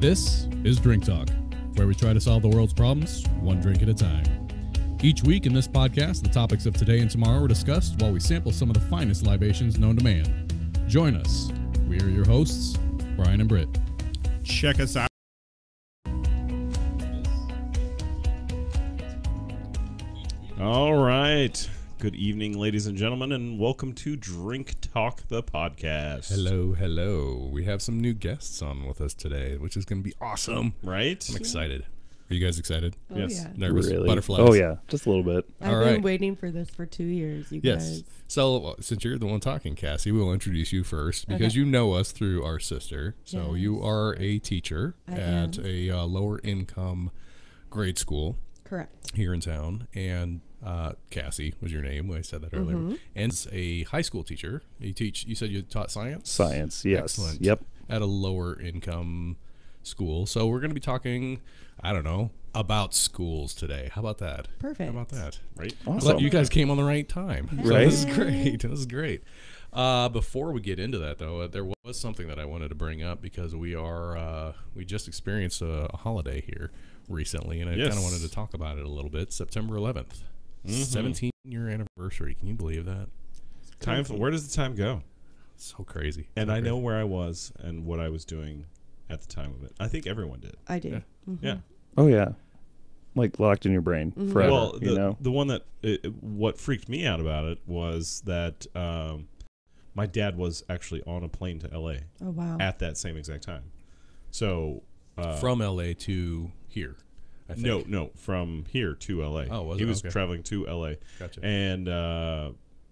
This is Drink Talk, where we try to solve the world's problems one drink at a time. Each week in this podcast, the topics of today and tomorrow are discussed while we sample some of the finest libations known to man. Join us. We are your hosts, Brian and Britt. Check us out. All right. Good evening, ladies and gentlemen, and welcome to Drink Talk, the podcast. Hello. We have some new guests on with us today, which is going to be awesome. Right? I'm excited. Are you guys excited? Oh, Yes. yeah. Nervous? Really? Butterflies? Oh, yeah. Just a little bit. I've All been right. waiting for this for 2 years, you Yes. guys. So, since you're the one talking, Cassie, we'll introduce you first because Okay. you know us through our sister. So, Yes. you are a teacher I at am. a lower income grade school Correct. here in town. And Cassie was your name. I said that earlier. Mm-hmm. And as a high school teacher, you said you taught science? Science, yes. Excellent. Yep. At a lower income school. So, we're going to be talking, I don't know, about schools today. How about that? Perfect. How about that? Right? Awesome. But you guys came on the right time. So Right. this is great. This is great. Before we get into that, though, there was something that I wanted to bring up because we just experienced a holiday here recently, and I Yes. kind of wanted to talk about it a little bit. September 11th, 17-year anniversary. Can you believe that? Where does the time go? So crazy. And So I know crazy. where I was and what I was doing at the time of it. I think everyone did. I do. Yeah. Mm-hmm. Yeah. Oh, yeah. Like locked in your brain forever, Well, you know? the one that what freaked me out about it was that my dad was actually on a plane to L.A. Oh, wow. at that same exact time. So From LA to here, I think. no, from here to L.A. Oh, was he it? was Okay. traveling to L.A. Gotcha. And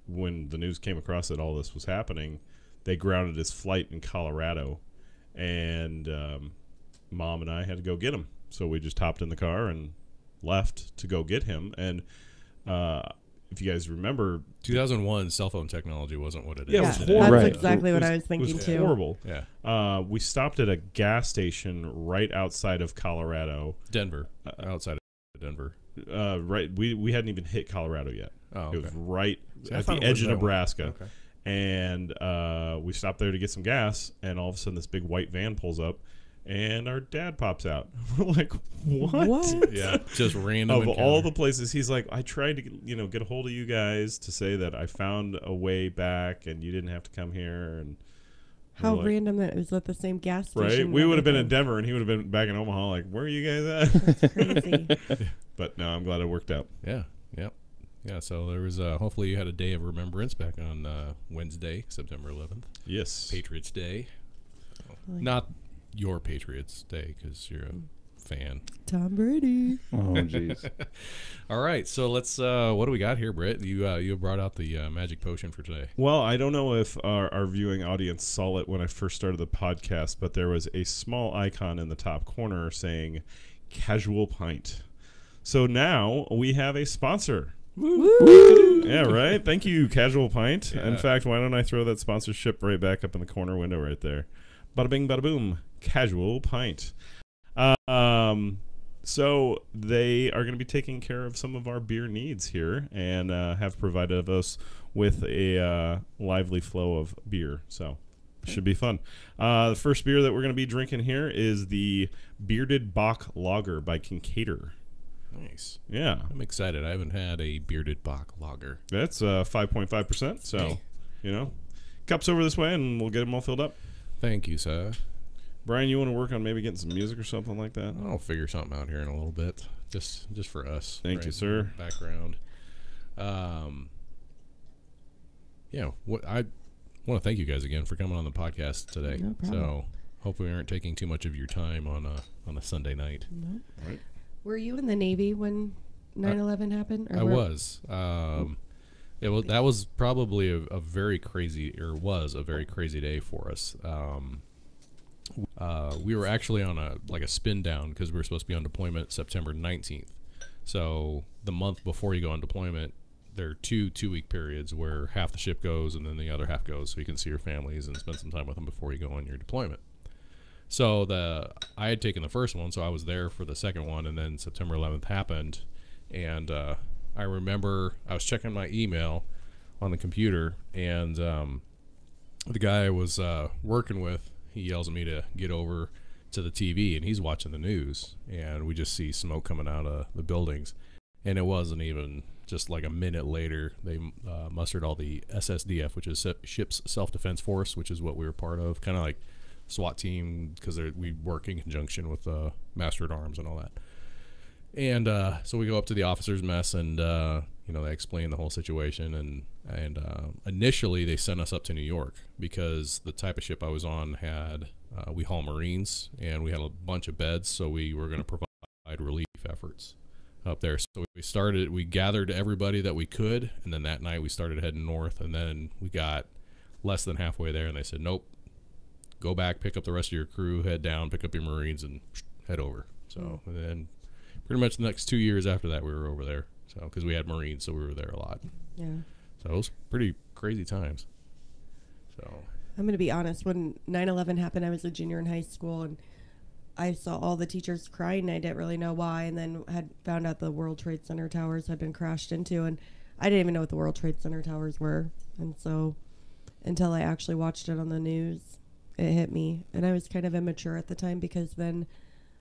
when the news came across that all this was happening, they grounded his flight in Colorado, and Mom and I had to go get him. So we just hopped in the car and left to go get him. And if you guys remember, 2001 cell phone technology wasn't what it is Yeah, it was today. horrible. That's Right. exactly what It I was thinking, it was too. horrible. Yeah. We stopped at a gas station right outside of Colorado. Denver, outside of Denver. Right, we hadn't even hit Colorado yet. Oh, It okay. was right See, I at thought the it was edge of that one. Nebraska. Okay. And we stopped there to get some gas, and all of a sudden this big white van pulls up, and our dad pops out. We're like, what? Yeah, just random. Of encounter. all the places, he's like, I tried to get a hold of you guys to say that I found a way back, and you didn't have to come here. And How we're like, random that it was at the same gas station. right? and We would have been in everything. Denver, and he would have been back in Omaha. Like, where are you guys at? That's crazy. But no, I'm glad it worked out. Yeah, yep. Yeah, so there was, hopefully you had a day of remembrance back on Wednesday, September 11th, Yes. Patriots Day. Like Not your Patriots Day, because you're a fan. Tom Brady. Oh, jeez. All right, so let's, what do we got here, Britt? You brought out the magic potion for today. Well, I don't know if our viewing audience saw it when I first started the podcast, but there was a small icon in the top corner saying Casual Pint. So now we have a sponsor. Woo! Yeah, right? Thank you, Casual Pint. Yeah. In fact, why don't I throw that sponsorship right back up in the corner window right there? Bada bing, bada boom. Casual Pint. So they are going to be taking care of some of our beer needs here and have provided us with a lively flow of beer. So should be fun. The first beer that we're going to be drinking here is the Bearded Bock Lager by Kincaider. Nice. Yeah, I'm excited. I haven't had a bearded Bock lager. that's 5.5%. So, Hey. Cups over this way and we'll get them all filled up. Thank you, sir. Brian, you want to work on maybe getting some music or something like that? I'll figure something out here in a little bit, just for us. Thank you, sir. Background. Yeah. What I want to thank you guys again for coming on the podcast today. No problem. So hopefully we aren't taking too much of your time on a Sunday night. No. Right. Were you in the Navy when 9/11 happened? Or I were- was. That was probably a very crazy, or was a very crazy day for us. We were actually on a spin down because we were supposed to be on deployment September 19th. So the month before you go on deployment, there are two-week periods where half the ship goes and then the other half goes, so you can see your families and spend some time with them before you go on your deployment. So I had taken the first one, so I was there for the second one, and then September 11th happened, and I remember I was checking my email on the computer, and the guy I was working with, he yells at me to get over, to the TV, and he's watching the news, and we just see smoke coming out of the buildings. And it wasn't even just like a minute later, they mustered all the SSDF, which is Ship's Self-Defense Force, which is what we were part of, kind of like SWAT team, because we work in conjunction with Master at Arms and all that. And so we go up to the officers' mess, and they explain the whole situation. And initially, they sent us up to New York because the type of ship I was on had we haul Marines, and we had a bunch of beds, so we were going to provide relief efforts up there. So we gathered everybody that we could, and then that night we started heading north, and then we got less than halfway there, and they said, nope, go back, pick up the rest of your crew, head down, pick up your Marines, and head over. So and then pretty much the next 2 years after that, we were over there. So because we had Marines, so we were there a lot. Yeah. So it was pretty crazy times. So I'm going to be honest. When 9/11 happened, I was a junior in high school, and I saw all the teachers crying. I didn't really know why, and then had found out the World Trade Center towers had been crashed into, and I didn't even know what the World Trade Center towers were. And so until I actually watched it on the news, it hit me. And I was kind of immature at the time, because then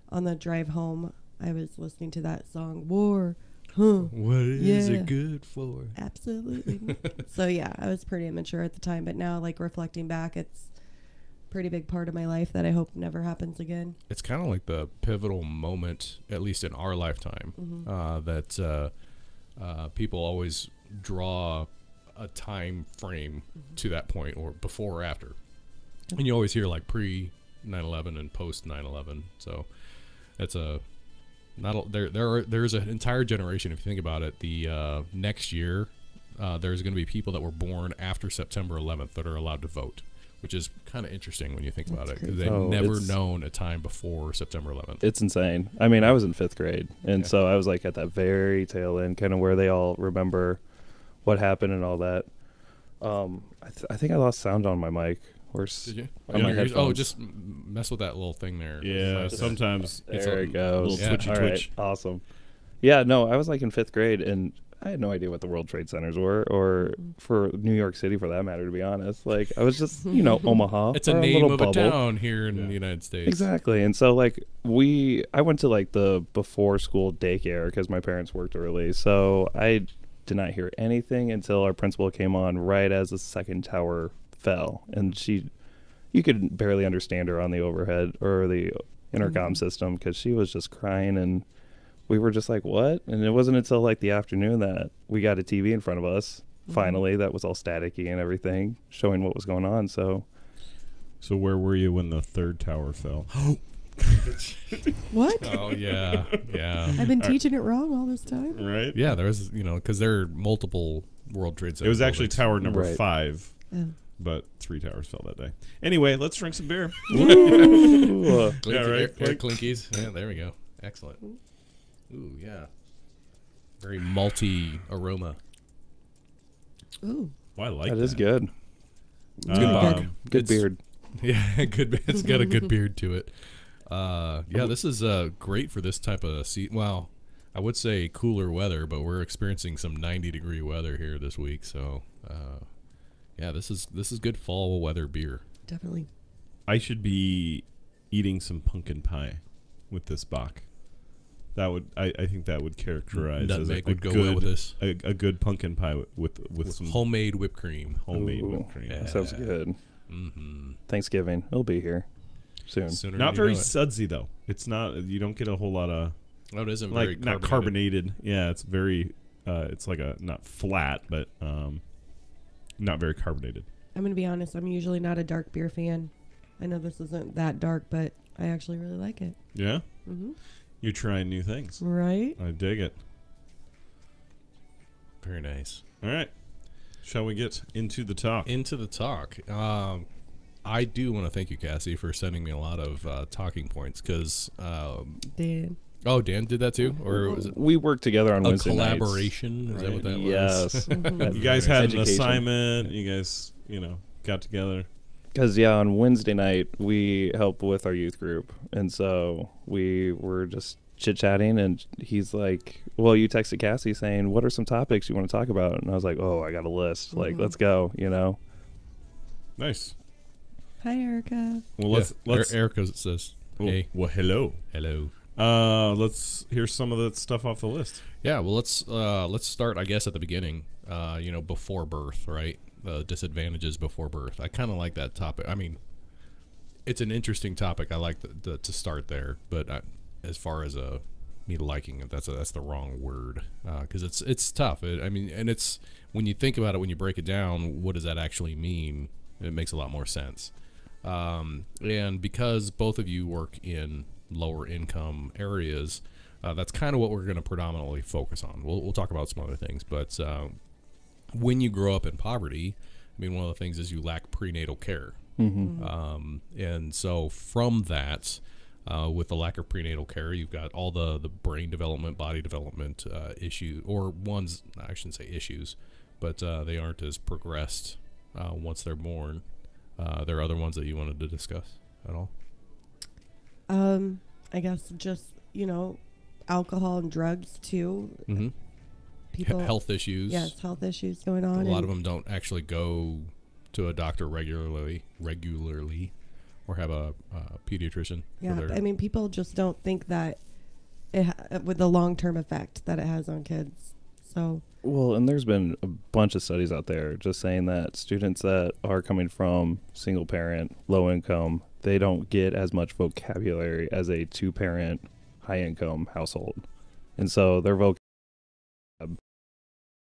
on the drive home, I was listening to that song, War. Huh. what is Yeah. it good for? Absolutely. So yeah, I was pretty immature at the time, but now, like, reflecting back, it's a pretty big part of my life that I hope never happens again. It's kind of like the pivotal moment, at least in our lifetime, that people always draw a time frame to that point, or before or after. And you always hear like pre 9/11 and post 9/11. So that's there's an entire generation, if you think about it. The next year, there's going to be people that were born after September 11th that are allowed to vote, which is kind of interesting when you think about it, because they've never known a time before September 11th. It's insane. I mean, I was in 5th grade, and so I was like at that very tail end, kind of where they all remember what happened and all that. I think I lost sound on my mic. Did you? On my headphones. Just mess with that little thing there. Yeah, sometimes it's There it goes. little twitchy All twitch. right, awesome. Yeah, no, I was like in 5th grade, and I had no idea what the World Trade Centers were, or for New York City, for that matter, to be honest. Like, I was just, Omaha. It's a or name little of a bubble. town here in the United States. Exactly. And so, like, I went to, like, the before-school daycare because my parents worked early. So I did not hear anything until our principal came on right as the second tower fell. And you could barely understand her on the overhead or the intercom system, because she was just crying, and we were just like, what? And it wasn't until like the afternoon that we got a TV in front of us, finally, that was all staticky and everything, showing what was going on. So where were you when the third tower fell? What? Oh, yeah. Yeah. I've been teaching it wrong all this time. Right? Yeah, there was, because there are multiple World Trade Center It was actually buildings. tower number Right. 5, Oh. but 3 towers fell that day. Anyway, let's drink some beer. Ooh. Clinky, Yeah, right. air clinkies. Yeah, there we go. Excellent. Ooh, yeah. Very malty aroma. Ooh. Well, I like That that. is good. Good It's- beard. Yeah, good. It's got a good beard to it. Yeah, this is great for this type of Well, I would say cooler weather, but we're experiencing some 90-degree weather here this week. So, yeah, this is good fall weather beer. Definitely. I should be eating some pumpkin pie with this Bach. That would I think that would characterize as Nutmeg a would go good, well with this. a good pumpkin pie with some Homemade whipped cream. homemade Ooh, whipped cream. Yeah. That sounds good. Mm-hmm. Thanksgiving. It'll be here soon. Sooner Not than you very know it. sudsy though. It's not. You don't get a whole lot of Oh, it isn't like very not carbonated. Yeah, it's very. It's like a not flat, but not very carbonated. I'm going to be honest. I'm usually not a dark beer fan. I know this isn't that dark, but I actually really like it. Yeah, Mm-hmm. you're trying new things. Right? I dig it. Very nice. All right, shall we get into the talk? Into the talk. I do want to thank you, Cassie, for sending me a lot of talking points, because Dan. Dan did that too, or was it We worked together on a Wednesday nights. collaboration? Is that what that was? Yes. Mhm. You guys had an Education. assignment. You guys, got together. Because, on Wednesday night, we help with our youth group. And so we were just chit-chatting, and he's like, well, you texted Cassie saying, what are some topics you want to talk about? And I was like, oh, I got a list. Like, let's go, Nice. Hi, Erica. Well, let's Erica says Hey. Well, hello. Hello. Let's hear some of that stuff off the list. Yeah, well, let's start, I guess, at the beginning. Before birth, right? The disadvantages before birth. I kind of like that topic. I mean, it's an interesting topic. I like to start there, but as far as me liking it, that's the wrong word, because it's tough. And it's when you think about it, when you break it down, what does that actually mean? It makes a lot more sense. And because both of you work in lower income areas, that's kind of what we're going to predominantly focus on. We'll talk about some other things, but when you grow up in poverty, I mean, one of the things is you lack prenatal care. Mm-hmm. And so from that, with the lack of prenatal care, you've got all the brain development, body development issue, or ones, I shouldn't say issues, but they aren't as progressed once they're born. There are other ones that you wanted to discuss at all? I guess just, alcohol and drugs too. Mm-hmm. People, health issues. Yes, health issues going on. A lot of them don't actually go to a doctor regularly, or have a pediatrician. Yeah, I mean, people just don't think that with the long-term effect that it has on kids. So. Well, and there's been a bunch of studies out there just saying that students that are coming from single parent, low income, they don't get as much vocabulary as a two-parent, high income household. And so their vocabulary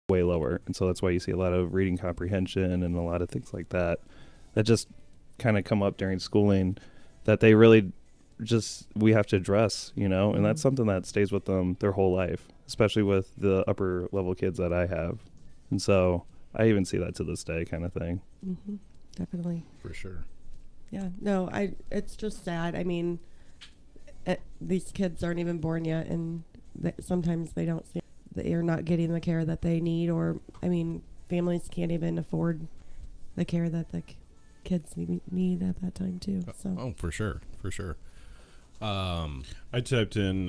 way lower. And so that's why you see a lot of reading comprehension and a lot of things like that just kind of come up during schooling that they really we have to address, and that's something that stays with them their whole life, especially with the upper level kids that I have. And so I even see that to this day kind of thing. Mm-hmm. Definitely. For sure. Yeah. No, it's just sad. I mean, these kids aren't even born yet, and sometimes they don't see they are not getting the care that they need, or, I mean, families can't even afford the care that the kids need at that time too. So. Oh, for sure. I typed in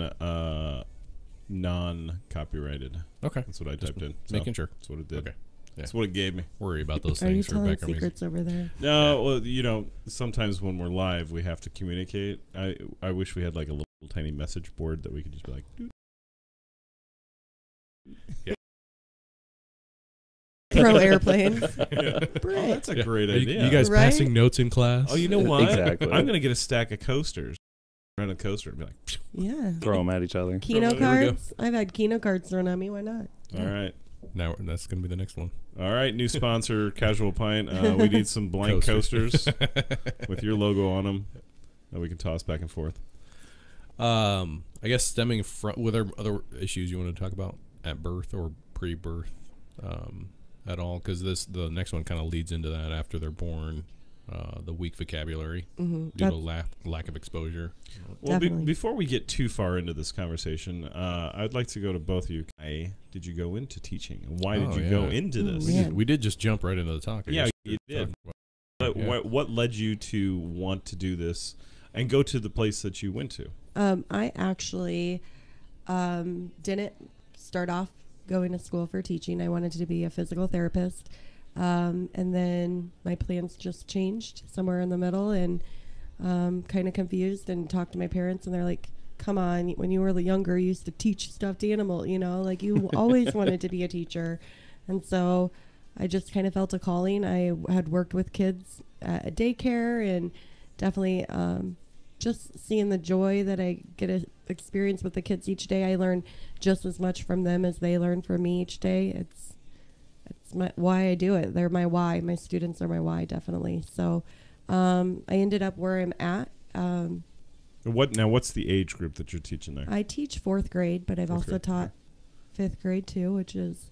non-copyrighted. Okay. That's what I Just typed in. making sure. That's what it did. Okay. Yeah. That's what it gave me. Worry about those Are you things for telling background music. secrets over there? No, well, sometimes when we're live, we have to communicate. I wish we had like a little tiny message board that we could just be like. Yeah. Throw airplanes. Yeah. Oh, that's a great Are idea. you guys Right? passing notes in class? Oh, you know what? Exactly. I'm gonna get a stack of coasters, run a coaster, and be like, Yeah. Throw them at each other. Keno Here we go. cards. I've had Keno cards thrown at me. Why not? all right. Now that's going to be the next one. All right, new sponsor, Casual Pint. We need some blank coasters with your logo on them that we can toss back and forth. I guess stemming from, were there other issues you want to talk about at birth or pre-birth at all? Because the next one kind of leads into that after they're born, the weak vocabulary due to lack of exposure. Well, Definitely. before we get too far into this conversation, I'd like to go to both of you. Why did you go into teaching? And why did you go into this? Yeah. We did just jump right into the talk. I Yeah, guess you we were did. talking about- What led you to want to do this and go to the place that you went to? I actually didn't start off going to school for teaching. I wanted to be a physical therapist. And then my plans just changed somewhere in the middle, and kind of confused, and talked to my parents, and they're like, come on, when you were younger, you used to teach stuffed animal, like you always wanted to be a teacher. And so I just kind of felt a calling. I had worked with kids at a daycare, and definitely just seeing the joy that I get to experience with the kids each day. I learn just as much from them as they learn from me each day. It's why I do it. They're my why. My students are my why, definitely. So I ended up where I'm at. What's the age group that you're teaching there? I teach 4th grade, but I've Fourth also grade, taught 5th grade too, which is,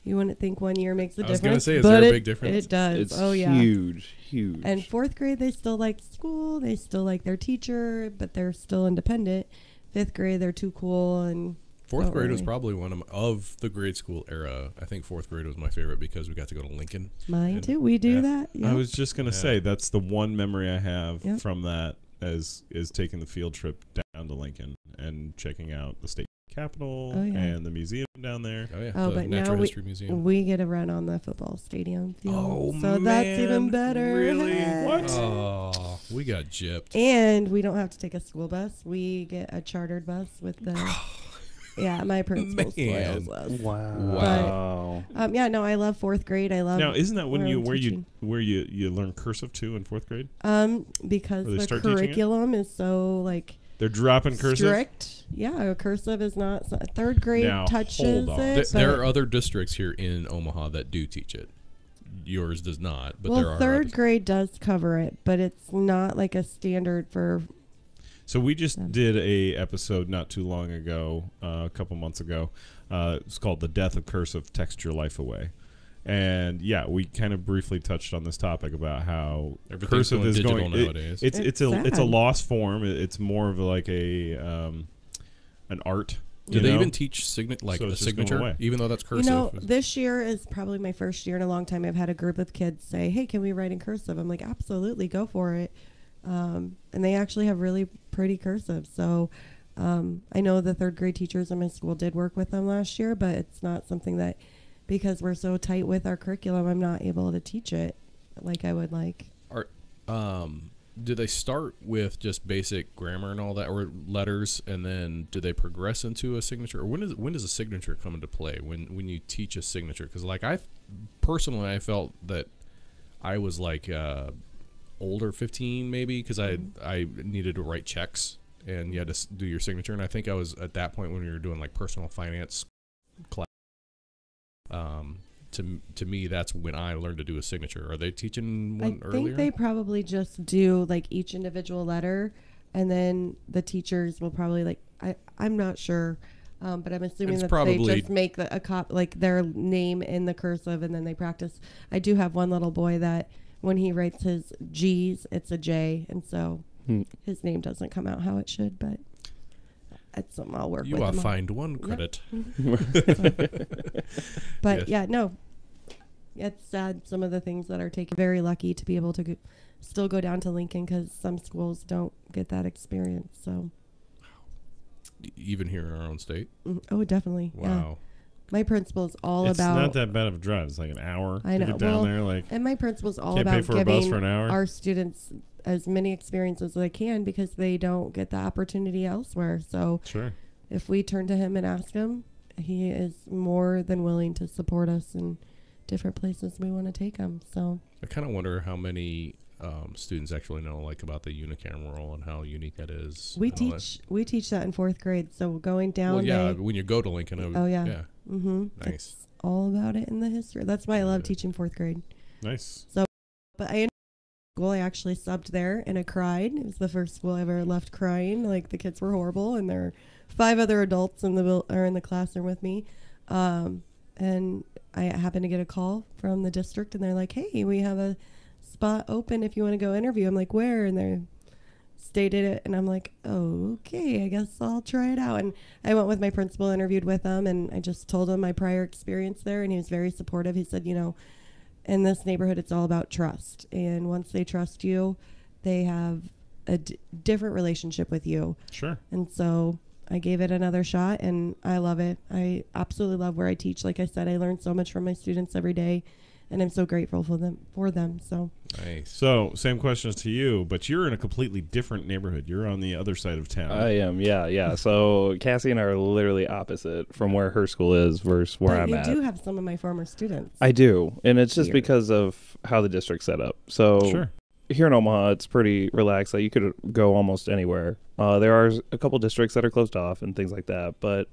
you wouldn't think 1 year makes a I was difference. gonna say, is but there a it- big difference? It does. It's Oh, yeah. huge. And 4th grade, they still like school. They still like their teacher, but they're still independent. 5th grade, they're too cool. And Fourth don't grade was really- probably one of the grade school era. I think 4th grade was my favorite because we got to go to Lincoln. Mine And- too. We do yeah. that. I Yep. was just gonna Yeah. say that's the one memory I have Yep. from that is taking the field trip down to Lincoln and checking out the state capitol Oh, yeah. and the museum down there. Oh yeah, Oh, the but now Natural History Museum. we get to run on the football stadium field. Oh, so that's even man. better. Really? What? Oh, we got gypped. And we don't have to take a school bus. We get a chartered bus with the. Yeah, my principal Man. spoils us. Wow. Yeah, no, I love fourth grade. I love Now, isn't that when where you I'm where teaching. you learn cursive too in 4th grade? Because Or they the start teaching it? curriculum is so like They're dropping cursive. strict. Yeah, cursive is not third grade Now, touches hold on. it. There but- are other districts here in Omaha that do teach it. Yours does not, but there well, are third others. grade does cover it, but it's not like a standard for. So we just did a episode not too long ago, a couple months ago. It's called "The Death of Cursive: Text Your Life Away," and yeah, we kind of briefly touched on this topic about how Everything's cursive going is digital going. nowadays. It's It's a sad. lost form. It's more of like a an art. Do you they know? even teach like So a it's just going signature, away. even though that's You cursive? know, this year is probably my first year in a long time. I've had a group of kids say, "Hey, can we write in cursive?" I'm like, "Absolutely, go for it." And they actually have really pretty cursive. So I know the third grade teachers in my school did work with them last year, but it's not something that, because we're so tight with our curriculum, I'm not able to teach it like I would like. Do they start with just basic grammar and all that, or letters, and then do they progress into a signature? Or when does a signature come into play? When you teach a signature? Because like I felt that I was like older, 15 maybe, because I needed to write checks and you had to do your signature, and I think I was at that point when we were doing like personal finance class. To me, that's when I learned to do a signature. Are they teaching one I earlier? think they probably just do like each individual letter, and then the teachers will probably like I'm not sure, but I'm assuming It's that probably- they just make like their name in the cursive, and then they practice. I do have one little boy that when he writes his G's, it's a J, and so his name doesn't come out how it should, but. It's something I'll work You with. are him on. fined 1 credit. But Yes. yeah, no, it's sad. Some of the things that are taken. Very lucky to be able to still go down to Lincoln because some schools don't get that experience. So, Even here in our own state. oh, definitely. Yeah. Wow. My principal's all It's about. not that bad of a drive. It's like an hour I know. to get down Well, there. Like and my principal's all can't pay about for a bus giving for an hour. our students as many experiences as they can because they don't get the opportunity elsewhere. So Sure. if we turn to him and ask him, he is more than willing to support us in different places we want to take them. So I kind of wonder how many students actually know like about the unicameral and how unique that is. we and all that. teach that in 4th grade. So going down, Well, yeah, when you go to Lincoln. Oh, yeah. Yeah. mm-hmm, Nice. it's all about it in the history. That's why I love Yeah. teaching 4th grade. Nice. But I school, I actually subbed there and I cried. It was the first school I ever left crying. Like the kids were horrible, and there were 5 other adults in the classroom with me. And I happened to get a call from the district, and they're like, "Hey, we have a spot open if you want to go interview." I'm like, "Where?" And they stated it, and I'm like, "Oh, okay, I guess I'll try it out." And I went with my principal, interviewed with him, and I just told him my prior experience there, and he was very supportive. He said, in this neighborhood, it's all about trust. And once they trust you, they have a different relationship with you. Sure. And so I gave it another shot, and I love it. I absolutely love where I teach. Like I said, I learn so much from my students every day, and I'm so grateful for them. So Nice. So, same questions to you, but you're in a completely different neighborhood. You're on the other side of town. I am, yeah. So Cassie and I are literally opposite from where her school is versus where but I'm you at. do have some of my former students. I do, and it's just Here. because of how the district's set up. So Sure. here in Omaha, it's pretty relaxed. Like you could go almost anywhere. There are a couple districts that are closed off and things like that, but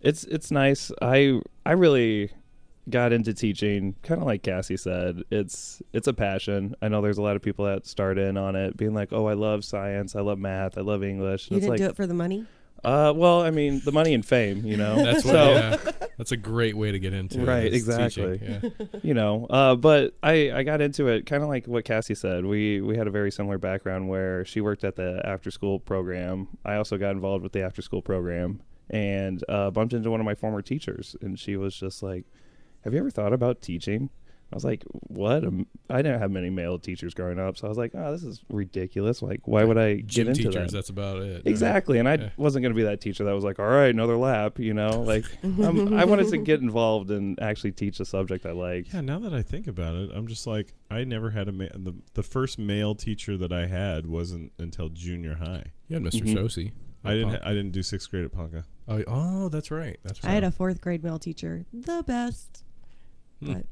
it's nice. I really got into teaching, kind of like Cassie said. It's a passion. I know there's a lot of people that start in on it, being like, "Oh, I love science, I love math, I love English." You And it's didn't like, do it for the money? well, I mean, the money and fame, That's what. So- Yeah, that's a great way to get into it. Right, is exactly. teaching, yeah. But I got into it kind of like what Cassie said. We had a very similar background where she worked at the after school program. I also got involved with the after school program and bumped into one of my former teachers, and she was just like, "Have you ever thought about teaching?" I was like, what? I didn't have many male teachers growing up, so I was like, oh, this is ridiculous. Like, why would I Gym get into teachers, that? that's about it. Exactly, and I Yeah. wasn't going to be that teacher that was like, all right, another lap, you know? Like, I wanted to get involved and actually teach a subject I liked. Yeah, now that I think about it, I'm just like, I never had the first male teacher that I had wasn't until junior high. You had Mr. Mhm. Sosi. I didn't do 6th grade at Ponca. Oh, that's right. That's right. I had a 4th grade male teacher, the best. Hmm. But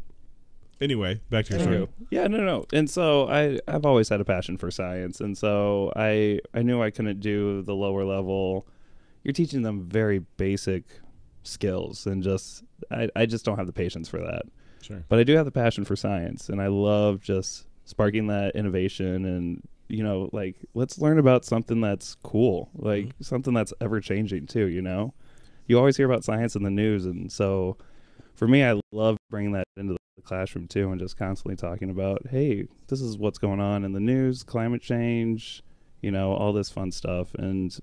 Anyway, back to your There story. you Yeah, no. And so I've always had a passion for science, and so I knew I couldn't do the lower level. You're teaching them very basic skills, and I just don't have the patience for that. Sure. But I do have the passion for science, and I love just sparking that innovation and, you know, like, let's learn about something that's cool, like something that's ever changing too, you know? You always hear about science in the news, and so for me, I love bringing that into the classroom too, and just constantly talking about, hey, this is what's going on in the news, climate change, you know, all this fun stuff. And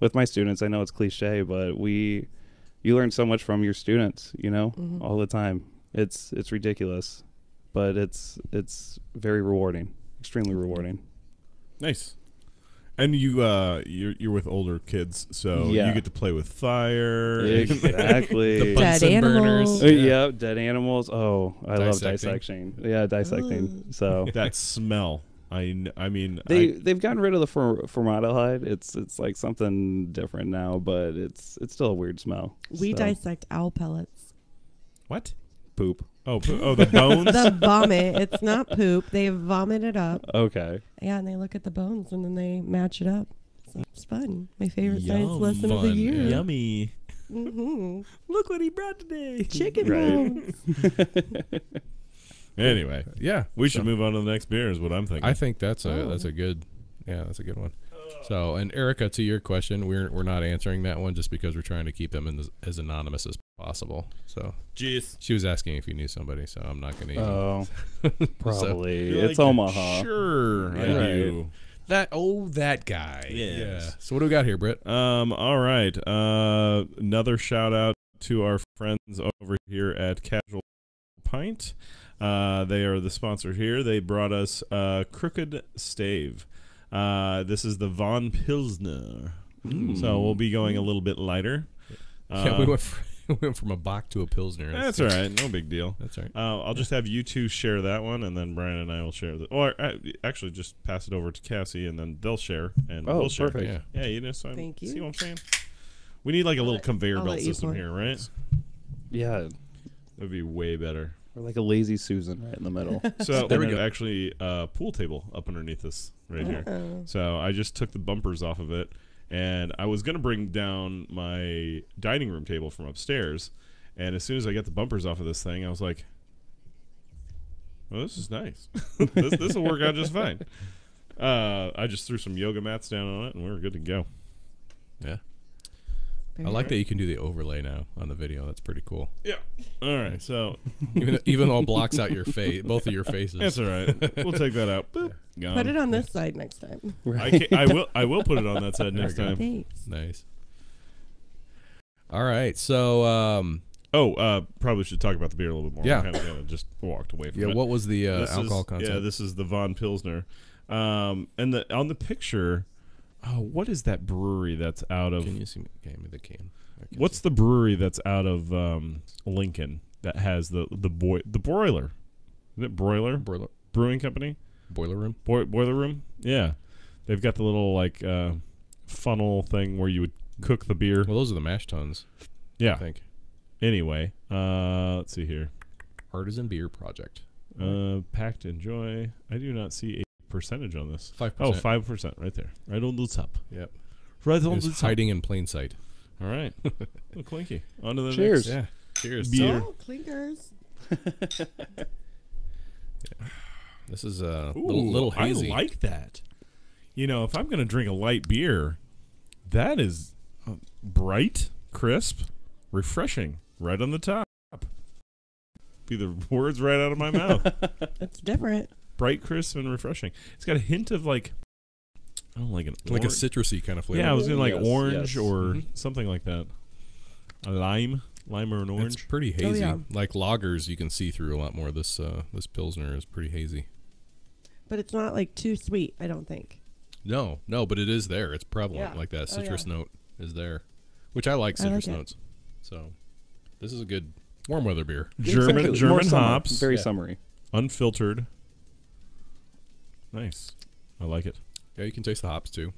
with my students, I know it's cliche, but you learn so much from your students, you know, all the time. It's ridiculous, but it's very rewarding, extremely rewarding. Nice. And you're with older kids, so Yeah. you get to play with fire. Exactly. The Dead Bunsen animals. burners. Yeah, dead animals. Oh, I love Dissecting. dissection. Yeah, dissecting. So That smell. I mean, they've gotten rid of the formaldehyde. It's like something different now, but it's still a weird smell. we So, dissect owl pellets. what? poop. Oh, the bones. The vomit. It's not poop. They vomit it up. Okay. Yeah, and they look at the bones and then they match it up. So it's fun. My favorite science lesson of the Fun, year. yeah. Yummy. hmm Look what he brought today. Chicken Right. bones. Anyway, Yeah. we should move on to the next beer. Is what I'm thinking. I think that's Oh. a good, that's a good one. So, and Erica, to your question, we're not answering that one just because we're trying to keep them as anonymous as possible. So Jeez. she was asking if you knew somebody, so I'm not going to. Oh, probably. You're It's like, Omaha. Sure, I Yeah. do. That guy. Yes. Yeah. So what do we got here, Britt? All right. Another shout out to our friends over here at Casual Pint. They are the sponsor here. They brought us Crooked Stave. This is the Von Pilsner. So we'll be going a little bit lighter. Yeah, we went from a Bach to a Pilsner. That's all right. No big deal. That's all right. I'll just have you two share that one, and then Brian and I will share the. Or actually, just pass it over to Cassie, and then they'll share, and Oh, we'll share. perfect. Yeah. Yeah, you know. So Thank you. See what I'm saying? We need like a little conveyor I'll belt let you system pour. here, right? Yeah, That'd be way better. we're like a lazy Susan right in the middle. So There we there's go. actually a pool table up underneath this right here. Uh-oh. So I just took the bumpers off of it, and I was gonna bring down my dining room table from upstairs. And as soon as I got the bumpers off of this thing, I was like, "Well, this is nice. this will work out just fine." I just threw some yoga mats down on it, and we were good to go. Yeah. Very I like nice. that you can do the overlay now on the video. That's pretty cool. Yeah. All right. So Even though it blocks out your face, both of your faces. that's all right. We'll take that out. Boop. Gone. Put it on this side next time. I will put it on that side next time. Thanks. Nice. All right. So, Probably should talk about the beer a little bit more. Yeah. Kind of just walked away from yeah, it. what was the This alcohol is, content? Yeah, this is the Von Pilsner. And on the picture, what is that brewery that's out of? Can you see me? Give me the can. I can What's see. the brewery that's out of Lincoln that has the broiler? Is it Broiler Brewing Company? boiler room? Boiler Room? Yeah, they've got the little like funnel thing where you would cook the beer. Well, those are the mash tuns. I Yeah. think. Anyway, let's see here. Artisan Beer Project. Packed Enjoy. I do not see a percentage on this. 5%. Oh, 5% right there. Right on the top. Yep. Right It on was the top. hiding in plain sight. All right. Oh, clinky. On to the Cheers. next. Yeah. Cheers. Beer. Oh, clinkers. This is a Ooh, little hazy. I like that. You know, if I'm going to drink a light beer, that is bright, crisp, refreshing, right on the top. Be the words right out of my mouth. It's different. Bright, crisp, and refreshing. It's got a hint of like, I don't know, like like a orange. citrusy kind of flavor. Yeah, I was going like Yes, orange yes. or Mhm. something like that. A lime. lime or an It's orange. pretty hazy. yeah. Like lagers, you can see through a lot more. This Pilsner is pretty hazy. But it's not like too sweet, I don't think. No, but it is there. It's prevalent. Yeah. Like that Oh, citrus yeah. note is there, which I like citrus I like it. notes. So this is a good warm weather beer. German More German summer. hops, Very Yeah. summery. unfiltered. Nice. I like it. Yeah, you can taste the hops too.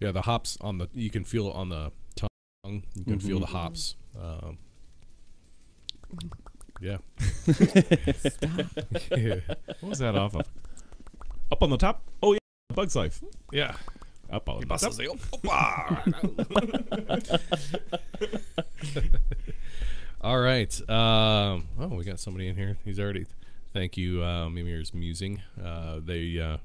Yeah, the hops on the you can feel it on the tongue. You can feel the hops. Yeah. Stop. What was that off of? Up on the top? Oh yeah, Bug's Life. Yeah. Up on the top. All right. We got somebody in here. He's already. Thank you, Mimir's Musing. They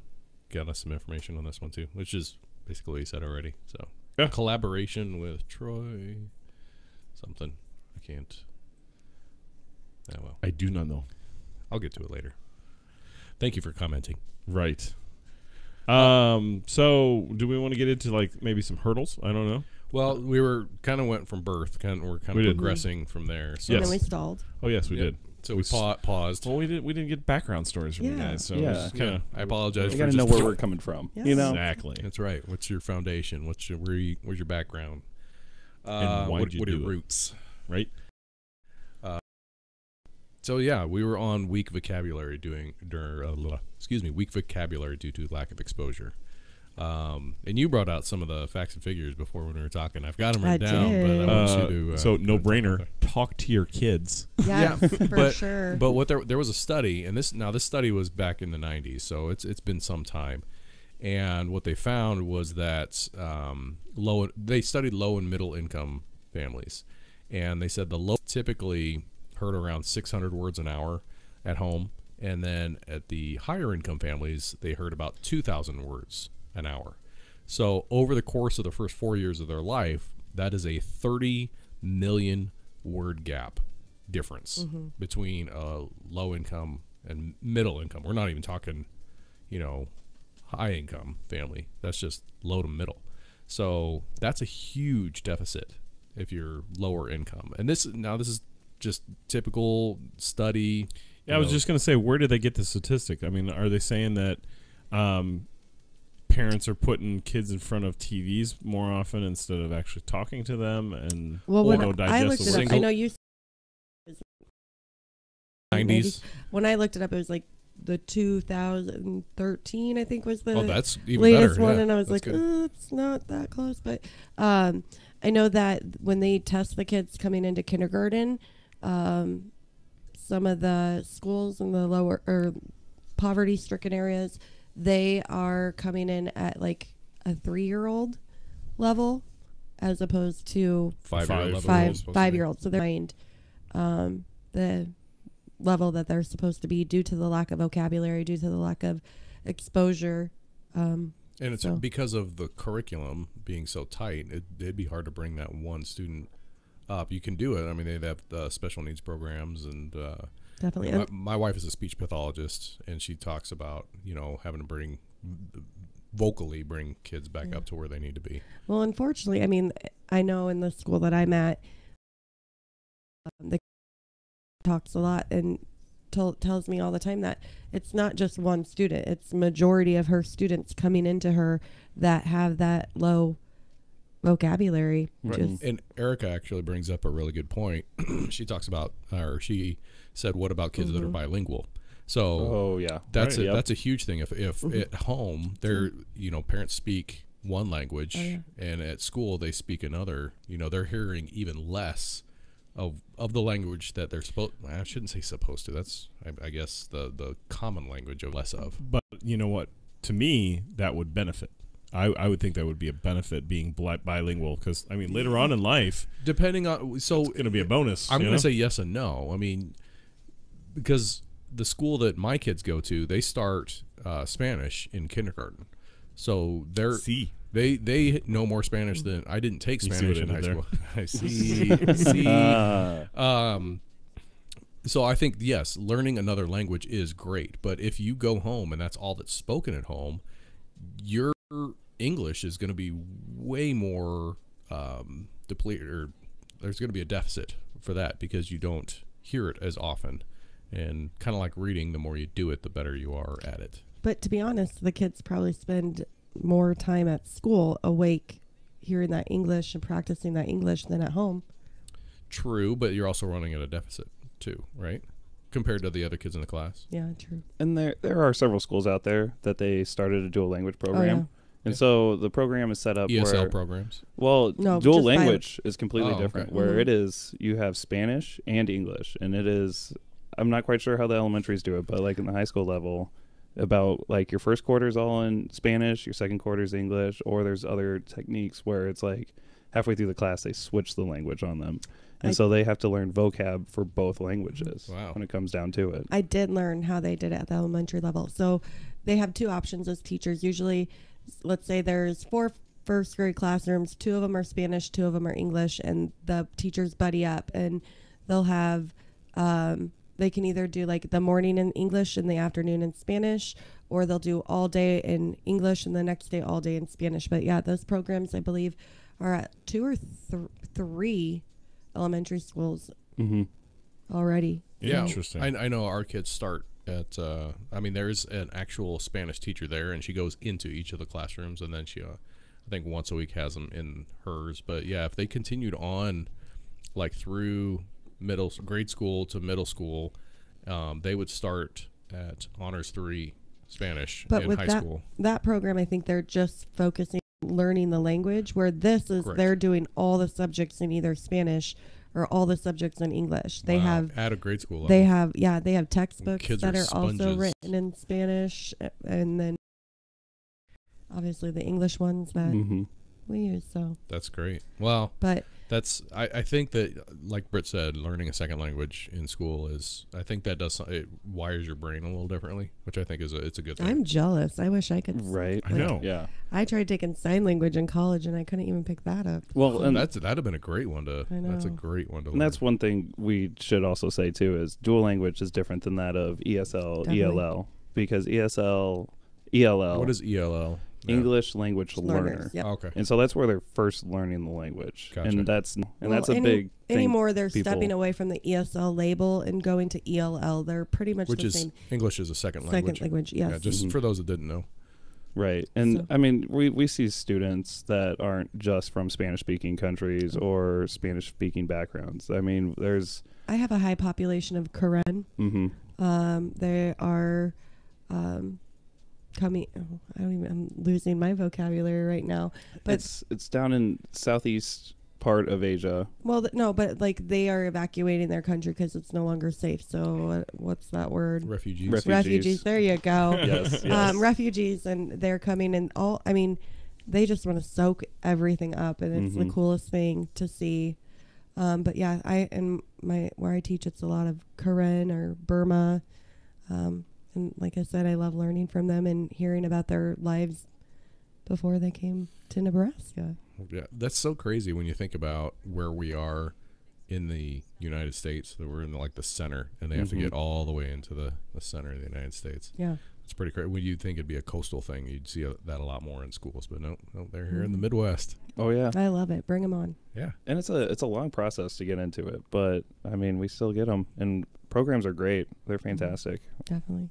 got us some information on this one too, which is basically what he said already. So Yeah. collaboration with Troy. Something. I can't. Oh well. I do not know. I'll get to it later. Thank you for commenting. Right. So do we want to get into like maybe some hurdles? I don't know. Well, we were kind of went from birth, we're kind We of did. progressing from there. So, And Yes. then we stalled. Oh yes, we Yep. did. So we paused. Well, we didn't get background stories from you Yeah. guys, so Yeah. kind of I apologize. You for got to know just- where we're coming from. Yeah. You know? exactly. That's right. What's your foundation? What's your background? And why'd what you are your do it? roots? Right. So yeah, we were on weak vocabulary weak vocabulary due to lack of exposure. And you brought out some of the facts and figures before when we were talking. I've got them written I down, did. but I want you to. So no brainer. Talk to your kids. Yes, for but, sure. But what there was a study, and this study was back in the 90s, so it's been some time. And what they found was that they studied low and middle income families, and they said the low typically heard around 600 words an hour at home, and then at the higher income families they heard about 2,000 words an hour. So over the course of the first 4 years of their life, that is a 30 million word gap difference between a low income and middle income. We're not even talking, high income family. That's just low to middle. So that's a huge deficit if you're lower income. And this is just typical study. Yeah, I was just going to say, where did they get the statistic? I mean, are they saying that parents are putting kids in front of TVs more often instead of actually talking to them? And well, they when don't I digest looked the it up, words? I know you. 90s. When I looked it up, it was like the 2013, I think, was the Oh, that's even latest better. one, Yeah, and I was that's like, good. it's not that close. But I know that when they test the kids coming into kindergarten, some of the schools in the lower or poverty-stricken areas, they are coming in at like a 3-year-old level, as opposed to 5-year-old level five was supposed to be. 5-year-olds. So they're behind the level that they're supposed to be due to the lack of vocabulary, due to the lack of exposure. And it's So- because of the curriculum being so tight, it'd be hard to bring that one student up. You can do it. I mean, they have special needs programs, and Definitely. my wife is a speech pathologist, and she talks about having to vocally bring kids back up to where they need to be. Well, unfortunately, I mean, I know in the school that I'm at, the talks a lot and tells me all the time that it's not just one student. It's majority of her students coming into her that have that low vocabulary. Right. Just- And Erica actually brings up a really good point. She talks about, or she said, what about kids that are bilingual? So Oh, yeah. that's Right. that's a huge thing. If at home they're parents speak one language, Oh, yeah. and at school they speak another, they're hearing even less of the language that they're supposed. I shouldn't say supposed to. That's I guess the common language of less of. But you know what? To me, that would benefit. I would think that would be a benefit being bilingual, because I mean later on in life, Depending on it's going to be a bonus. I'm you going know? to say yes and no. I mean, because the school that my kids go to, they start Spanish in kindergarten, so they're See. they know more Spanish than I didn't take You see Spanish what in I high did school. I see. Ah. So I think yes, learning another language is great, but if you go home and that's all that's spoken at home, your English is going to be way more depleted or there's going to be a deficit for that because you don't hear it as often. And kind of like reading, the more you do it, the better you are at it. But to be honest, the kids probably spend more time at school awake hearing that English and practicing that English than at home. True, but you're also running at a deficit too, right? Compared to the other kids in the class. Yeah, true. And there are several schools out there that they started a dual language program. yeah. And so the program is set up ESL where, programs. well, No, dual just language is completely Oh, different. okay. Where Mhm. it is, you have Spanish and English, and it is. I'm not quite sure how the elementaries do it, but like in the high school level, about like your first quarter is all in Spanish, your second quarter is English, or there's other techniques where it's like halfway through the class they switch the language on them, and so they have to learn vocab for both languages. Wow. When it comes down to it. I did learn how they did it at the elementary level. So they have two options as teachers. Usually, let's say there's 4 first grade classrooms, 2 of them are Spanish, 2 of them are English, and the teachers buddy up and they'll have, they can either do like the morning in English and the afternoon in Spanish, or they'll do all day in English and the next day all day in Spanish. But yeah, those programs I believe are at 2 or 3 elementary schools Mm-hmm. already. Yeah, Interesting. I know our kids start at. I mean, there's an actual Spanish teacher there, and she goes into each of the classrooms, and then she, I think, once a week has them in hers. But yeah, if they continued on, like through grade school to middle school, they would start at Honors 3 Spanish But in with high that school. that program, I think they're just focusing on learning the language, where this is Correct. they're doing all the subjects in either Spanish or all the subjects in English. They Wow, have at a grade school level. they have textbooks Kids that are are also sponges. written in Spanish, and then obviously the English ones that Mm-hmm. we use. So, That's great. Well, but that's I think that, like Britt said, learning a second language in school is, I think that does, it wires your brain a little differently, which I think is it's a good thing. I'm jealous. I wish I could. Right. I know. Yeah. I tried taking sign language in college, and I couldn't even pick that up. Well, and that'd have been a great one to. I That's a know. great one to. And that's one thing we should also say too is dual language is different than that of ESL, Definitely. ELL, because ELL, What is ELL? Yeah. English language learner, Learners, yep. Okay. and so that's where they're first learning the language, Gotcha. and that's Well, a big thing. anymore. They're people- stepping away from the ESL label and going to ELL. They're pretty much Which the is same English is a second second language. language. Yes. Yeah, just Mhm. for those that didn't know. Right. And So- I mean, we see students that aren't just from Spanish speaking countries or Spanish speaking backgrounds. I mean, there's I have a high population of Karen. They are coming. Oh, I'm losing my vocabulary right now. But it's down in southeast part of Asia. well, no, but like they are evacuating their country because it's no longer safe. So what's that word? Refugees. Refugees. There you go. Yes, yes. Refugees, and they're coming and all. I mean, they just want to soak everything up, and it's the Mhm. coolest thing to see. But yeah, where I teach, it's a lot of Karen or Burma, and like I said, I love learning from them and hearing about their lives before they came to Nebraska. Yeah, that's so crazy when you think about where we are in the United States. That we're in like the center, and they have to Mhm. get all the way into the center of the United States. Yeah. It's pretty crazy. When you'd think it'd be a coastal thing, you'd see that a lot more in schools, but no, they're here in the Mhm. Midwest. Oh yeah. I love it. Bring them on. Yeah. And it's a long process to get into it, but I mean, we still get them, and programs are great. They're fantastic. Definitely.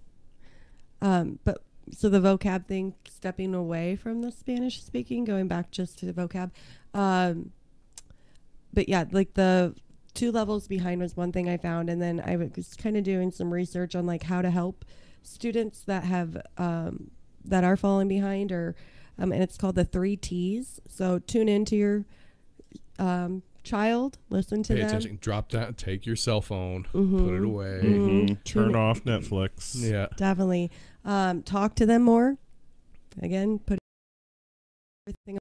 But so the vocab thing, stepping away from the Spanish speaking, going back just to the vocab. But yeah, like the 2 levels behind was one thing I found. And then I was kind of doing some research on like how to help students that have, that are falling behind and it's called the 3 T's. So tune into your, child, listen to Pay them. attention. Drop down. Take your cell phone. Put it Mhm. away. Mhm. Mhm. Tune Turn off Netflix. Yeah. Definitely. Talk to them more. Again, put everything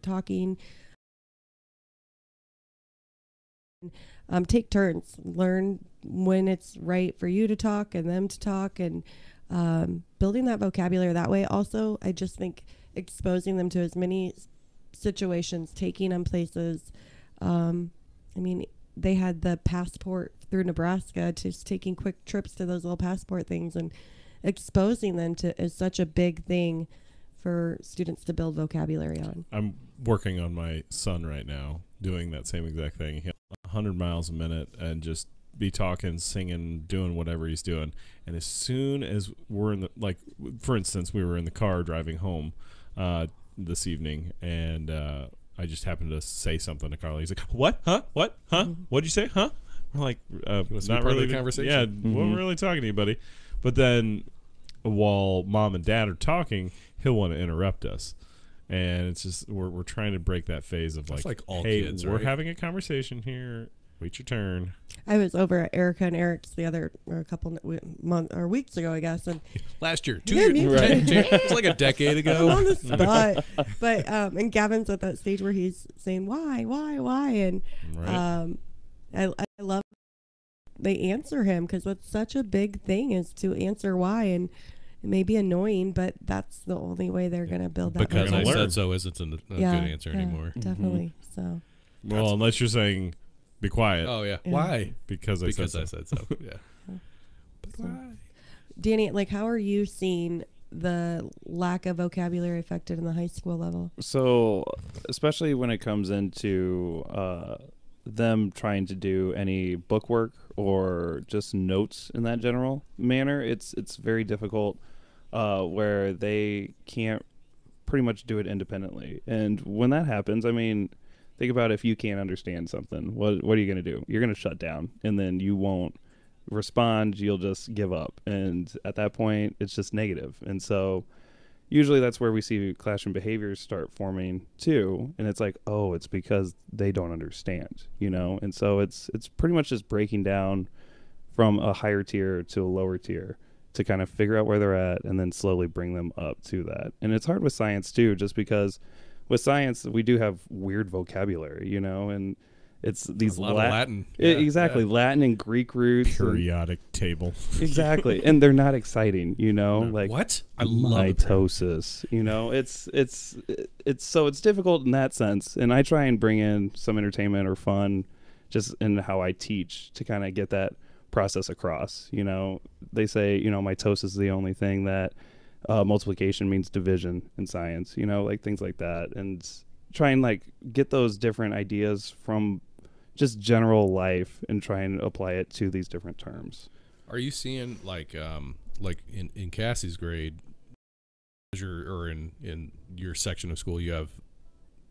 talking. Take turns. Learn when it's right for you to talk and them to talk, and building that vocabulary that way. Also, I just think exposing them to as many situations, taking them places. I mean, they had the passport through Nebraska, just taking quick trips to those little passport things and exposing them to is such a big thing for students to build vocabulary on? I'm working on my son right now, doing that same exact thing. He'll 100 miles a minute and just be talking, singing, doing whatever he's doing. And as soon as we're in the, like, for instance, we were in the car driving home this evening, and I just happened to say something to Carly. He's like, "What? Huh? What? Huh? What'd you say? Huh?" We're like, must be not part of really the conversation. Yeah, wasn't really talking to you, buddy. But then, while mom and dad are talking, he'll want to interrupt us. And it's just we're trying to break that phase of That's like all hey, kids, we're right? having a conversation here. Wait your turn. I was over at Erica and Eric's a couple weeks ago, I guess, and Last year, 2 Yeah, years, me too. it's like a decade ago. I'm on the spot. But and Gavin's at that stage where he's saying why, and Right. I love they answer him, because what's such a big thing is to answer why, and it may be annoying, but that's the only way they're going to build that. Because I Learn. said so isn't a good answer anymore. Definitely. So Well, unless you're saying, be quiet. Oh yeah. Yeah. Why? Because I Because said I so. said so. Yeah. But So- why? Danny, like, how are you seeing the lack of vocabulary affected in the high school level? So, especially when it comes into them trying to do any book work or just notes in that general manner, it's very difficult where they can't pretty much do it independently. And when that happens, I mean, think about if you can't understand something, what are you going to do? You're going to shut down, and then you won't respond. You'll just give up. And at that point, it's just negative. And so usually that's where we see classroom behaviors start forming too. And it's like, oh, it's because they don't understand, you know? And so it's pretty much just breaking down from a higher tier to a lower tier to kind of figure out where they're at and then slowly bring them up to that. And it's hard with science too, just because with science, we do have weird vocabulary, you know, and it's these A lot of Latin. exactly. Yeah. Latin and Greek roots. and- Periodic table. exactly. And they're not exciting, you know, No. like What? I love it. mitosis, you know, it's so it's difficult in that sense. And I try and bring in some entertainment or fun just in how I teach to kind of get that process across. You know, they say, you know, mitosis is the only thing that multiplication means division in science, you know, like things like that. And try and like get those different ideas from just general life and try and apply it to these different terms. Are you seeing like in Cassie's grade, or in your section of school, you have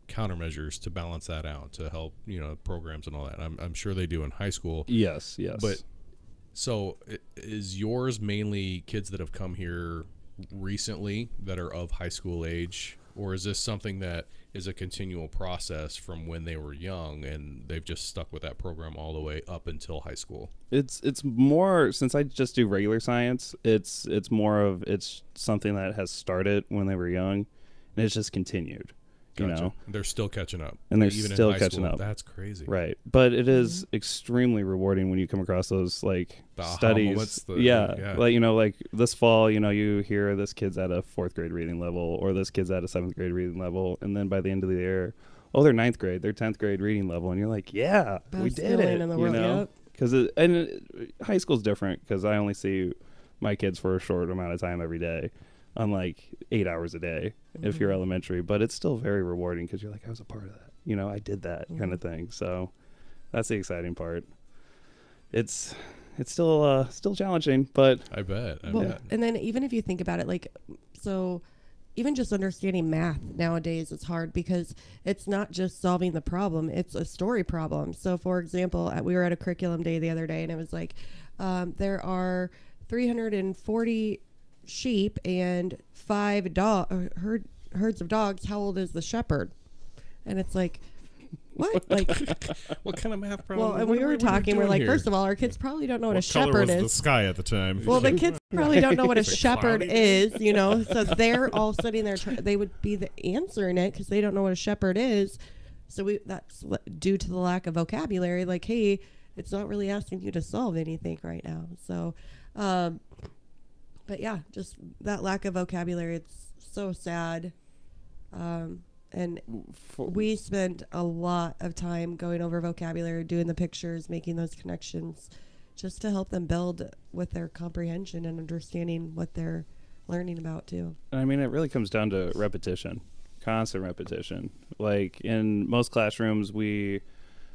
countermeasures to balance that out to help, you know, programs and all that? I'm sure they do in high school. Yes. But so is yours mainly kids that have come here recently that are of high school age, or is this something that is a continual process from when they were young and they've just stuck with that program all the way up until high school? It's more, since I just do regular science, it's more of it's something that has started when they were young and it's just continued. You know, They're still catching up. And they're Even in still high catching school. up. That's crazy. right? But it is extremely rewarding when you come across those like The aha studies. moments, yeah, like, you know, like this fall, you know, you hear this kid's at a 4th grade reading level, or this kid's at a 7th grade reading level, and then by the end of the year, oh, they're 9th grade, they're 10th grade reading level, and you're like, yeah, we Best did feeling it. in the You world, know, yep. because high school's different because I only see my kids for a short amount of time every day, unlike 8 hours a day if you're elementary. But it's still very rewarding because you're like, I was a part of that. You know, I did that kind of thing. So that's the exciting part. It's still challenging, but I bet. I Well, bet. and then even if you think about it, like, so even just understanding math nowadays is hard because it's not just solving the problem, it's a story problem. So for example, we were at a curriculum day the other day, and it was like, there are 340 sheep and 5 herds of dogs. How old is the shepherd? And it's like, what? Like, What kind of math problem? well, and we were talking, we're like, first of all, our kids probably don't know what a What color shepherd was is. the sky at the time? Well, the kids probably don't know what a Is it shepherd cloudy? is, you know, so they're all sitting there. They would be answering it because they don't know what a shepherd is. So that's due to the lack of vocabulary. Like, hey, it's not really asking you to solve anything right now. So, but yeah, just that lack of vocabulary. It's so sad. And we spent a lot of time going over vocabulary, doing the pictures, making those connections, just to help them build with their comprehension and understanding what they're learning about too. And I mean, it really comes down to repetition, constant repetition. Like in most classrooms,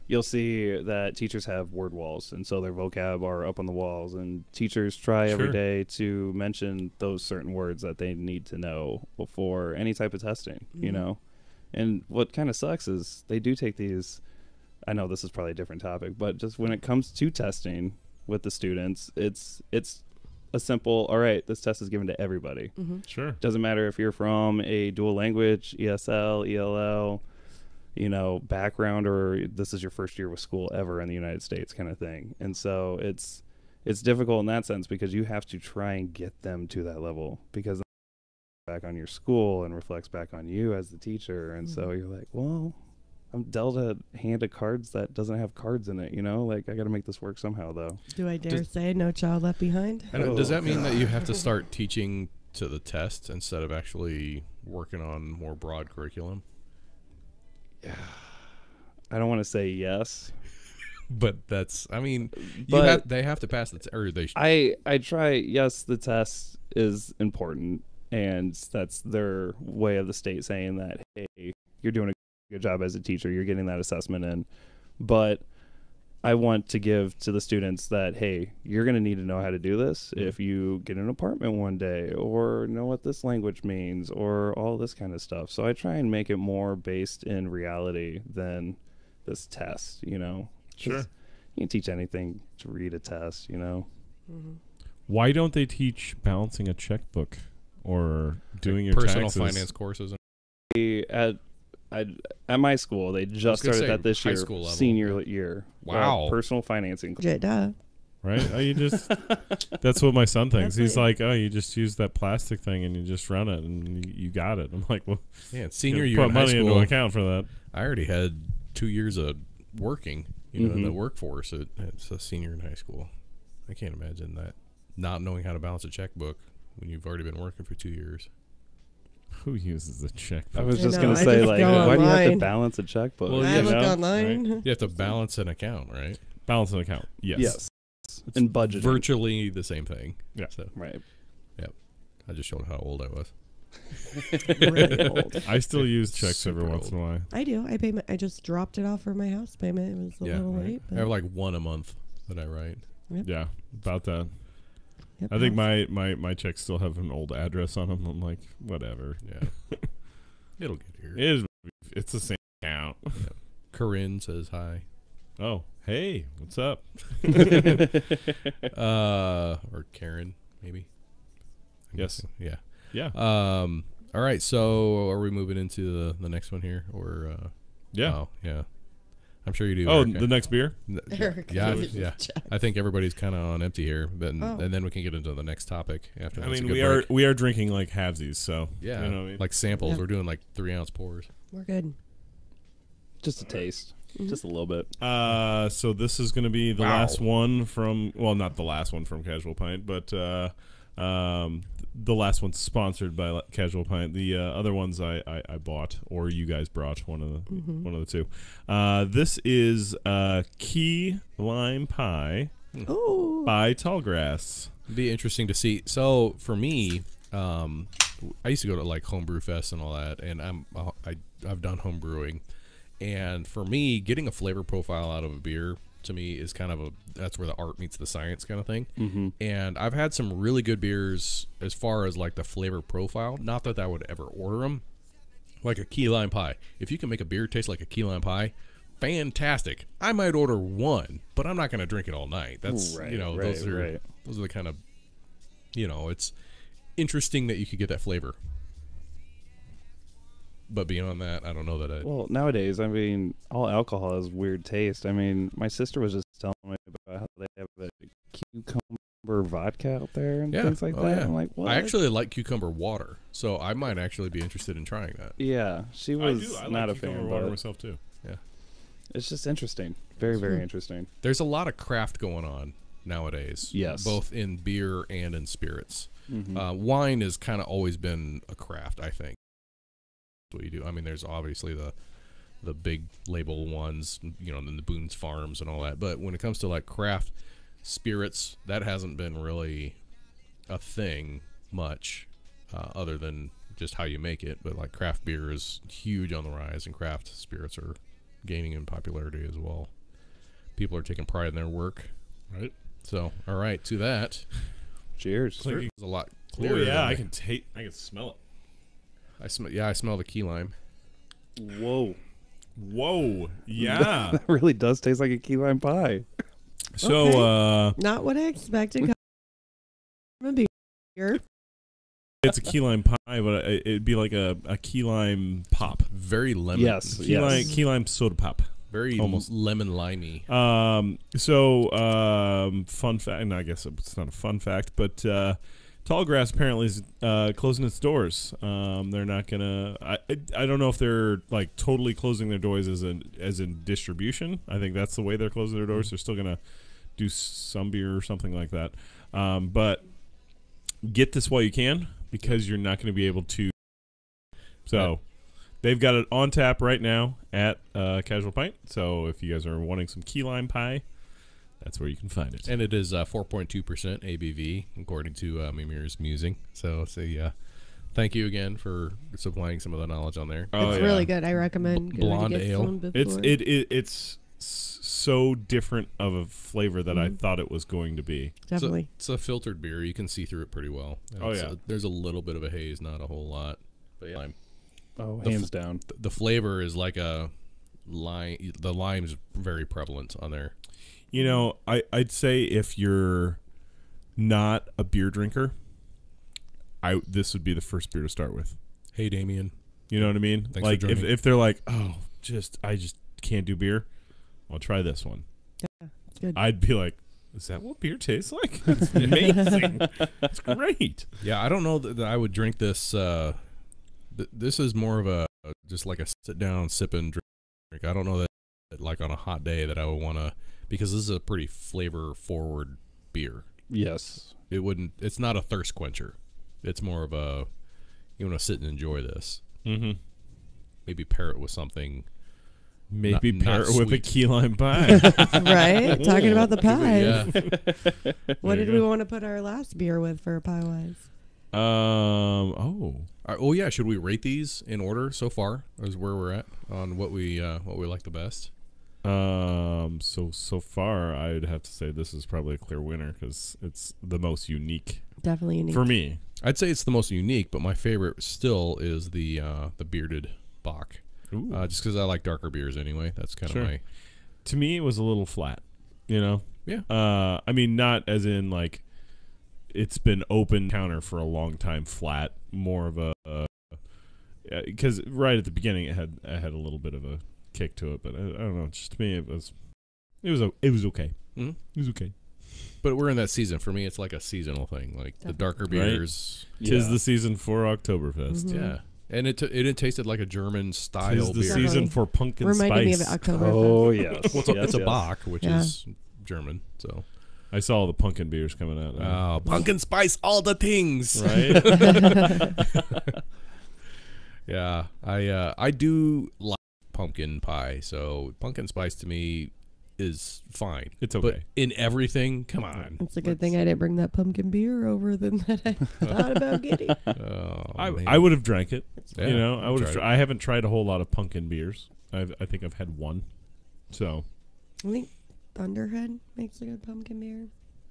you'll see that teachers have word walls, and so their vocab are up on the walls, and teachers try every Sure. day to mention those certain words that they need to know before any type of testing, you know? And what kind of sucks is they do take these, I know this is probably a different topic, but just when it comes to testing with the students, it's a simple, all right, this test is given to everybody. Sure. Doesn't matter if you're from a dual language, ESL, ELL, you know, background, or this is your first year with school ever in the United States kind of thing. And so it's difficult in that sense because you have to try and get them to that level, because back on your school and reflects back on you as the teacher. And so you're like, well, I'm dealt a hand of cards that doesn't have cards in it, you know? Like, I got to make this work somehow, though. Do I dare say No Child Left Behind? And does that mean that you have to start teaching to the test instead of actually working on more broad curriculum? I don't want to say yes. But that's, I mean, But they have to pass the or they. I try. Yes, the test is important, and that's their way of the state saying that, hey, you're doing a good job as a teacher. You're getting that assessment in. But I want to give to the students that, hey, you're going to need to know how to do this if you get an apartment one day, or know what this language means, or all this kind of stuff. So I try and make it more based in reality than this test, you know? 'Cause Sure. you can teach anything to read a test, you know? Why don't they teach balancing a checkbook or doing your personal taxes? finance courses. At my school, they just gonna started say that this high year, school level. senior year. Wow. Personal financing. Legit, duh. Right? Oh, you just that's what my son thinks. That's He's it. like, oh, you just use that plastic thing and you just run it and you got it. I'm like, well, Yeah, senior you year put in high money into school. account for that. I already had 2 years of working, in the workforce. It's a senior in high school. I can't imagine that, not knowing how to balance a checkbook when you've already been working for 2 years. Who uses a I checkbook? was I just know, going to I say, just like, go why do you have to online. balance a checkbook? Well, I you look know, online. You have to balance an account, right? Balance an account. Yes. Yes. And budgeting. Virtually the same thing. Yeah. So Right. I just showed how old I was. Really old. I still use checks Super every once old. in a while. I do. I just dropped it off for my house payment. It was a Yeah, little right. late. I have like one a month that I write. Yeah, about that. Yep, I think house. my checks still have an old address on them. I'm like, whatever. Yeah. It'll get here. It's the same account. Corinne says hi. Oh, hey, what's up? Or Karen, maybe. Yes. Yeah. Yeah. All right. So, are we moving into the next one here, or? Yeah. Oh, yeah. I'm sure you do. Oh, Erica. the next beer? Erica Yeah. uses Yeah. check. I think everybody's kind of on empty here, but Oh. and then we can get into the next topic after. I That's a mean, good break. we are drinking like halvesies, so Yeah, you know what I mean? like samples. Yeah. We're doing like 3-ounce pours. We're good. Just a taste. Just a little bit. So this is going to be the Wow. last one from, well, not the last one from Casual Pint, but the last one sponsored by Casual Pint. The other ones I bought, or you guys brought, one of the two. This is Key Lime Pie Oh, by Tallgrass. It'd be interesting to see. So for me, I used to go to like homebrew fest and all that, and I've done home brewing, and for me, getting a flavor profile out of a beer to me is kind of that's where the art meets the science kind of thing. And I've had some really good beers as far as like the flavor profile. Not that I would ever order them, like a key lime pie. If you can make a beer taste like a key lime pie, fantastic. I might order one, but I'm not going to drink it all night. That's Right, those are right. those are the kind of it's interesting that you could get that flavor. But beyond that, I don't know that I. Well, nowadays, I mean, all alcohol has weird taste. I mean, my sister was just telling me about how they have a cucumber vodka out there and things like that. Yeah. I'm like, what? I actually like cucumber water, so I might actually be interested in trying that. Yeah, she I was do. I not like a fan, cucumber water but myself too. it's just interesting. Very, very interesting. There's a lot of craft going on nowadays. Yes. Both in beer and in spirits. Mm-hmm. Wine has kind of always been a craft, I think. That's what you do. I mean, there's obviously the big label ones, and the Boone's Farms and all that. But when it comes to like craft spirits, that hasn't been really a thing much. other than just how you make it. But like craft beer is huge on the rise, and craft spirits are gaining in popularity as well. People are taking pride in their work. Right. So, all right, to that. Cheers. Like It's a lot Oh clearer. yeah, I than- can smell it. I smell the key lime. Whoa. Whoa. Yeah. That really does taste like a key lime pie. So Not what I expected. From a beer. it's a key lime pie, but it'd be like a key lime pop. Very lemon. Yes. Key lime soda pop. Very Almost. lemon limey. Fun fact, and I guess it's not a fun fact, but Tallgrass apparently is closing its doors. They're not gonna. I don't know if they're like totally closing their doors as in distribution. I think that's the way they're closing their doors. They're still gonna do some beer or something like that. But get this while you can, because you're not going to be able to. So. They've got it on tap right now at Casual Pint. So if you guys are wanting some key lime pie, that's where you can find it. And it is 4.2% ABV, according to Mimir's musing. So thank you again for supplying some of the knowledge on there. Oh, It's yeah. really good. I recommend going Blonde to get ale. some before. It's so different of a flavor that I Mhm. thought it was going to be. Definitely. It's a filtered beer. You can see through it pretty well. And Oh, it's yeah. there's a little bit of a haze, not a whole lot. But yeah, Oh, The hands down. the flavor is like a lime. The lime's very prevalent on there. You know, I'd say if you're not a beer drinker, this would be the first beer to start with. Hey, Damien. You know what I mean? Thanks like for joining. if they're like, oh, I just can't do beer, I'll try this one. It's good. I'd be like, is that what beer tastes like? It's amazing. It's great. Yeah, I don't know that I would drink this. This is more of a just like a sit down, sip and drink. I don't know that like on a hot day that I would want to, because this is a pretty flavor forward beer. Yes. It's not a thirst quencher. It's more of a, you want to sit and enjoy this. Mm-hmm. Maybe pair it with something. Maybe Not pair it with a sweet. key lime pie. Right? Talking about the pies. Yeah. What There did you we go. want to put our last beer with for pie wise? Oh yeah, should we rate these in order so far? Is where we're at on what we like the best? So far, I'd have to say this is probably a clear winner because it's the most unique Definitely unique. for me. I'd say it's the most unique, but my favorite still is the bearded Bock. Ooh. Just because I like darker beers anyway. That's kind Sure. of my. To me, it was a little flat. You know. Yeah. I mean, not as in like it's been open counter for a long time. Flat, more of a because right at the beginning it had a little bit of a kick to it, but I don't know. Just to me, it was okay. Mhm. It was okay. But we're in that season. For me, it's like a seasonal thing. Like the darker beers. Tis Yeah. the season for Oktoberfest. Mhm. Yeah. And it tasted like a German style Tis the beer. season Definitely. for pumpkin Reminded me of spice. October. Oh, yes. Well, it's a Bock, which Yeah. is German. So I saw all the pumpkin beers coming out. pumpkin spice, all the things. Right? Yeah, I do like pumpkin pie. So pumpkin spice to me is fine. It's But okay. in everything, come on. It's a good thing I didn't bring that pumpkin beer over than that I thought about getting. Oh, man. I would have drank it. Yeah, You know, I would have. tried it. I haven't tried a whole lot of pumpkin beers. I think I've had one. So I think Thunderhead makes a good pumpkin beer.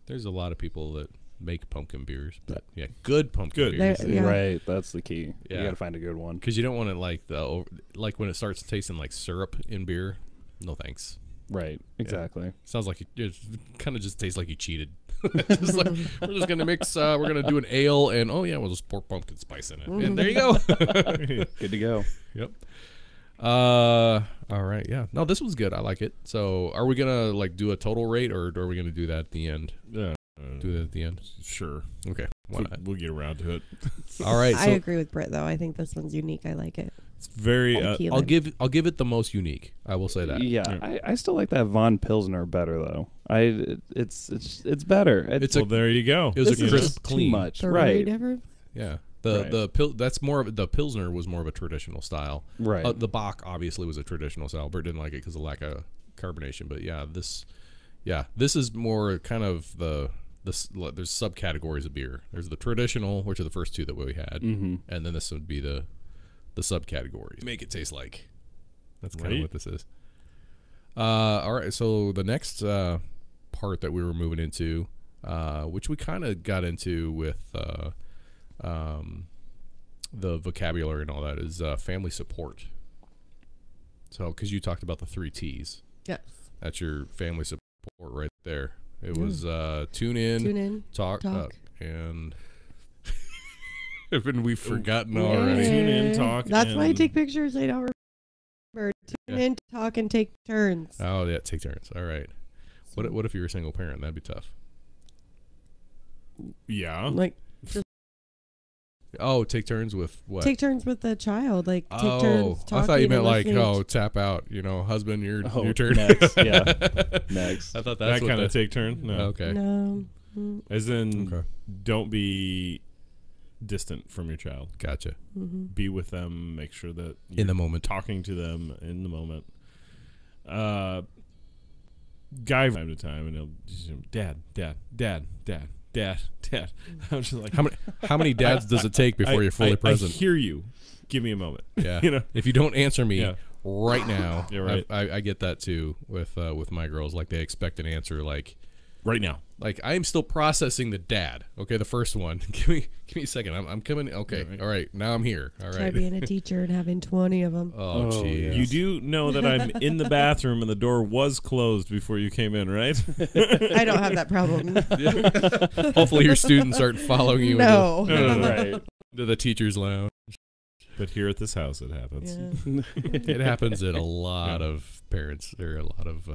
There's a lot of people that make pumpkin beers, but yeah, good pumpkin Good. beers. There- yeah. Right. That's the key. Yeah. You got to find a good one. Because you don't want to like when it starts tasting like syrup in beer. No thanks. Right. Exactly. Sounds like it kind of just tastes like you cheated. Just like, we're just gonna mix. We're gonna do an ale, and oh yeah, we'll just pour pumpkin spice in it, and there you go. Good to go. Yep. All right. Yeah. No, this was good. I like it. So, are we gonna like do a total rate, or are we gonna do that at the end? yeah, Do that at the end. sure. Okay. Why not? We'll get around to it. All right. I So agree with Britt though. I think this one's unique. I like it. It's very. Key I'll lime. give it the most unique. I will say that. Yeah, Yeah. I still like that Von Pilsner better though. It's better. It's well, there you go. It was this a is crisp, just clean. too much, They're really right? different. Yeah. Right. That's more of the Pilsner was more of a traditional style. Right. The Bock obviously was a traditional style. Bert didn't like it because of lack of carbonation. But yeah, this is more kind of the there's subcategories of beer. There's the traditional, which are the first two that we had, and then this would be the subcategories. Make it taste like. That's kind of what this is. All right, so the next part that we were moving into, which we kind of got into with the vocabulary and all that, is family support. So, because you talked about the 3 T's. Yes. That's your family support right there. It was tune in, talk. And haven't we forgotten already? Tune in, talk. That's why I take pictures. I don't remember. Tune in, talk, and take turns. Oh, yeah, take turns. All right. What if you were a single parent? That'd be tough. Yeah. Like, take turns with what? take turns with the child. Like, take turns talking. I thought you meant and like, listening. tap out. Husband, your turn. Next, yeah. Next. I thought that's that kind of take turn. No. Okay. No. As in, don't be distant from your child. Gotcha. Be with them. Make sure that In the moment. talking to them in the moment. Guy from time to time, and he'll just, dad. I'm just like, How many dads does it take before you're fully present? I hear you. Give me a moment. Yeah. If you don't answer me right now, You're right. I get that too with my girls. Like, they expect an answer like right now. Like, I am still processing the dad. Okay, the first one. Give me a second. I'm coming. Okay, all right. Now I'm here. All Try right. being a teacher and having 20 of them. Oh, jeez. yeah. You do know that I'm in the bathroom and the door was closed before you came in, right? I don't have that problem. Hopefully your students aren't following you No. Right. into the teacher's lounge. But here at this house, it happens. Yeah. It happens at a lot of parents. There are a lot of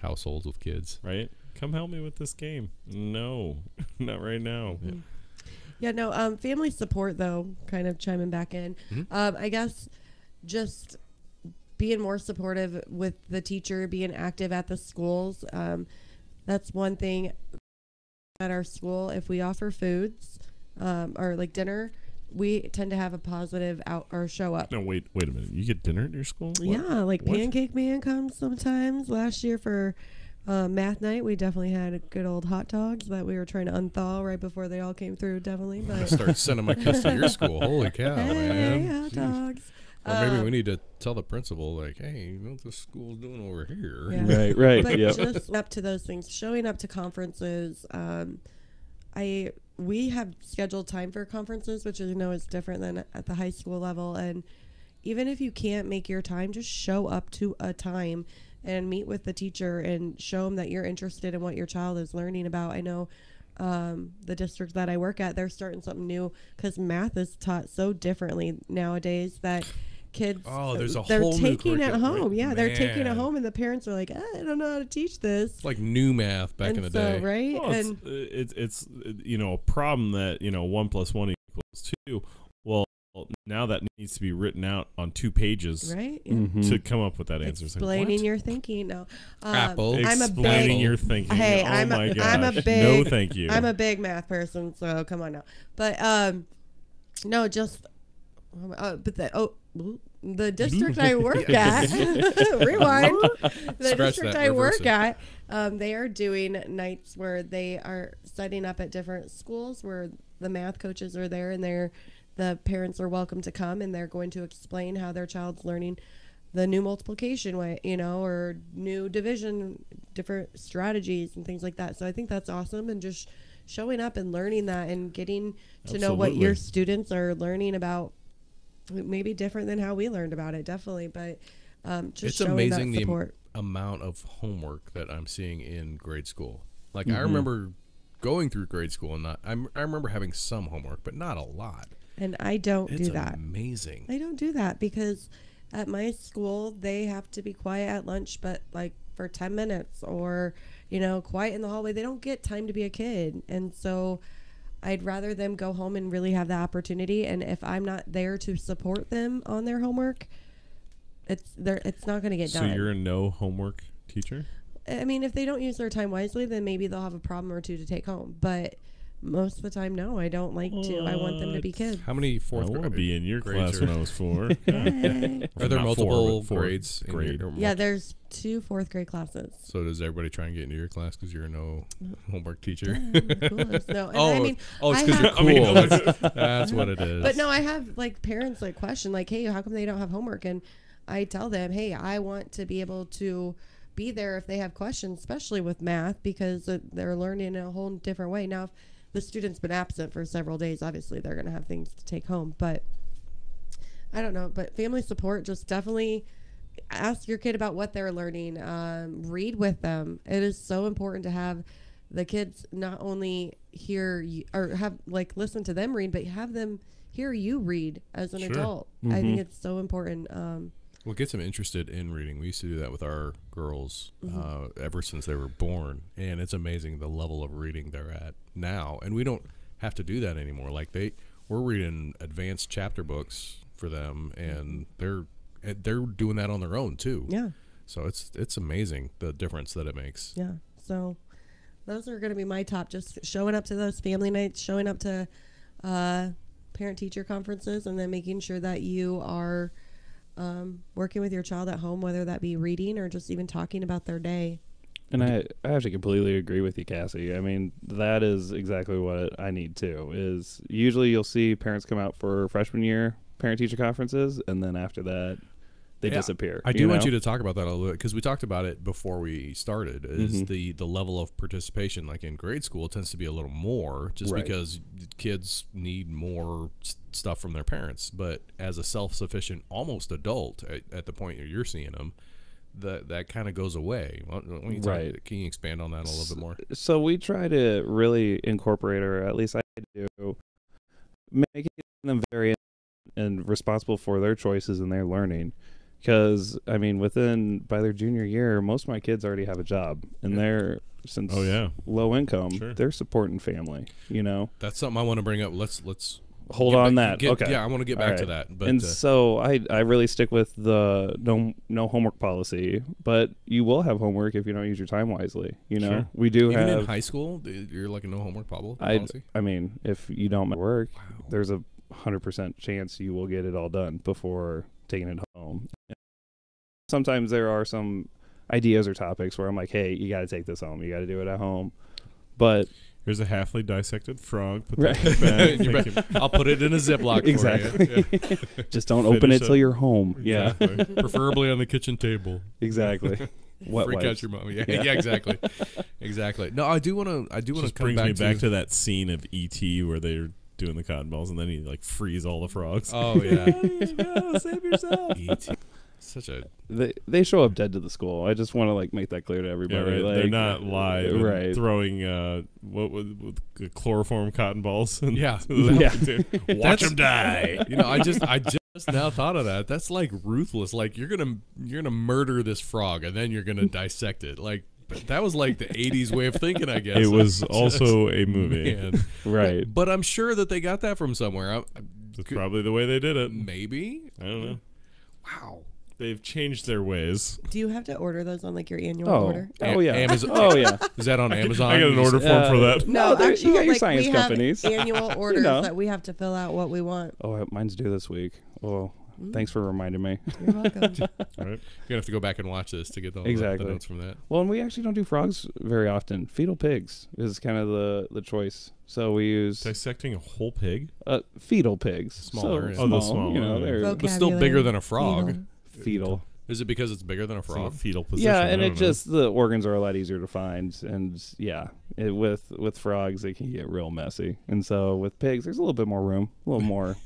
households with kids. Right? Come help me with this game. No, not right now. Yeah, no, family support, though, kind of chiming back in. I guess just being more supportive with the teacher, being active at the schools. That's one thing at our school. If we offer foods or like dinner, we tend to have a positive out or show up. No, wait a minute. You get dinner at your school? What? Yeah, like What? Pancake Man comes sometimes. Last year for math night, we definitely had good old hot dogs that we were trying to unthaw right before they all came through, definitely. I But start sending my kids to your school. Holy cow, hey, man. hot dogs. Or maybe we need to tell the principal, like, hey, you know what the school's doing over here? Yeah. Right. But Yep. just up to those things, showing up to conferences. We have scheduled time for conferences, which I know is different than at the high school level. And even if you can't make your time, just show up to a time and meet with the teacher and show them that you're interested in what your child is learning about. I know the district that I work at, they're starting something new because math is taught so differently nowadays that kids There's a they're whole new taking it curriculum. home. Yeah, they're taking it Man. home, and the parents are like, I don't know how to teach this. It's like new math back in the day. Right? Well, and it's a problem that 1 + 1 = 2. Well, now that needs to be written out on 2 pages right? Yeah. Mhm. to come up with that answer. It's like, Explaining what? your thinking. No, Apple. I'm a Explaining big. your thinking. Hey, oh I'm my a, gosh. I'm a No, big. thank you. I'm a big math person, so come on now. But no, just the district I work at. Rewind. The Scratch district that, I reverse work at. They are doing nights where they are setting up at different schools where the math coaches are there and the parents are welcome to come and they're going to explain how their child's learning the new multiplication way, or new division, different strategies and things like that. So I think that's awesome, and just showing up and learning that and getting to know what your Absolutely. students are learning about, maybe different than how we learned about it, definitely. But just It's showing amazing that the support. amount of homework that I'm seeing in grade school. Like, Mm-hmm. I remember going through grade school and I remember having some homework, but not a lot. And I don't It's do that. amazing. I don't do that because at my school they have to be quiet at lunch, but like for 10 minutes or quiet in the hallway. They don't get time to be a kid, and so I'd rather them go home and really have the opportunity. And if I'm not there to support them on their homework, it's not going to get So done. you're a no homework teacher? I mean, if they don't use their time wisely, then maybe they'll have a problem or two to take home. But most of the time, no, I don't like to. I want them to be kids. How many I fourth want to grade? be in your grades class when I was 4. Yay. Are there Not multiple 4, but grades? in grade. your- Yeah, there's 2 fourth grade classes. So does everybody try and get into your class because you're a no homework teacher? Coolest. No, and Oh, I mean, it's I because you're have- cool. That's what it is. but no, I have like parents like question like, hey, how come they don't have homework? And I tell them, hey, I want to be able to be there if they have questions, especially with math, because they're learning in a whole different way. Now, if the student's been absent for several days, obviously they're going to have things to take home. But I don't know. But family support, just definitely ask your kid about what they're learning. Read with them. It is so important to have the kids not only hear you, or have like listen to them read, but have them hear you read as an Sure. adult. I think it's so important. What gets them interested in reading? We used to do that with our girls ever since they were born, and it's amazing the level of reading they're at now. And we don't have to do that anymore. Like we're reading advanced chapter books for them, and they're doing that on their own too. Yeah. So it's amazing the difference that it makes. Yeah. So those are going to be my top. Just showing up to those family nights, showing up to parent-teacher conferences, and then making sure that you are working with your child at home, whether that be reading or just even talking about their day. And I actually completely agree with you, Cassie. I mean, that is exactly what I need too. Is usually you'll see parents come out for freshman year parent-teacher conferences, and then after that, they disappear. I do want you to talk about that a little bit because we talked about it before we started. Is the level of participation, like in grade school, tends to be a little more, just Right. because kids need more stuff from their parents. But as a self-sufficient, almost adult, at the point that you're seeing them, that kind of goes away. Right. Can you expand on that a little bit more? So we try to really incorporate, or at least I do, making them very and responsible for their choices and their learning. Because, I mean, by their junior year, most of my kids already have a job. And they're, since low income, they're supporting family, you know? That's something I want to bring up. Let's hold on that. Okay. Yeah, I want to get back to that. But, and so I really stick with the no homework policy, but you will have homework if you don't use your time wisely. You know, we do even have in high school, you're like a no homework policy. I mean, if you don't work, there's a 100% chance you will get it all done before taking it home. Sometimes there are some ideas or topics where I'm like, hey, you got to take this home. You got to do it at home. But here's a halfly dissected frog. Put Right. that in your bag. I'll put it in a Ziploc exactly. for you. Just don't open it till you're home. Exactly. Yeah, Preferably on the kitchen table. exactly. Wet Freak out wipes. your mom. Yeah, exactly. Exactly. No, I do want to Just come brings me back back to that scene of E.T. where they're doing the cotton balls and then he like frees all the frogs. Oh yeah. No, save yourself. E.T. Such a They show up dead to the school. I just want to like make that clear to Yeah, everybody. right. Like, They're not live and right. throwing with chloroform cotton balls. And Yeah. Watch them die. You know, I just now thought of that. That's like ruthless. Like you're gonna murder this frog and then you're gonna dissect it. Like that was like the 80s way of thinking, I guess. It was also a movie. Man. Right. But I'm sure that they got that from somewhere. That's probably the way they did it. Maybe. I don't know. Wow. They've changed their ways. Do you have to order those on like your annual Oh. order? Oh yeah. Amazon. Oh yeah. Is that on Amazon? I got an order form for that. No, there- you actually, got your like, science we companies. have annual orders know. that we have to fill out what we want. Oh, mine's due this week. Oh, thanks for reminding me. You're welcome. Right? You're gonna have to go back and watch this to get all Exactly. the notes from that. Well, and we actually don't do frogs very often. Fetal pigs is kind of the choice. So we use Dissecting a whole pig? fetal pigs. Smaller, So yeah. Oh, the small, small, you know, yeah. they're But still bigger than a frog. fetal. Is it because it's bigger than a It's in a frog? fetal position. Yeah, I and don't it know. just the organs are a lot easier to find, and yeah, with frogs it can get real messy, and so with pigs there's a little bit more room, a little more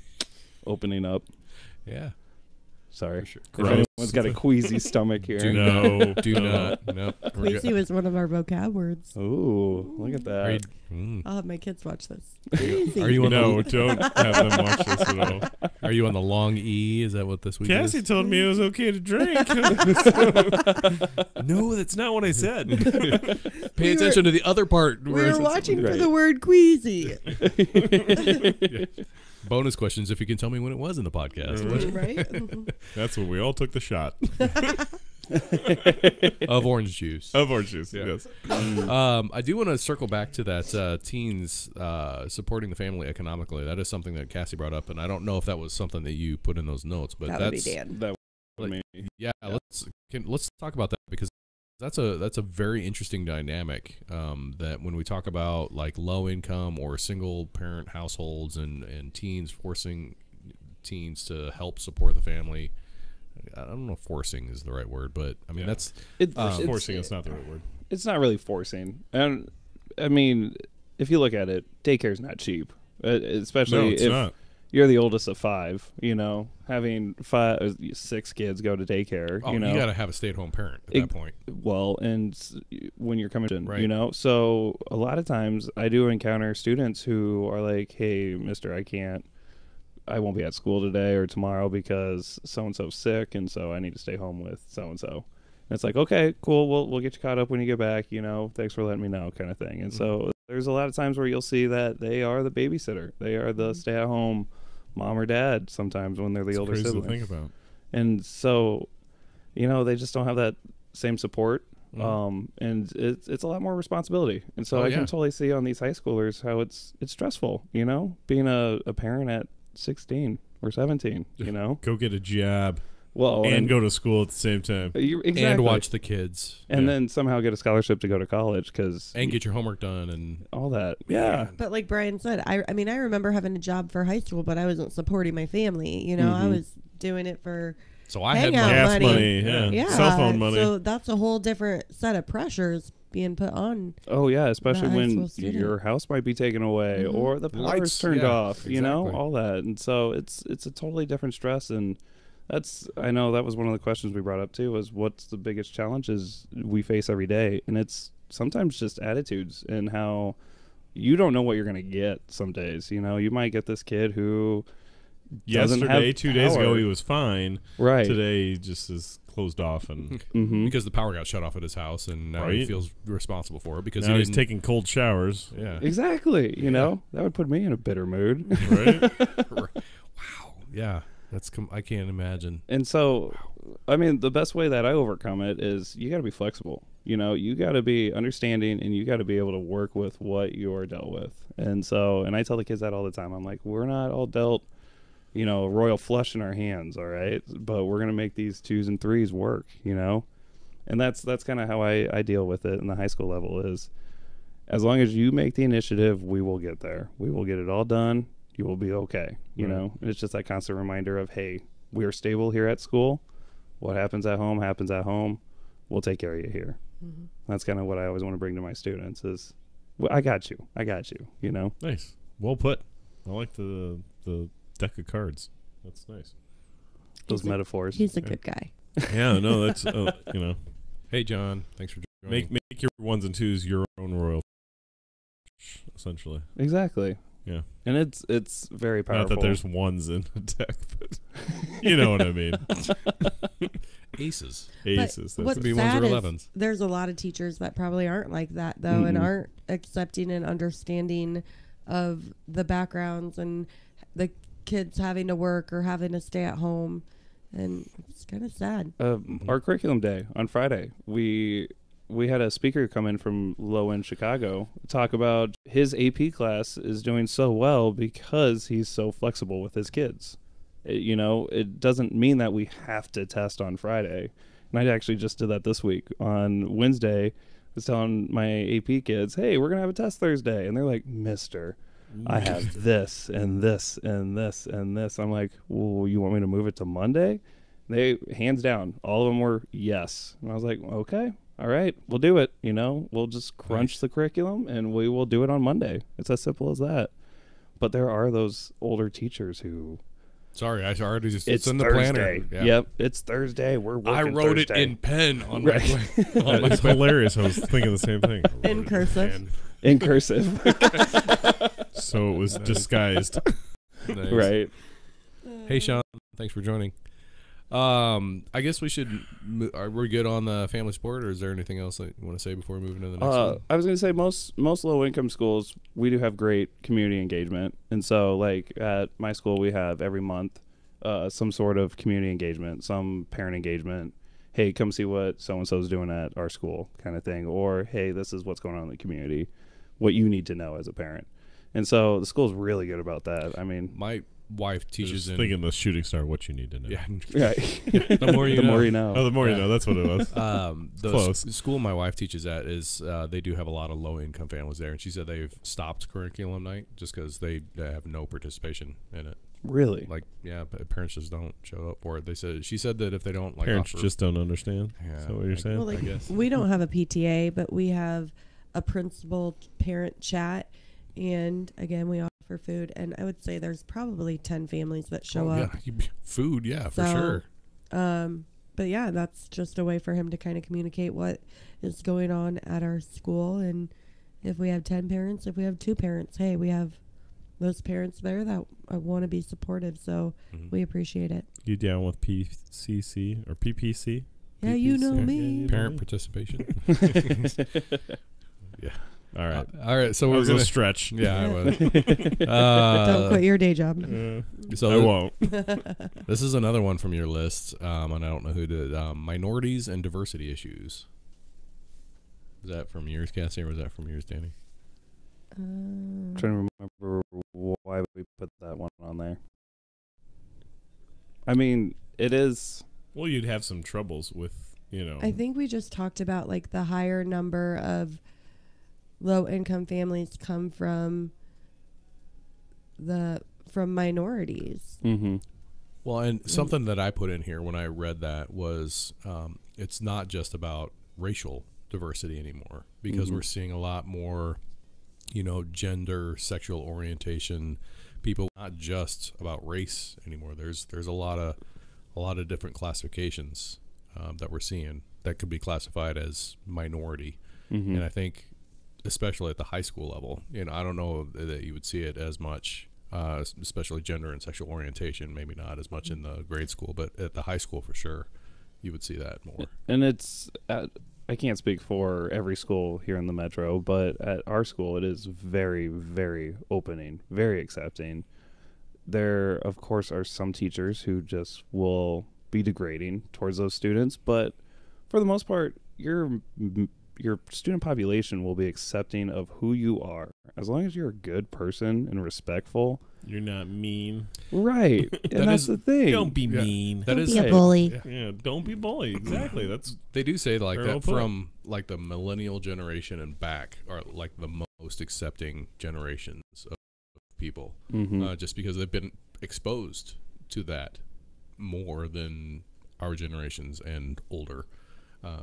opening up. Yeah. Sorry, For sure. if Gross. anyone's got a queasy stomach here. No. Do not. No. Queasy was one of our vocab words. Ooh, look at that. I'll have my kids watch this. Are you on No, don't have them watch this at all. Are you on the long E? Is that what this week Cassie is? told me it was okay to drink. No, that's not what I said. Pay attention to the other part. We where were it's- watching for Right. the word queasy. Bonus questions if you can tell me when it was in the podcast. Mhm. Right? That's when we all took the shot. of orange juice. Of orange juice, Yeah. yes. I do want to circle back to that teens supporting the family economically. That is something that Cassie brought up, and I don't know if that was something that you put in those notes, but That would be that's Dan. That like, me. yeah. Let's talk about that because that's a very interesting dynamic. That when we talk about like low income or single parent households and teens forcing teens to help support the family. I don't know if forcing is the right word, but I mean that's Forcing is not the right word. It's not really forcing, and I mean, if you look at it, daycare's not cheap, especially No, it's if not. you're the oldest of 5. You know, having 6 kids go to daycare. oh, you know, got to have a stay-at-home parent at that point. well, and when you're coming in, Right. you know, so a lot of times I do encounter students who are like, "Hey, Mister, I won't be at school today or tomorrow because so and so's sick, and so I need to stay home with so and so." And it's like, okay, cool. We'll get you caught up when you get back. You know, thanks for letting me know, kind of thing. And so there's a lot of times where you'll see that they are the babysitter, they are the stay-at-home mom or dad. Sometimes when they're the It's older crazy sibling, to think about. and so, you know, they just don't have that same support. And it's a lot more responsibility. And so Oh, I yeah. can totally see on these high schoolers how it's stressful, you know, being a parent at 16 or 17, you know. Go get a job Well, and go to school at the same time. exactly. And watch the kids and Yeah. then somehow get a scholarship to go to college because and get your homework done and all that. Yeah. But like Brian said, I mean, I remember having a job for high school, but I wasn't supporting my family. You know, I was doing it for so I had Hangout my Gas money. money, yeah. yeah, Cell phone money. So that's a whole different set of pressures being put on. Oh yeah, especially high when school student. your house might be taken away or the power's Lights, turned yeah, off, you know, exactly. all that. And so it's a totally different stress. And I know that was one of the questions we brought up too, was what's the biggest challenges we face every day? And it's sometimes just attitudes and how you don't know what you're going to get some days. You know, you might get this kid who doesn't Yesterday, have 2 days ago, power. he was fine. Right. Today, he just is closed off, and because the power got shut off at his house and now he Right. feels responsible for it because now he he's didn't taking cold showers. yeah. Exactly. You know, that would put me in a bitter mood. Right? Wow. Yeah. I can't imagine. And so, I mean, the best way that I overcome it is you got to be flexible. You know, you got to be understanding and you got to be able to work with what you're dealt with. And so, and I tell the kids that all the time. I'm like, we're not all dealt, you know, a royal flush in our hands, all right? But we're going to make these 2s and 3s work, you know? And that's kind of how I deal with it in the high school level is as long as you make the initiative, we will get there. We will get it all done. You will be okay, you know? And it's just that constant reminder of, hey, we are stable here at school. What happens at home happens at home. We'll take care of you here. That's kind of what I always want to bring to my students is, well, I got you, you know? Nice. Well put. I like the deck of cards. That's nice. Those metaphors. He's a good guy. Yeah, no, that's, you know, Hey John, thanks for joining. make your 1s and 2s your own royal, essentially. Exactly. Yeah. And it's very powerful. Not that there's 1s in a deck, but you know what I mean. Aces. Aces. What's Could be ones sad or is 11s. there's a lot of teachers that probably aren't like that though, and aren't accepting and understanding of the backgrounds and the kids having to work or having to stay at home, and it's kind of sad. Our curriculum day on Friday, we had a speaker come in from low end Chicago talk about his AP class is doing so well because he's so flexible with his kids. You know, it doesn't mean that we have to test on Friday. And I actually just did that this week. On Wednesday, I was telling my AP kids, hey, we're going to have a test Thursday. And they're like, Mister, I have this and this and this and this. I'm like, well, you want me to move it to Monday? They, hands down, all of them were yes. And I was like, okay, all right, we'll do it. You know, we'll just crunch the curriculum and we will do it on Monday. It's as simple as that. But there are those older teachers who... Sorry, I already just It's in the Thursday. planner. Yeah. Yep, it's Thursday. We're working I wrote Thursday. it in pen on Right. my It's hilarious. I was thinking the same thing. In cursive. in cursive. So it was disguised. Nice. Right. Hey Sean, thanks for joining. I guess we should. Are we good on the family sport, or is there anything else that you want to say before we move into the next one? I was going to say most low income schools, we do have great community engagement. And so like at my school, we have every month some sort of community engagement, some parent engagement. hey, come see what so and so's doing at our school, kind of thing, or hey, this is what's going on in the community, what you need to know as a parent. And so the school's really good about that. I mean, My wife teaches in. thinking the shooting star, what you need to know. Yeah, right. the more you the know. more you know. Oh, the more you know. That's what it was. The Close. school my wife teaches at is they do have a lot of low income families there, and she said they've stopped curriculum night just because they have no participation in it. Really? Like, yeah, but parents just don't show up for it. She said that if they don't like Parents offer, just don't understand. Yeah, Is that what you're saying? Well, like, I guess. we don't have a PTA, but we have a principal parent chat. And again, we offer food. And I would say there's probably 10 families that show up. Yeah, food, yeah, for So, sure. But yeah, that's just a way for him to kind of communicate what is going on at our school. And if we have 10 parents, if we have 2 parents, hey, we have those parents there that want to be supportive. So we appreciate it. You down with PCC or PPC? Yeah, you know Yeah, me. yeah, you know Parent me. participation. Yeah. All right. All right. So That we're was gonna a stretch. Yeah, I was. Don't quit your day job. So I won't. This is another one from your list, and I don't know who did. Minorities and diversity issues. Is that from yours, Cassie, or was that from yours, Danny? I'm trying to remember why we put that one on there. I mean, it is. Well, you'd have some troubles with, I think we just talked about like the higher number of low income families come from minorities. Mm-hmm. Well, and something that I put in here when I read that was it's not just about racial diversity anymore, because we're seeing a lot more, gender, sexual orientation, people, not just about race anymore. There's a lot of different classifications that we're seeing that could be classified as minority. And I think especially at the high school level, I don't know that you would see it as much, especially gender and sexual orientation, maybe not as much in the grade school, but at the high school for sure you would see that more. And it's I can't speak for every school here in the metro, but at our school it is very, very opening, very accepting. There, of course, are some teachers who just will be degrading towards those students, but for the most part, your student population will be accepting of who you are. As long as you're a good person and respectful. You're not mean. Right. And that's the thing. Don't be mean. Don't be a bully. Yeah, don't be bully. Exactly. That's They do say like Very that well put. from like the millennial generation and back are like the most accepting generations of people, just because they've been exposed to that more than our generations and older.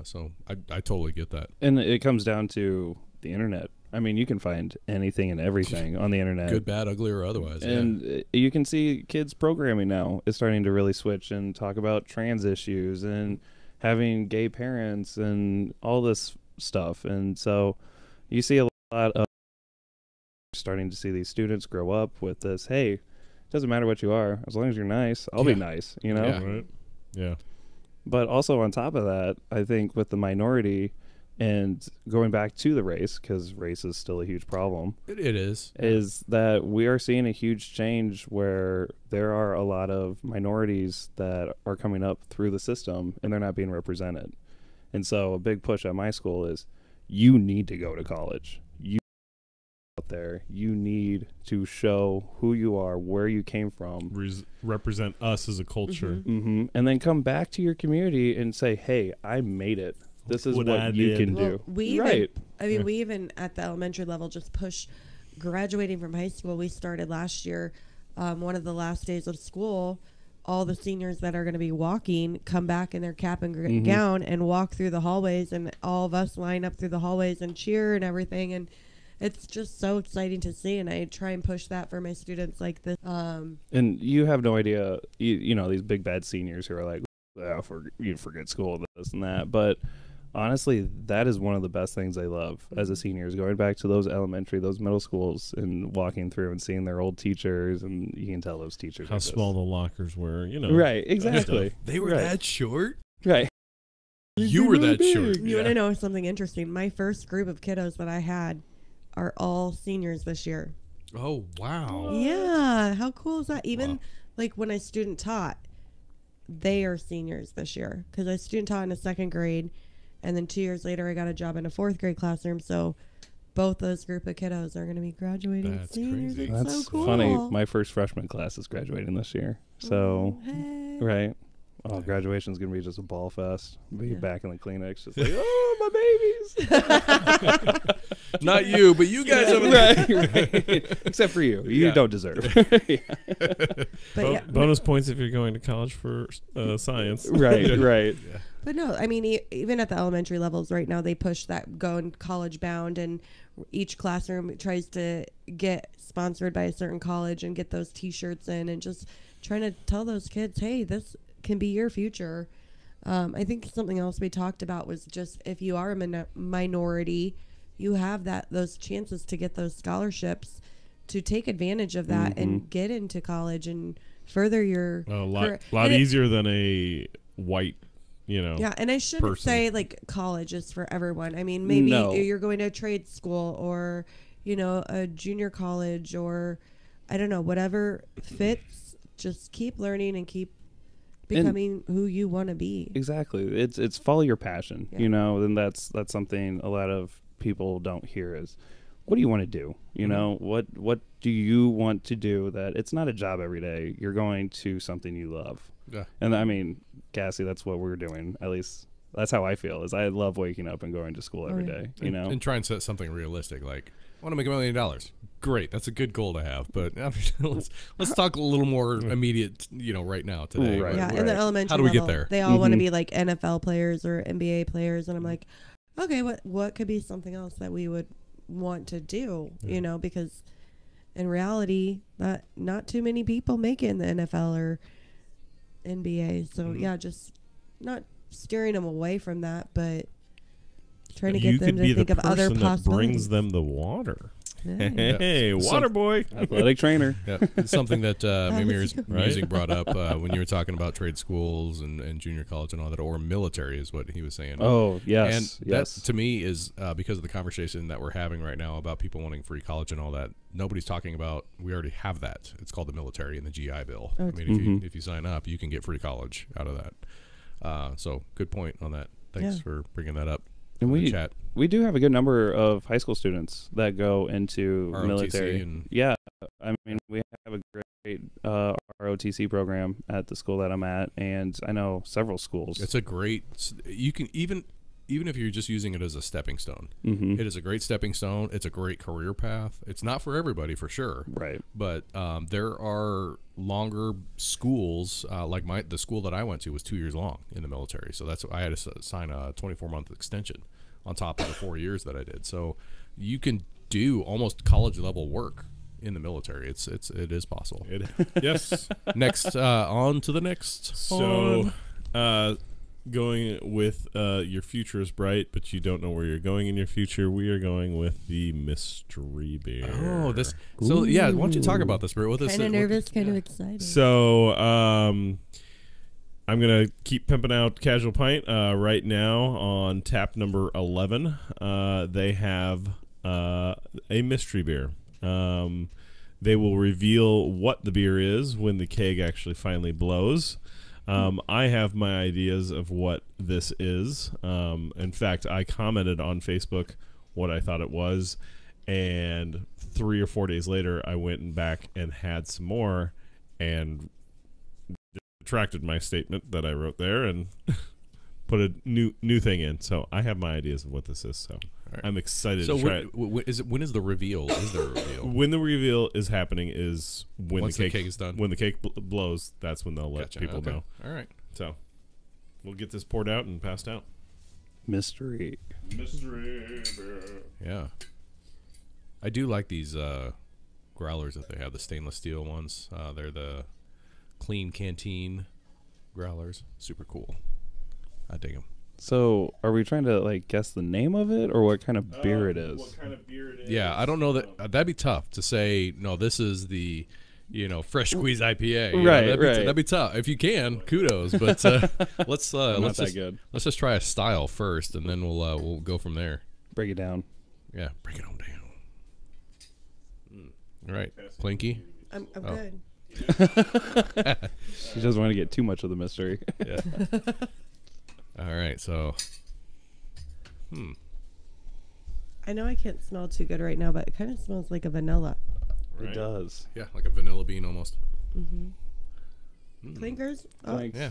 So I totally get that. And it comes down to the internet. I mean, you can find anything and everything on the internet. Good, bad, ugly, or otherwise. And you can see kids programming now is starting to really switch and talk about trans issues and having gay parents and all this stuff. And so you see a lot of starting to see these students grow up with this, hey, it doesn't matter what you are. As long as you're nice, I'll be nice, Yeah. right. Yeah. But also on top of that, I think with the minority and going back to the race, because race is still a huge problem, It is. is that we are seeing a huge change where there are a lot of minorities that are coming up through the system and they're not being represented. And so a big push at my school is you need to go to college. You out there, you need to show who you are, where you came from. Represent us as a culture. And then come back to your community and say, hey, I made it. This is What I what you did. can Well, do. we even, right. I mean, we even at the elementary level just push graduating from high school. We started last year, one of the last days of school. All the seniors that are going to be walking come back in their cap and gown and walk through the hallways, and all of us line up through the hallways and cheer and everything. And it's just so exciting to see. And I try and push that for my students like this. And you have no idea, you know, these big bad seniors who are like, you forget school, this and that. But honestly, that is one of the best things I love as a senior is going back to those elementary, those middle schools and walking through and seeing their old teachers. And you can tell those teachers. How are small the lockers were, Right, exactly. They were that short? Right. You were that short. You want to know something interesting? My first group of kiddos that I had are all seniors this year. Oh, wow. Yeah, how cool is that? Even like when I student taught, they are seniors this year because I student taught in a second grade, and then 2 years later I got a job in a fourth grade classroom. So both those group of kiddos are going to be graduating That's seniors. crazy. It's That's so cool. funny. My first freshman class is graduating this year. So, Hey. right. Oh, graduation's going to be just a ball fest. Be Yeah. back in the Kleenex, just like, oh, my babies. Not you, but you guys over there. right. Except for you. You Yeah. don't deserve. But yeah, Bonus points if you're going to college for science. right, right. But no, I mean, even at the elementary levels right now, they push that going college bound, and each classroom tries to get sponsored by a certain college and get those T-shirts in, and just trying to tell those kids, hey, this can be your future. I think something else we talked about was just if you are a minority, you have those chances to get those scholarships to take advantage of that and get into college and further your A lot career. lot And it- easier than a white, Yeah, and I shouldn't person. say like college is for everyone. I mean, maybe No. you're going to a trade school or, a junior college or, I don't know, whatever fits. Just keep learning and keep becoming who you want to be. Exactly. It's follow your passion, Yeah. and that's something a lot of people don't hear is, what do you want to do? What do you want to do that it's not a job every day. You're going to something you love. Yeah. And I mean, Cassie, that's what we're doing. At least that's how I feel is I love waking up and going to school every yeah. day, And try and set something realistic. Like, I want to make $1 million. Great, that's a good goal to have. But I mean, let's talk a little more immediate. Right now today. Right. Yeah, in the elementary How do we get level, there? they all want to Mhm. be like NFL players or NBA players, and I'm like, okay, what could be something else that we would want to do? Because in reality, not too many people make it in the NFL or NBA. So yeah, just not steering them away from that, but trying to you get them could to be the think of other person that possibilities. brings them the water. Yeah. Hey, water boy. Athletic trainer. Yeah, it's something that Mimir's Right. Music brought up when you were talking about trade schools and junior college and all that, or military is what he was saying. Oh, yes. And yes. that, to me, is because of the conversation that we're having right now about people wanting free college and all that. Nobody's talking about, we already have that. It's called the military and the GI Bill. Oh, I mean, if you sign up, you can get free college out of that. So good point on that. Thanks Yeah. for bringing that up And in the chat. we do have a good number of high school students that go into ROTC military. and- Yeah, I mean, we have a great ROTC program at the school that I'm at, and I know several schools. It's a great, you can even if you're just using it as a stepping stone, Mhm. it is a great stepping stone. It's a great career path. It's not for everybody for sure. Right. But there are longer schools, like the school that I went to was 2 years long in the military. So that's I had to sign a 24-month extension on top of the 4 years that I did. So you can do almost college level work in the military. It is possible. Yes. Next, on to the next. So, going with your future is bright, but you don't know where you're going in your future. We are going with the mystery bear. Oh, this. So yeah, why don't you talk about this, Bert? What this? Kind of nervous, kind of excited. So, I'm gonna keep pimping out Casual Pint right now on tap number 11. They have a mystery beer. They will reveal what the beer is when the keg actually finally blows. I have my ideas of what this is. In fact, I commented on Facebook what I thought it was, and 3 or 4 days later, I went and back and had some more, and retracted my statement that I wrote there and put a new thing in. So I have my ideas of what this is. So right. I'm excited So to try it. when is the reveal? Is there a reveal? When the reveal is happening is when Once the the cake is done? When the cake blows, that's when they'll let Gotcha. people Okay. know. All right. So we'll get this poured out and passed out. Mystery. Mystery beer. Yeah. I do like these growlers that they have, the stainless steel ones. They're the clean canteen growlers. Super cool. I dig them. So, are we trying to guess the name of it or what kind of beer it is? What kind of beer it is? Yeah, I don't know that that'd be tough to say. No, this is the fresh squeeze IPA. Right, that'd right. That'd be tough. If you can, kudos. But let's Not let's that just, good. let's just try a style first, and then we'll go from there. Break it down. Yeah, break it on down. All right, Clinky. I'm Oh. good. She doesn't want to get too much of the mystery. Yeah. All right, so. I know I can't smell too good right now, but it kind of smells like a vanilla. Right. It does. Yeah, like a vanilla bean almost. Clinkers? Oh, Thanks. Yeah.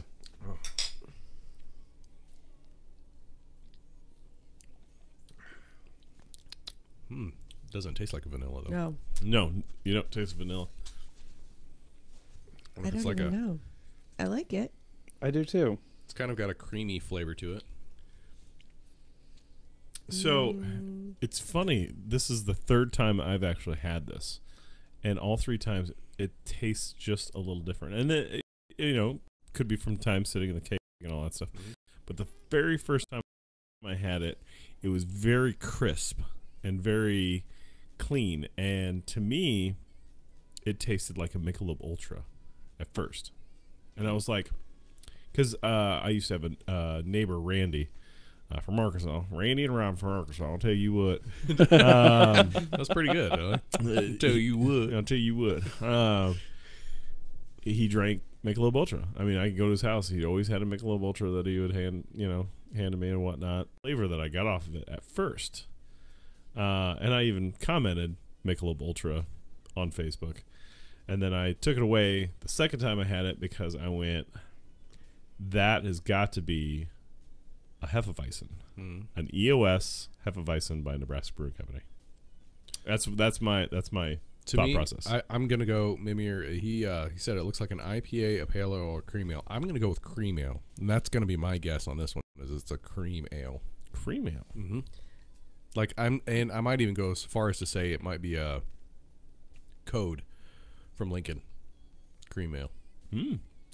Doesn't taste like a vanilla though. no. No, you don't taste vanilla. wonder I if it's don't like even know. I like it. I do too. It's kind of got a creamy flavor to it. So it's funny. This is the third time I've actually had this, and all three times it tastes just a little different. And it could be from time sitting in the cake and all that stuff. But the very first time I had it, it was very crisp and very clean. And to me, it tasted like a Michelob Ultra at first. And I was like, because I used to have a neighbor, Randy, from Arkansas. Randy and Rob from Arkansas. I'll tell you what. That's pretty good. I'll tell you what. I'll tell you what. He drank Michelob Ultra. I mean, I could go to his house. He always had a Michelob Ultra that he would hand to me and whatnot. Flavor that I got off of it at first. And I even commented Michelob Ultra on Facebook. And then I took it away the second time I had it because I went, that has got to be a Hefeweizen. An EOS Hefeweizen by Nebraska Brewing Company. That's my thought process. I'm gonna go. Mimir, he said it looks like an IPA, a pale ale, or a cream ale. I'm gonna go with cream ale, and that's gonna be my guess on this one. Is it's a cream ale. Cream ale. Like I might even go as far as to say it might be a Code from Lincoln cream ale.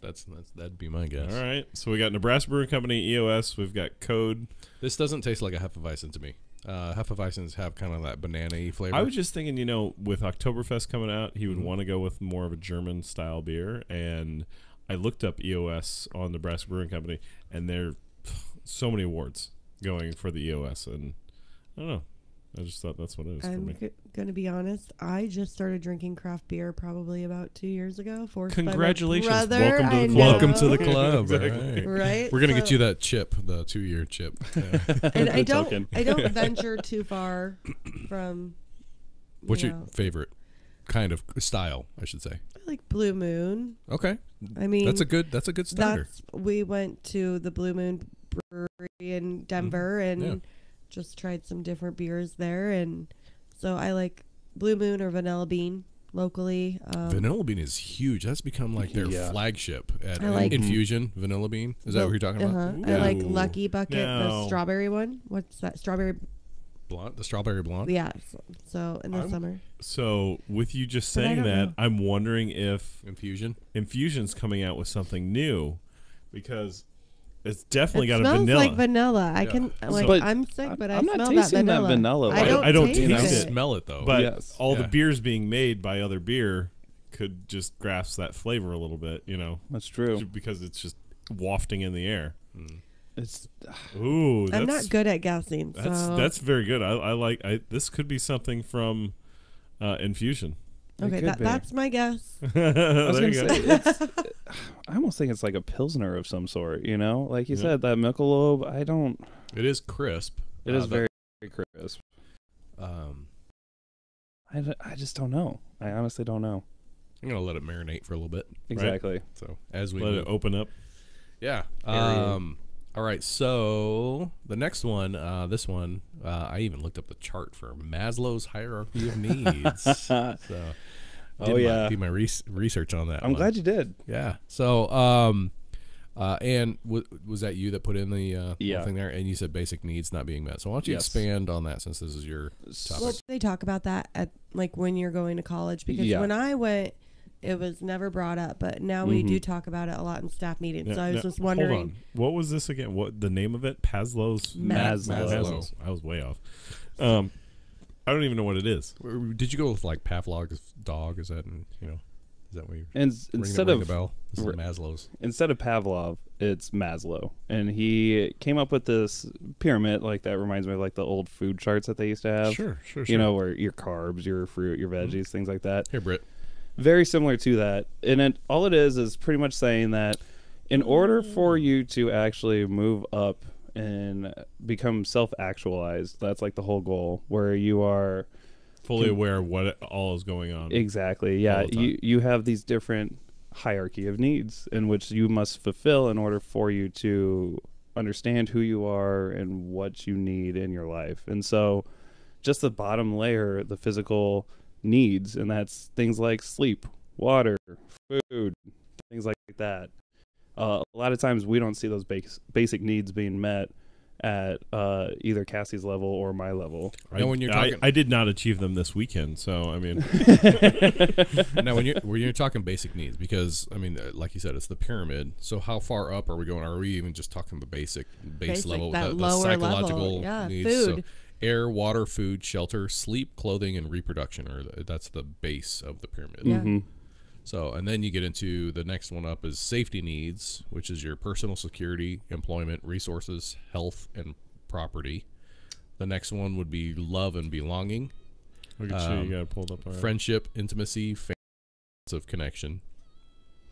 That'd be my guess. All right. So we got Nebraska Brewing Company, EOS. We've got Code. This doesn't taste like a Hefeweizen to me. Hefeweizens have kind of that banana-y flavor. I was just thinking, with Oktoberfest coming out, he would want to go with more of a German-style beer. And I looked up EOS on Nebraska Brewing Company, and there are so many awards going for the EOS. And I don't know. I just thought that's what it is for I'm me. going to be honest. I just started drinking craft beer probably about 2 years ago. Congratulations. Brother, Welcome to the I club. Welcome know. to the club. Exactly. Right? We're gonna get you that chip, the 2-year chip. Yeah. And I The token. don't venture too far from. What's you your know, favorite kind of style, I should say? I like Blue Moon. Okay, I mean, that's a good starter. We went to the Blue Moon Brewery in Denver and Yeah. just tried some different beers there, and so I like Blue Moon or Vanilla Bean locally. Vanilla Bean is huge. That's become like their Yeah. flagship at I like- Infusion. Vanilla Bean, is that what you're talking about? I like Ooh. Lucky Bucket, the No. strawberry one. What's that? Strawberry. Blonde, the strawberry blonde. Yeah. So in the I'm- summer. So with you just But I saying don't that, know. I'm wondering if Infusion. Infusion's coming out with something new, because it's definitely It got a smells vanilla. like vanilla. I Yeah. can like. But I'm sick, but I I'm not smell tasting that that vanilla. vanilla. I don't taste taste You it. smell it though. But Yes. all the Yeah. beers being made by other beer could just grasp that flavor a little bit, That's true. because it's just wafting in the air. It's Ooh, I'm not good at guessing. So That's very good. I like. This could be something from Infusion. okay. could be. That's my guess. I was There gonna you go. say, I almost think it's like a pilsner of some sort. Like you said, that Michelob. I don't. It is crisp. It is The- very, very crisp. Um, I just don't know. I honestly don't know. I'm gonna let it marinate for a little bit. Exactly. So as we Let move. it open up. Yeah. Area. All right. So the next one, this one, I even looked up the chart for Maslow's hierarchy of needs. So, Oh, yeah. do my research on that. I'm one. glad you did. Yeah. So, and was that you that put in the Yeah. thing there? And you said basic needs not being met. So why don't you Yes. expand on that since this is your topic? Well, they talk about that at like when you're going to college because Yeah. when I went, it was never brought up, but now we do talk about it a lot in staff meetings. So I was just Hold wondering. on. What was this again? What the name of it? Paslow's Maslow. I was way off. I don't even know what it is. Did you go with like Pavlov's dog? Is that is that what you And ring the bell? This is r- Maslow's. instead of Pavlov, it's Maslow, and he came up with this pyramid like that. Reminds me of like the old food charts that they used to have. Sure. Where your carbs, your fruit, your veggies, things like that. Here, Britt. very similar to that. And all it is pretty much saying that in order for you to actually move up and become self-actualized, that's like the whole goal, where you are fully aware of what all is going on. exactly, yeah. all the time. You have these different hierarchy of needs in which you must fulfill in order for you to understand who you are and what you need in your life. And so just the bottom layer, the physical needs, and that's things like sleep, water, food, things like that. A lot of times we don't see those basic needs being met at either Cassie's level or my level. Now, when you're talking, I did not achieve them this weekend, so I mean, now when you're talking basic needs, because I mean, like you said, it's the pyramid. So how far up are we going? Are we even just talking the base level, that the lower psychological level. Yeah, needs? food. So air, water, food, shelter, sleep, clothing, and reproduction that's the base of the pyramid. Yeah. Mm-hmm. So, and then you get into the next one up is safety needs, which is your personal security, employment, resources, health, and property. The next one would be love and belonging, look at you got it pulled up. All right. friendship, intimacy, sense of connection.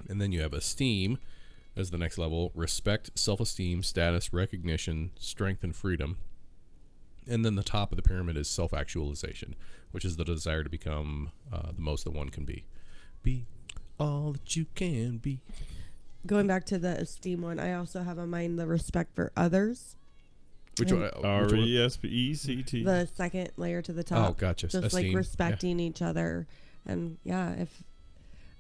And then you have esteem as the next level, respect, self-esteem, status, recognition, strength, and freedom. And then the top of the pyramid is self-actualization, which is the desire to become the most that one can be. Be all that you can be. Going back to the esteem one, I also have in mind the respect for others. Which And one? RESPECT. The second layer to the top. Oh, gotcha. Just Esteem. like respecting each other. And yeah, if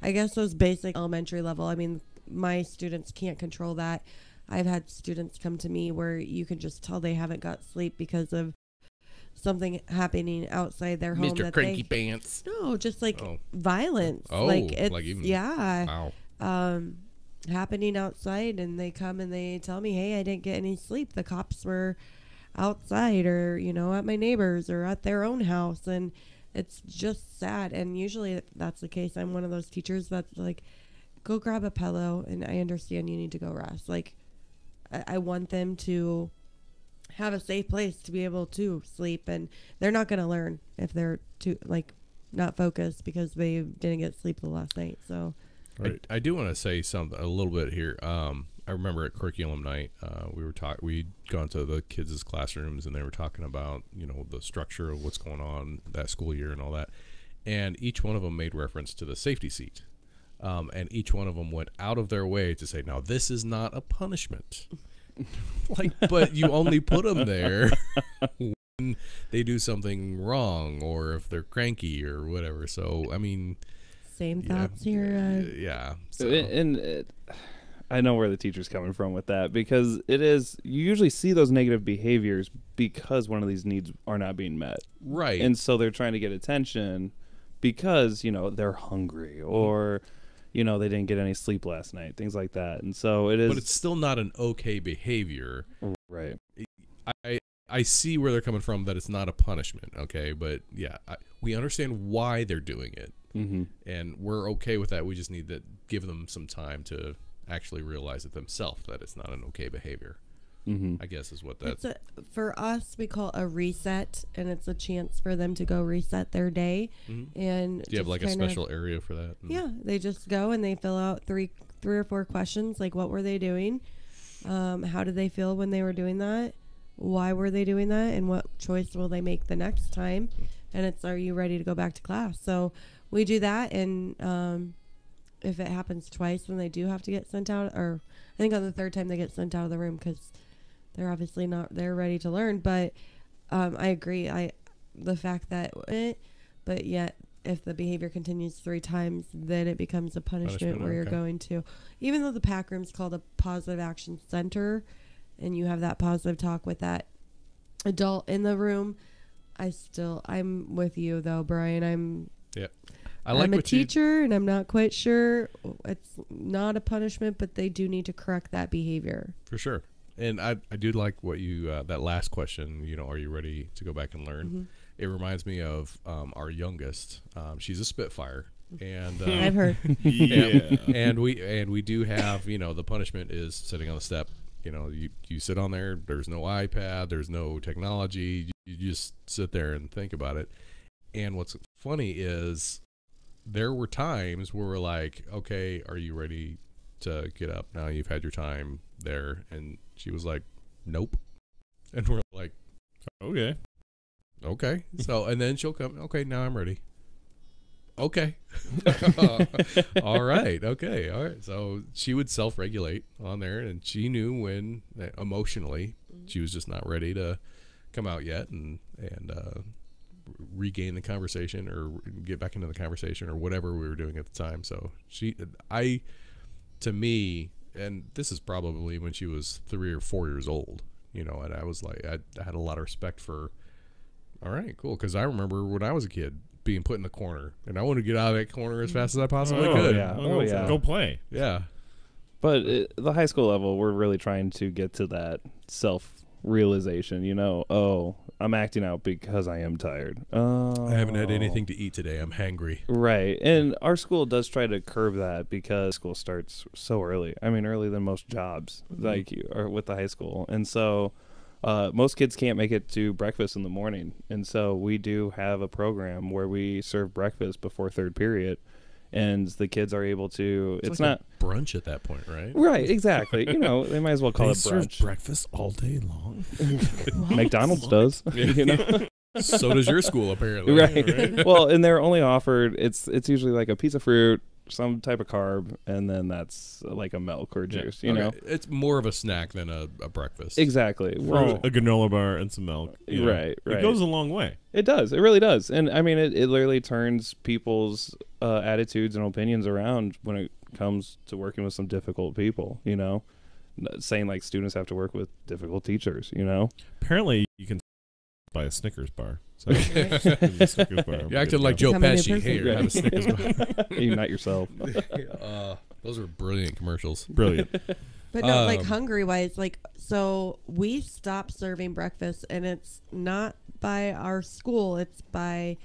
I guess those basic elementary level, I mean, my students can't control that. I've had students come to me where you can just tell they haven't got sleep because of something happening outside their home. Mr. That Cranky they, Pants. no, just like Oh. violence. Oh, like it's like even- yeah. Wow. Happening outside, and they come and they tell me, hey, I didn't get any sleep. The cops were outside, or at my neighbor's or at their own house, and it's just sad. And usually that's the case. I'm one of those teachers that's like, go grab a pillow, and I understand you need to go rest. Like I want them to have a safe place to be able to sleep, and they're not going to learn if they're too not focused because they didn't get sleep the last night. So Right. I do want to say something a little bit here. I remember at curriculum night, we'd gone to the kids' classrooms, and they were talking about the structure of what's going on that school year and all that. And each one of them made reference to the safety seat, and each one of them went out of their way to say, "Now this is not a punishment." But you only put them there when they do something wrong or if they're cranky or whatever. So I mean. same thoughts here. Yeah. So. And I know where the teacher's coming from with that, because you usually see those negative behaviors because one of these needs are not being met. Right. And so they're trying to get attention because, they're hungry or, they didn't get any sleep last night, things like that. And so it is. But it's still not an okay behavior. Right. I see where they're coming from, that it's not a punishment. Okay. But yeah, we understand why they're doing it. Mm-hmm. And we're okay with that. We just need to give them some time to actually realize it themselves that it's not an okay behavior. Mm-hmm. I guess is what that's. For us, we call it a reset, and it's a chance for them to go reset their day. Mm-hmm. And Do you have like a special area for that? Yeah, they just go and they fill out three or four questions, like what were they doing, how did they feel when they were doing that, why were they doing that, and what choice will they make the next time, and it's, are you ready to go back to class? So we do that, and if it happens twice, then they do have to get sent out, or I think on the third time they get sent out of the room because they're obviously not, they're ready to learn. But I agree, the fact that but yet if the behavior continues 3 times, then it becomes a punishment where you're going to, even though the PAC room's called a positive action center, and you have that positive talk with that adult in the room, I'm with you though, Brian. I'm a teacher, and I'm not quite sure. It's not a punishment, but they do need to correct that behavior. For sure. And I do like what you, that last question, are you ready to go back and learn? Mm-hmm. It reminds me of our youngest. She's a Spitfire. And I've heard. Yeah. and we do have, the punishment is sitting on the step. You sit on there, there's no iPad, there's no technology. You just sit there and think about it. And what's funny is there were times where we're like, okay, are you ready to get up now? You've had your time there. And she was like, nope. And we're like, Okay. okay. So, and then she'll come, okay, now I'm ready. Okay. All right. Okay. All right. So she would self-regulate on there, and she knew when emotionally she was just not ready to come out yet and regain the conversation or get back into the conversation or whatever we were doing at the time. So to me, and this is probably when she was 3 or 4 years old, and I was like, I had a lot of respect for, all right, cool. Cause I remember when I was a kid being put in the corner and I wanted to get out of that corner as fast as I possibly could. Yeah. Yeah. Go play. Yeah. But the high school level, we're really trying to get to that self-realization, oh, I'm acting out because I am tired. Oh. I haven't had anything to eat today. I'm hangry. Right. And our school does try to curb that because school starts so early. I mean, earlier than most jobs, like or with the high school. And so most kids can't make it to breakfast in the morning. And so we do have a program where we serve breakfast before third period. And the kids are able to, it's like not a brunch at that point, right? Right, exactly. They might as well call it brunch. Breakfast all day long. McDonald's does. So does your school, apparently. Right. Well, and they're only offered, it's usually like a piece of fruit, some type of carb, and then that's like a milk or juice, Okay. It's more of a snack than a breakfast. Exactly. Well, A granola bar and some milk. Right. It goes a long way. It does. It really does. And I mean, it literally turns people's attitudes and opinions around when it comes to working with some difficult people, saying like students have to work with difficult teachers, Apparently, you can buy a Snickers bar. So Snickers bar. You acted like Joe Become a new Pesci. person. Hey, have a Snickers bar. You not yourself. Those are brilliant commercials. Brilliant. But no, like hungry wise, so we stopped serving breakfast, and it's not by our school, it's by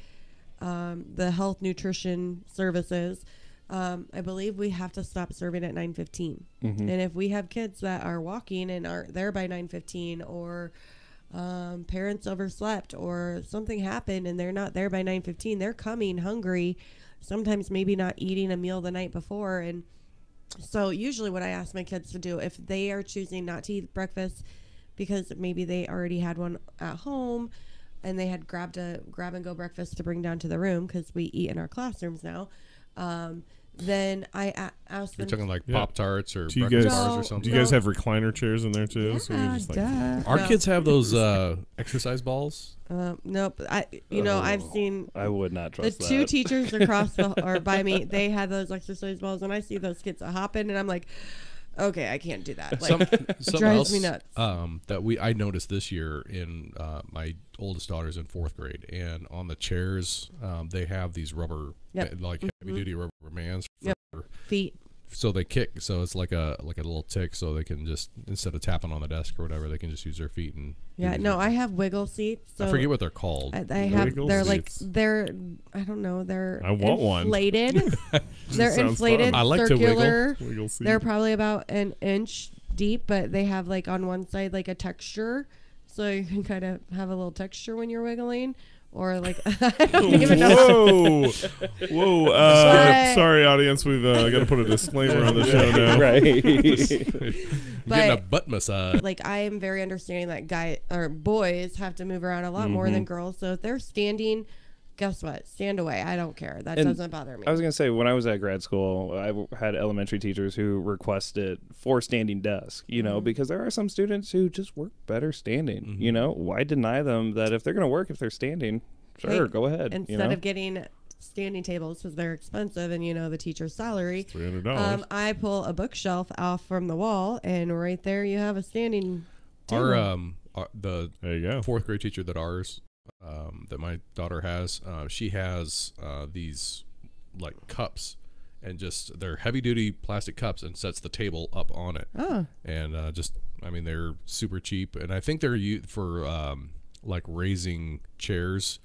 the health nutrition services. I believe we have to stop serving at 9:15. And if we have kids that are walking and aren't there by 9:15, or parents overslept or something happened and they're not there by 9:15, they're coming hungry, sometimes maybe not eating a meal the night before. And so usually what I ask my kids to do, if they are choosing not to eat breakfast because maybe they already had one at home and they had grabbed a grab and go breakfast to bring down to the room, because we eat in our classrooms now, then I asked them. You're talking like Pop-Tarts or Do you breakfast guys- bars or something? Do you guys have recliner chairs in there too? So you're just like, Our No. kids have those exercise balls. Nope. I've seen I would not the trust two that. teachers across or by me. They had those exercise balls, and I see those kids hopping, and I'm like, okay, I can't do that. Like, Something drives else me nuts. that I noticed this year in my oldest daughter's in 4th grade, and on the chairs they have these rubber, like heavy duty rubber bands. For, feet. So they kick. So it's like a little tick. So they can just, instead of tapping on the desk or whatever, they can just use their feet and. Yeah. No, I have wiggle seats. So I forget what they're called. I have. Wiggle They're like seats. I don't know. They're I want one. inflated. They're Sounds inflated. fun. I like to circular. Wiggle seat. They're probably about an inch deep, but they have like on one side like a texture, so you can kind of have a little texture when you're wiggling, or like I don't even know. Whoa! But- Sorry, audience. We've got to put a disclaimer on the show now. Right. Getting a But butt massage. like I am very understanding that guy or boys have to move around a lot more than girls. So if they're standing, guess what? Stand away. I don't care. That And doesn't bother me. I was going to say, when I was at grad school, had elementary teachers who requested for standing desk, because there are some students who just work better standing. Why deny them that if they're going to work, if they're standing, sure, Hey, go ahead. Instead of getting standing tables because they're expensive and the teacher's salary, $300. I pull a bookshelf off from the wall, and right there you have a standing table. The There you go. 4th grade teacher that my daughter has, she has these like cups, and just they're heavy duty plastic cups, and sets the table up on it. Oh. And they're super cheap, and I think they're used for like raising chairs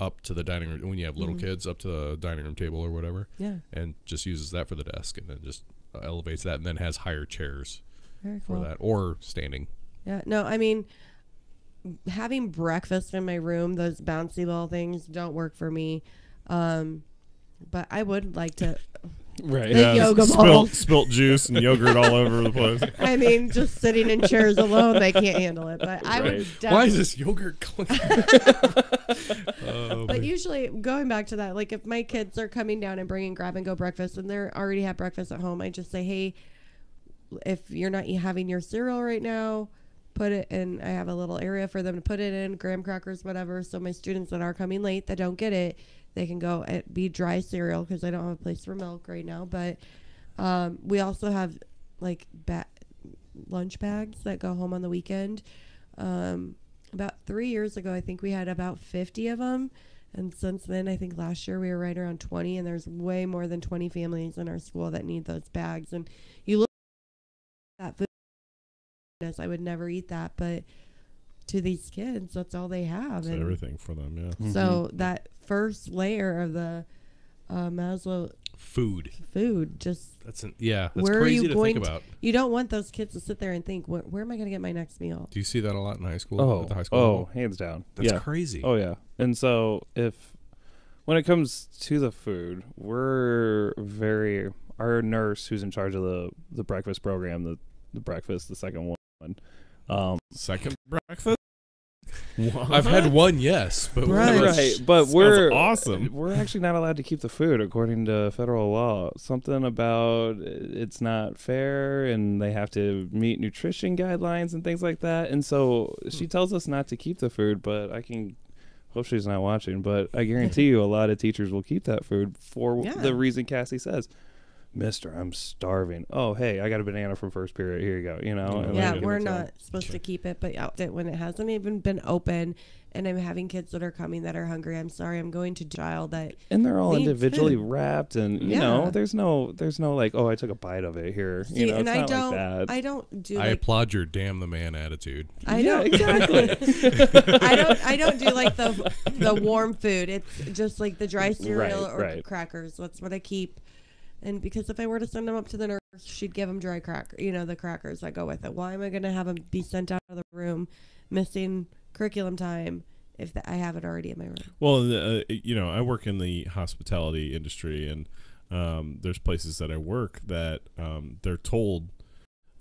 up to the dining room when you have little kids, up to the dining room table or whatever. Yeah. And just uses that for the desk, and then just elevates that, and then has higher chairs Very for cool. that, or standing. Yeah. No, I mean, having breakfast in my room, those bouncy little things don't work for me. But I would like to. Right. The yoga ball. Spilt juice and yogurt all over the place. I mean, just sitting in chairs alone, they can't handle it. But I would Right. definitely. Why is this yogurt clinking? Oh, But man. usually, going back to that, like if my kids are coming down and bringing grab and go breakfast, and they're already have breakfast at home, I just say, hey, if you're not having your cereal right now, put it in. I have a little area for them to put it in, graham crackers, whatever. So my students that are coming late that don't get it, they can go and be dry cereal because I don't have a place for milk right now. But we also have like lunch bags that go home on the weekend. About 3 years ago, I think we had about 50 of them. And since then, I think last year we were right around 20. And there's way more than 20 families in our school that need those bags. And you look at that food, I would never eat that. But to these kids, that's all they have. It's And everything for them, yeah. so that first layer of the Maslow Food. food, just That's where are crazy you to going think about. you don't want those kids to sit there and think, where am I going to get my next meal? Do you see that a lot in high school? Oh, At the high school oh, level? hands down. That's Yeah. crazy. Oh yeah. And so when it comes to the food, our nurse who's in charge of the breakfast program, the breakfast, the second one. Second breakfast? What? I've had one, yes, but Right. Right, but Sounds awesome. we're actually not allowed to keep the food according to federal law. Something about it's not fair, and they have to meet nutrition guidelines and things like that. And so she tells us not to keep the food, but I can hope she's not watching. But I guarantee you, a lot of teachers will keep that food for Yeah. the reason Cassie says. Mister, I'm starving. Oh, hey, I got a banana from first period. Here you go. You know. and Yeah, like, we're so- not supposed to keep it, but out it when it hasn't even been open, and I'm having kids that are coming that are hungry. I'm sorry, I'm going to child that. And they're all needs individually food. wrapped, and you Yeah. know, there's no like, oh, I took a bite of it here. See, You know, and it's I not don't, like that. I don't do I like applaud your damn the man attitude. I Yeah, don't exactly. I don't do like the warm food. It's just like the dry cereal Right, or right. crackers. That's what I keep. And because if I were to send them up to the nurse, she'd give them dry the crackers that go with it. Why am I going to have them be sent out of the room missing curriculum time if I have it already in my room? Well, I work in the hospitality industry, and there's places that I work that they're told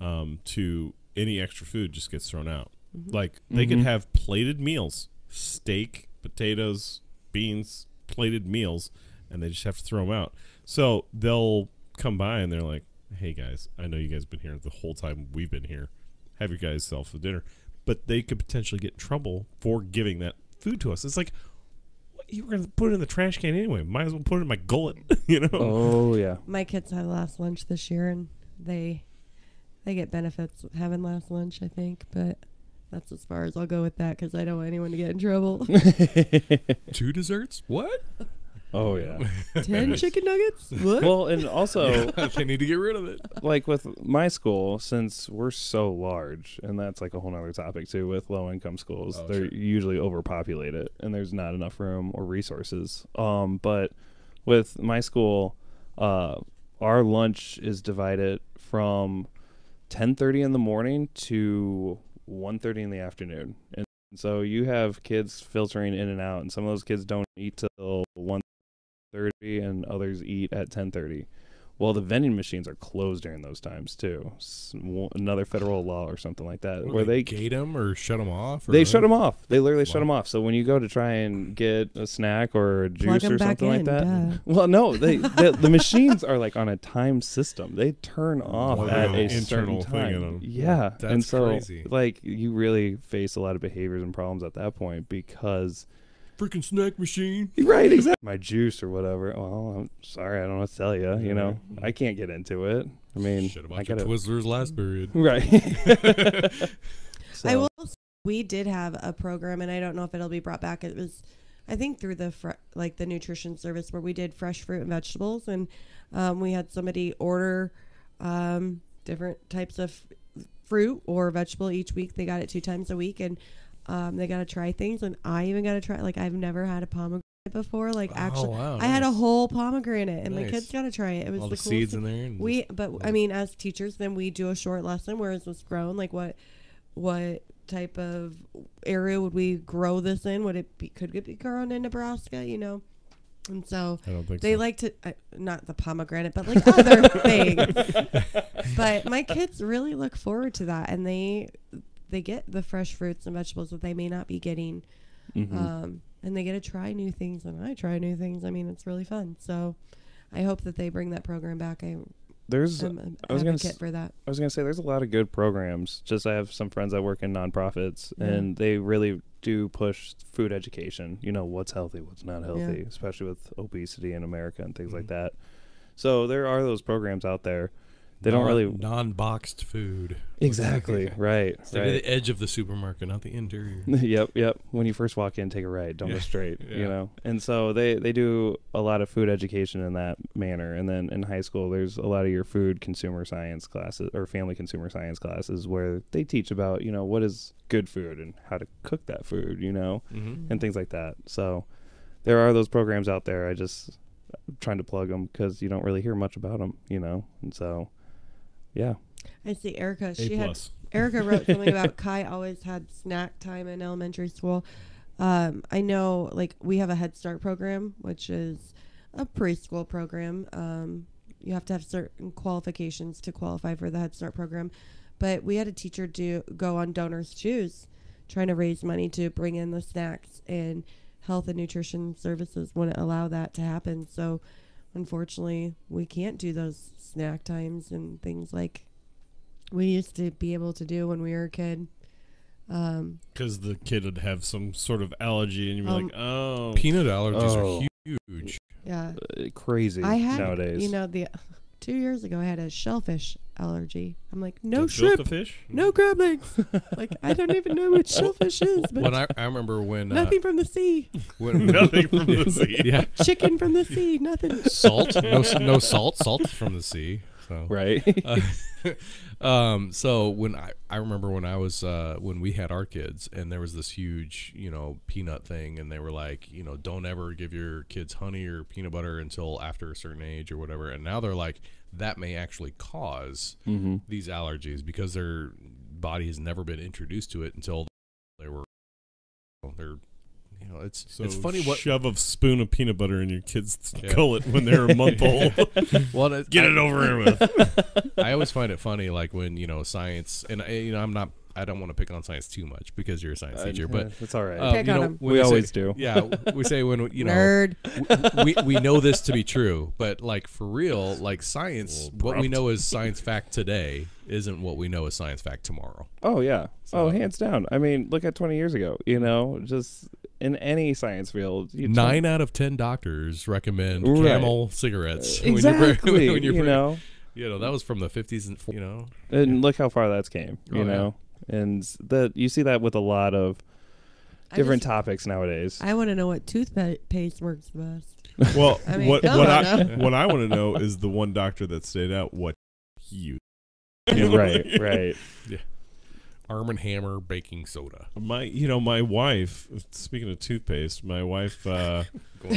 to any extra food just gets thrown out. Mm-hmm. Like they could have plated meals, steak, potatoes, beans, plated meals, and they just have to throw them out. So they'll come by and they're like, "Hey guys, I know you guys have been here the whole time we've been here. Have your guys self for dinner." But they could potentially get in trouble for giving that food to us. It's like, you were going to put it in the trash can anyway. Might as well put it in my gullet, you know? Oh yeah. My kids had last lunch this year, and they get benefits of having last lunch, I think. But that's as far as I'll go with that because I don't want anyone to get in trouble. 2 desserts? What? Oh yeah. 10 chicken nuggets? What? Well, and also They need to get rid of it. like with my school, since we're so large, and that's like a whole nother topic too, with low income schools, Oh, they're sure. usually overpopulated and there's not enough room or resources. But with my school, our lunch is divided from 10:30 in the morning to 1:30 in the afternoon. And so you have kids filtering in and out, and some of those kids don't eat till 1:30 and others eat at 10:30. Well, the vending machines are closed during those times too. Another federal law or something like that, What, where they gate them or shut them off? Or they shut them off. They literally shut Wow. them off. So when you go to try and get a snack or a Plug juice 'em or back something like in, that, duh. well, no, the machines are like on a time system. They turn off Well, at they a have an certain internal thing in time. 'em. Yeah, That's and so crazy. like you really face a lot of behaviors and problems at that point because. freaking snack machine. Right, exactly. My juice or whatever. Well, I'm sorry, I don't know what to tell you. You know, I can't get into it. I mean, Should have I bought your gotta. Twizzlers last period. Right. So, I will say we did have a program, and I don't know if it'll be brought back. It was, I think, through the the nutrition service where we did fresh fruit and vegetables, and we had somebody order different types of fruit or vegetable each week. They got it 2 times a week, and they got to try things, and I even got to try. Like I've never had a pomegranate before. Like actually, wow, I had a nice. whole pomegranate, and my Nice. kids got to try it. It was All the the coolest seeds thing. in there. And But I mean, as teachers, then we do a short lesson. Where is this grown? Like what type of area would we grow this in? Could it be grown in Nebraska? You know, And so I don't think they so. like to, not the pomegranate, but like other things. But my kids really look forward to that, and they get the fresh fruits and vegetables that they may not be getting. And they get to try new things, and I try new things. I mean, it's really fun. So I hope that they bring that program back. I'm an advocate for that. I was gonna say there's a lot of good programs. Just I have some friends that work in nonprofits, and they really do push food education. You know, what's healthy, what's not healthy, especially with obesity in America and things like that. So there are those programs out there. They don't really non-boxed food. Exactly. Right. Stay to the edge of the supermarket, not the interior. Yep. When you first walk in, take a right. Don't go straight. You know. And so they do a lot of food education in that manner. And then in high school, there's a lot of your food consumer science classes or family consumer science classes where they teach about, you know, what is good food and how to cook that food, you know, and things like that. So there are those programs out there. I'm trying to plug them because you don't really hear much about them, you know. And so. Yeah. I see Erica. A+. Erica wrote something about Kai always had snack time in elementary school. I know, like, we have a Head Start program, which is a preschool program. You have to have certain qualifications to qualify for the Head Start program. But we had a teacher go on Donors Choose, trying to raise money to bring in the snacks, and health and nutrition services wouldn't allow that to happen. So unfortunately, we can't do those snack times and things like we used to be able to do when we were a kid. Because the kid would have some sort of allergy, and you'd be like, oh. Peanut allergies are huge. Yeah. Crazy I had, nowadays. you know, 2 years ago, I had a shellfish allergy. I'm like, no Don't shrimp, filter fish? no crab legs. Like, I don't even know what shellfish is, but When I remember when nothing from the sea. Nothing from the sea. Yeah, Chicken from the sea, nothing. salt, no salt from the sea. So. Right. So when I remember when I was when we had our kids, and there was this huge, you know, peanut thing, and they were like, you know, don't ever give your kids honey or peanut butter until after a certain age or whatever. And now they're like, that may actually cause these allergies because their body has never been introduced to it until they're you know, it's funny what shove a spoon of peanut butter in your kid's gullet when they're a month old. Well, Get it over here with. I always find it funny, like when, you know, science, and you know, I don't want to pick on science too much because you're a science teacher, but it's all right. Pick you on know, him. when We say- always do. Yeah, we say when, you know, Nerd. we know this to be true, but like for real, like science, what we know as science fact today isn't what we know as science fact tomorrow. Oh, yeah. So- Hands down. I mean, look at 20 years ago, you know, just in any science field. 9 out of 10 doctors recommend Right. Camel cigarettes. Exactly. when you're you know, you know, that was from the 50s and, you know. and look how far that's came, you Oh, know. And that you see that with a lot of different topics nowadays. I want to know what toothpaste works best. Well, I mean, what come on now. what I want to know is the one doctor that stayed out what he used. Yeah, right. Arm & Hammer baking soda. My wife, speaking of toothpaste, my wife Going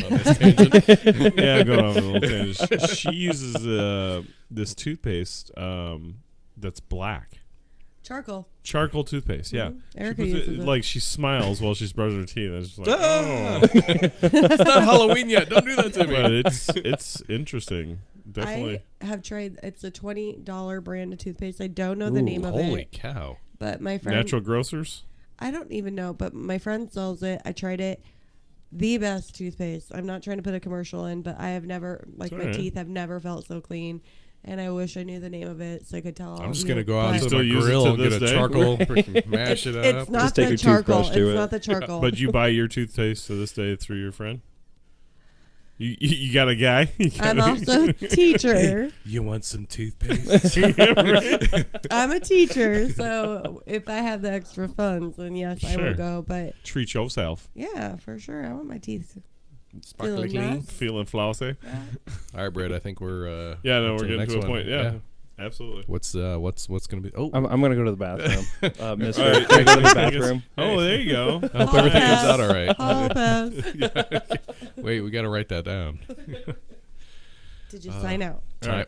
on this tangent. yeah, going on a little tangent. She uses this toothpaste that's black. Charcoal toothpaste, yeah. Erica She puts uses it. like she smiles while she's brushing her teeth. And it's just like, It's not Halloween yet. Don't do that to me. But it's interesting. Definitely. I have tried. It's a $20 brand of toothpaste. I don't know the name of Holy it, cow. but my friend. Natural Grocers. I don't even know, but my friend sells it. I tried it. The best toothpaste. I'm not trying to put a commercial in, but I have never, like, my teeth have never felt so clean. And I wish I knew the name of it so I could tell. I'm just going to go out to Still the use it grill to and get this a day? charcoal, freaking mash it It's up. not Just take the your charcoal. toothbrush to It's it. not the charcoal. But you buy your toothpaste to this day through your friend? You got a guy? I'm also a teacher. You want some toothpaste? I'm a teacher, so if I have the extra funds, then yes, I Sure. will go. But Treat yourself. yeah, for sure, I want my teeth Sparkly feeling clean. nice. Feeling flossy? All right, Brett, I think we're... Yeah, no, to we're the getting next to a one. point. Yeah, absolutely. What's going to be... Oh, I'm going to go to the bathroom. Mister, All right. can I go to the bathroom? Oh, there you go. I hope everything pass. comes out all right. Hall pass. Wait, we got to write that down. Did you sign out?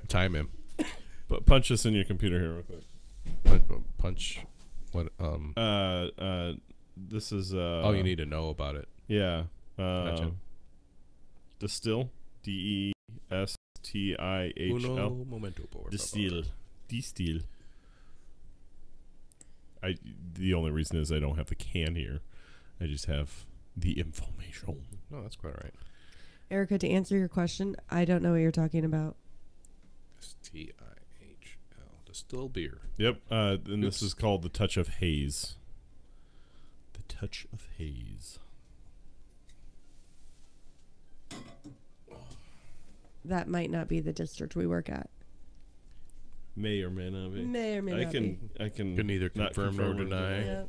Time him. But punch us in your computer here real quick. Punch. What? This is Oh, you need to know about it. yeah. Gotcha. Distill. D-E-S-T-I-H-L. Uno momento, por favor. Distill. Distill. The only reason is I don't have the can here. I just have the information. No, that's quite all right. Erica, to answer your question, I don't know what you're talking about. S-T-I-H-L. Distill beer. Yep. And Oops. this is called the Touch of Haze. The Touch of Haze. That might not be the district we work at. May or may not be. May or may I not can. be. I can. Can neither not confirm nor or deny. Yeah.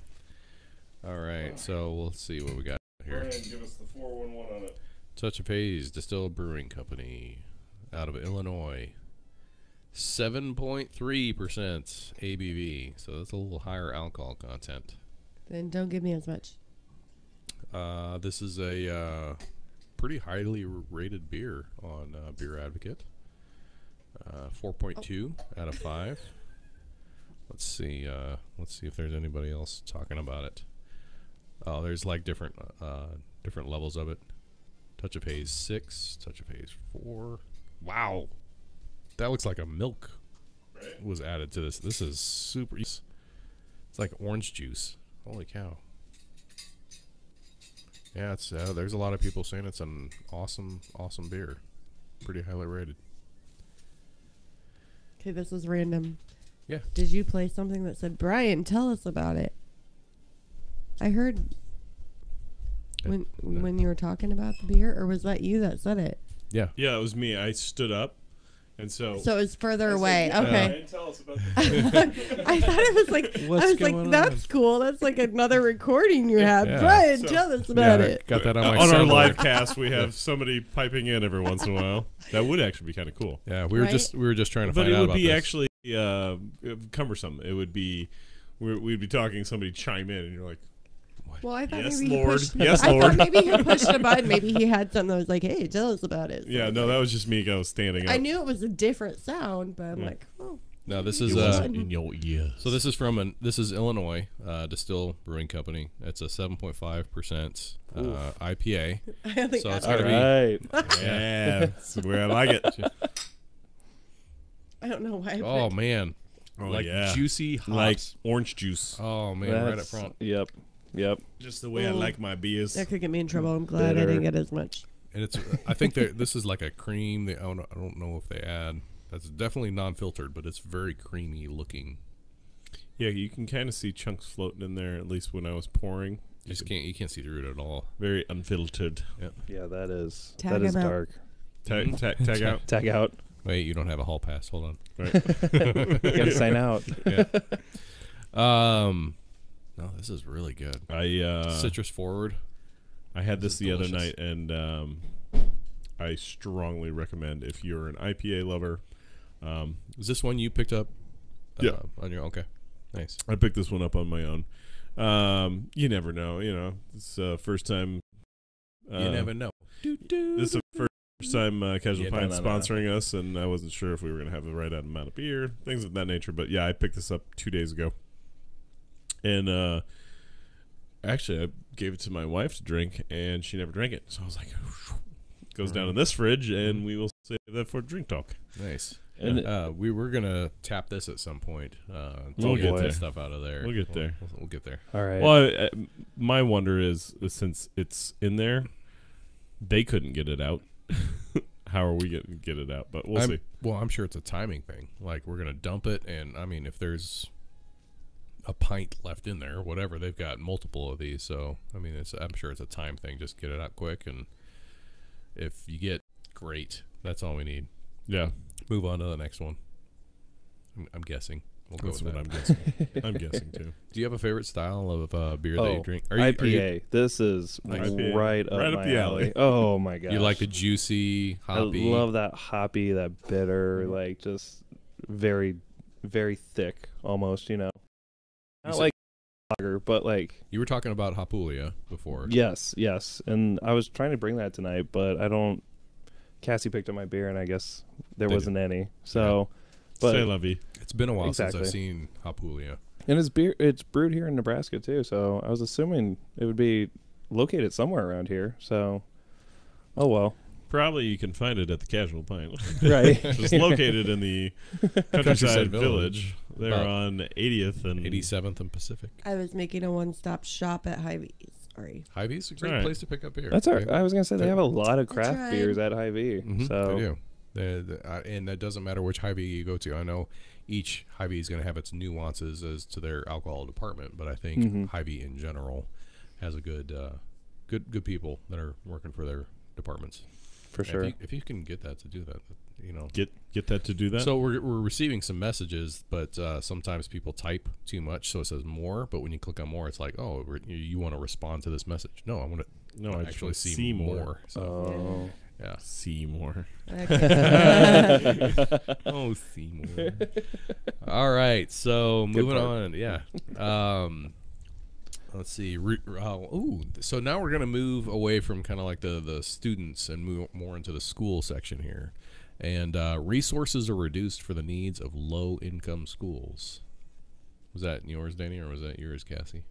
All right, so we'll see what we got here. Brian, give us the 411 on it. Touch of Haze Distill Brewing Company out of Illinois. 7.3% ABV, so that's a little higher alcohol content. Then don't give me as much. This is a pretty highly rated beer on Beer Advocate. 4.2 out of 5. Let's see if there's anybody else talking about it. Oh, there's like different levels of it. Touch of Haze 6, Touch of Haze 4. Wow, that looks like a milk was added to this. This is super. It's like orange juice. Holy cow! Yeah, it's there's a lot of people saying it's an awesome beer. Pretty highly rated. Okay, this is random. Yeah. Did you play something that said, Brian, tell us about it? I heard when you were talking about the beer, or was that you that said it? Yeah. Yeah, it was me. I stood up, and so. So it was further I said, away. "Yeah, Okay. Brian, tell us about I thought it was like, What's I was like, going that's cool. That's like another recording you have. Yeah. Brian, So- tell us about Yeah, it. got that on my on our soundboard. live cast, we have somebody piping in every once in a while. That would actually be kind of cool. Yeah, we were Right? just trying to But find it out would about be this. actually cumbersome. It would be we'd be talking, somebody chime in, and you're like, Well, I thought Yes, maybe Lord. he pushed. Yes, I Lord. thought maybe he pushed a button. Maybe he had something that was like, "Hey, tell us about it." So yeah, no, that was just me. I was standing up. I knew it was a different sound, but I'm Yeah. like, oh, No, this It is wasn't in your ears. so this is from this is Illinois Distill Brewing Company. It's a 7.5% IPA. I think So it's I, gotta be Yeah, that's the way I like it. I don't know why. I Oh put, man, Oh like yeah, juicy hops. like orange juice. Oh man, right up That's- front. Yep. Just the way I Mm. like my beers. that could get me in trouble. I'm glad I Bitter. didn't get as much. And it's I think this is like a cream. I don't know if they add. That's definitely non-filtered, but it's very creamy looking. Yeah, you can kind of see chunks floating in there. At least when I was pouring, You can't see through it at all. very unfiltered. Yeah, that is Tag that is him out. dark. Tag out. Tag out. Wait, you don't have a hall pass. Hold on. Right. Gotta sign out. Yeah. No, this is really good. Citrus forward. I had this is the other delicious. night, and I strongly recommend if you're an IPA lover. Is this one you picked up? Yeah. On your okay. Nice. I picked this one up on my own. You never know. It's first time. You never know. This is the first time Casual Yeah, Pine no. sponsoring us, and I wasn't sure if we were going to have the right amount of beer, things of that nature. But yeah, I picked this up 2 days ago, and actually I gave it to my wife to drink, and she never drank it. So I was like, goes down in this fridge, and we will save that for drink talk. Nice. And We were gonna tap this at some point. We'll get that there. stuff out of there. We'll get there. We'll get there. all right. Well, my wonder is since it's in there, they couldn't get it out. How are we going to get it out? But we'll see. Well, I'm sure it's a timing thing. Like we're gonna dump it, and I mean, if there's a pint left in there, whatever, they've got multiple of these. So I mean, I'm sure it's a time thing. Just get it out quick, and if you get great, that's all we need. Yeah, Move on to the next one. I'm guessing. We'll go that's with what that. I'm guessing. I'm guessing too. Do you have a favorite style of beer that you drink? IPA. This is IPA. right up Right up my the alley. alley. Oh my god. You like the juicy, hoppy? I love that hoppy, that bitter, like just very, very thick almost, Not said- like lager, but like You were talking about Hapulia before. yes. And I was trying to bring that tonight, but I don't. Cassie picked up my beer, and I guess there They wasn't any. So, Say but la vie. It's been a while since I've Exactly. seen Hapulia. and it's brewed here in Nebraska too. So I was assuming it would be located somewhere around here. So, oh well. Probably you can find it at the Casual Pint. Right. It's located in the Countryside Village. Village. They're About on 80th and 87th and Pacific. I was making a one-stop shop at Hy-Vee's. Sorry. Hy-Vee's a great Alright. place to pick up beer. That's all right. I was gonna say they have a lot of I craft tried. beers at Hy-Vee. Mhm, So they do. And that doesn't matter which Hy-Vee you go to. I know each Hy-Vee is going to have its nuances as to their alcohol department, but I think Mhm. Hy-Vee in general has a good people that are working for their departments. for And sure. if you can get that to do that, you know. get that to do that. So we're receiving some messages, but sometimes people type too much, so it says more. But when you click on more, it's like, oh, you want to respond to this message. No, I want to no, I just actually wanna see more. So Oh. yeah. See more. Oh, Seymour. All right, so Good moving part. on. Yeah. Let's see. So now we're gonna move away from kind of like the students and move more into the school section here, and resources are reduced for the needs of low-income schools. Was that yours, Danny, or was that yours, Cassie?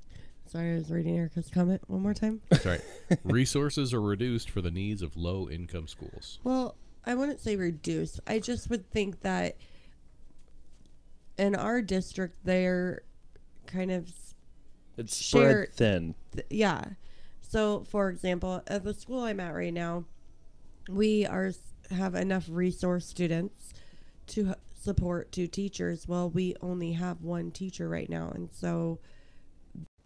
Sorry, I was reading Erica's comment one more time. Sorry. Resources are reduced for the needs of low-income schools. Well, I wouldn't say reduce. I just would think that in our district, they're kind of It's Share- spread thin. yeah. So, for example, at the school I'm at right now, we have enough resource students to support 2 teachers. Well, we only have 1 teacher right now, and so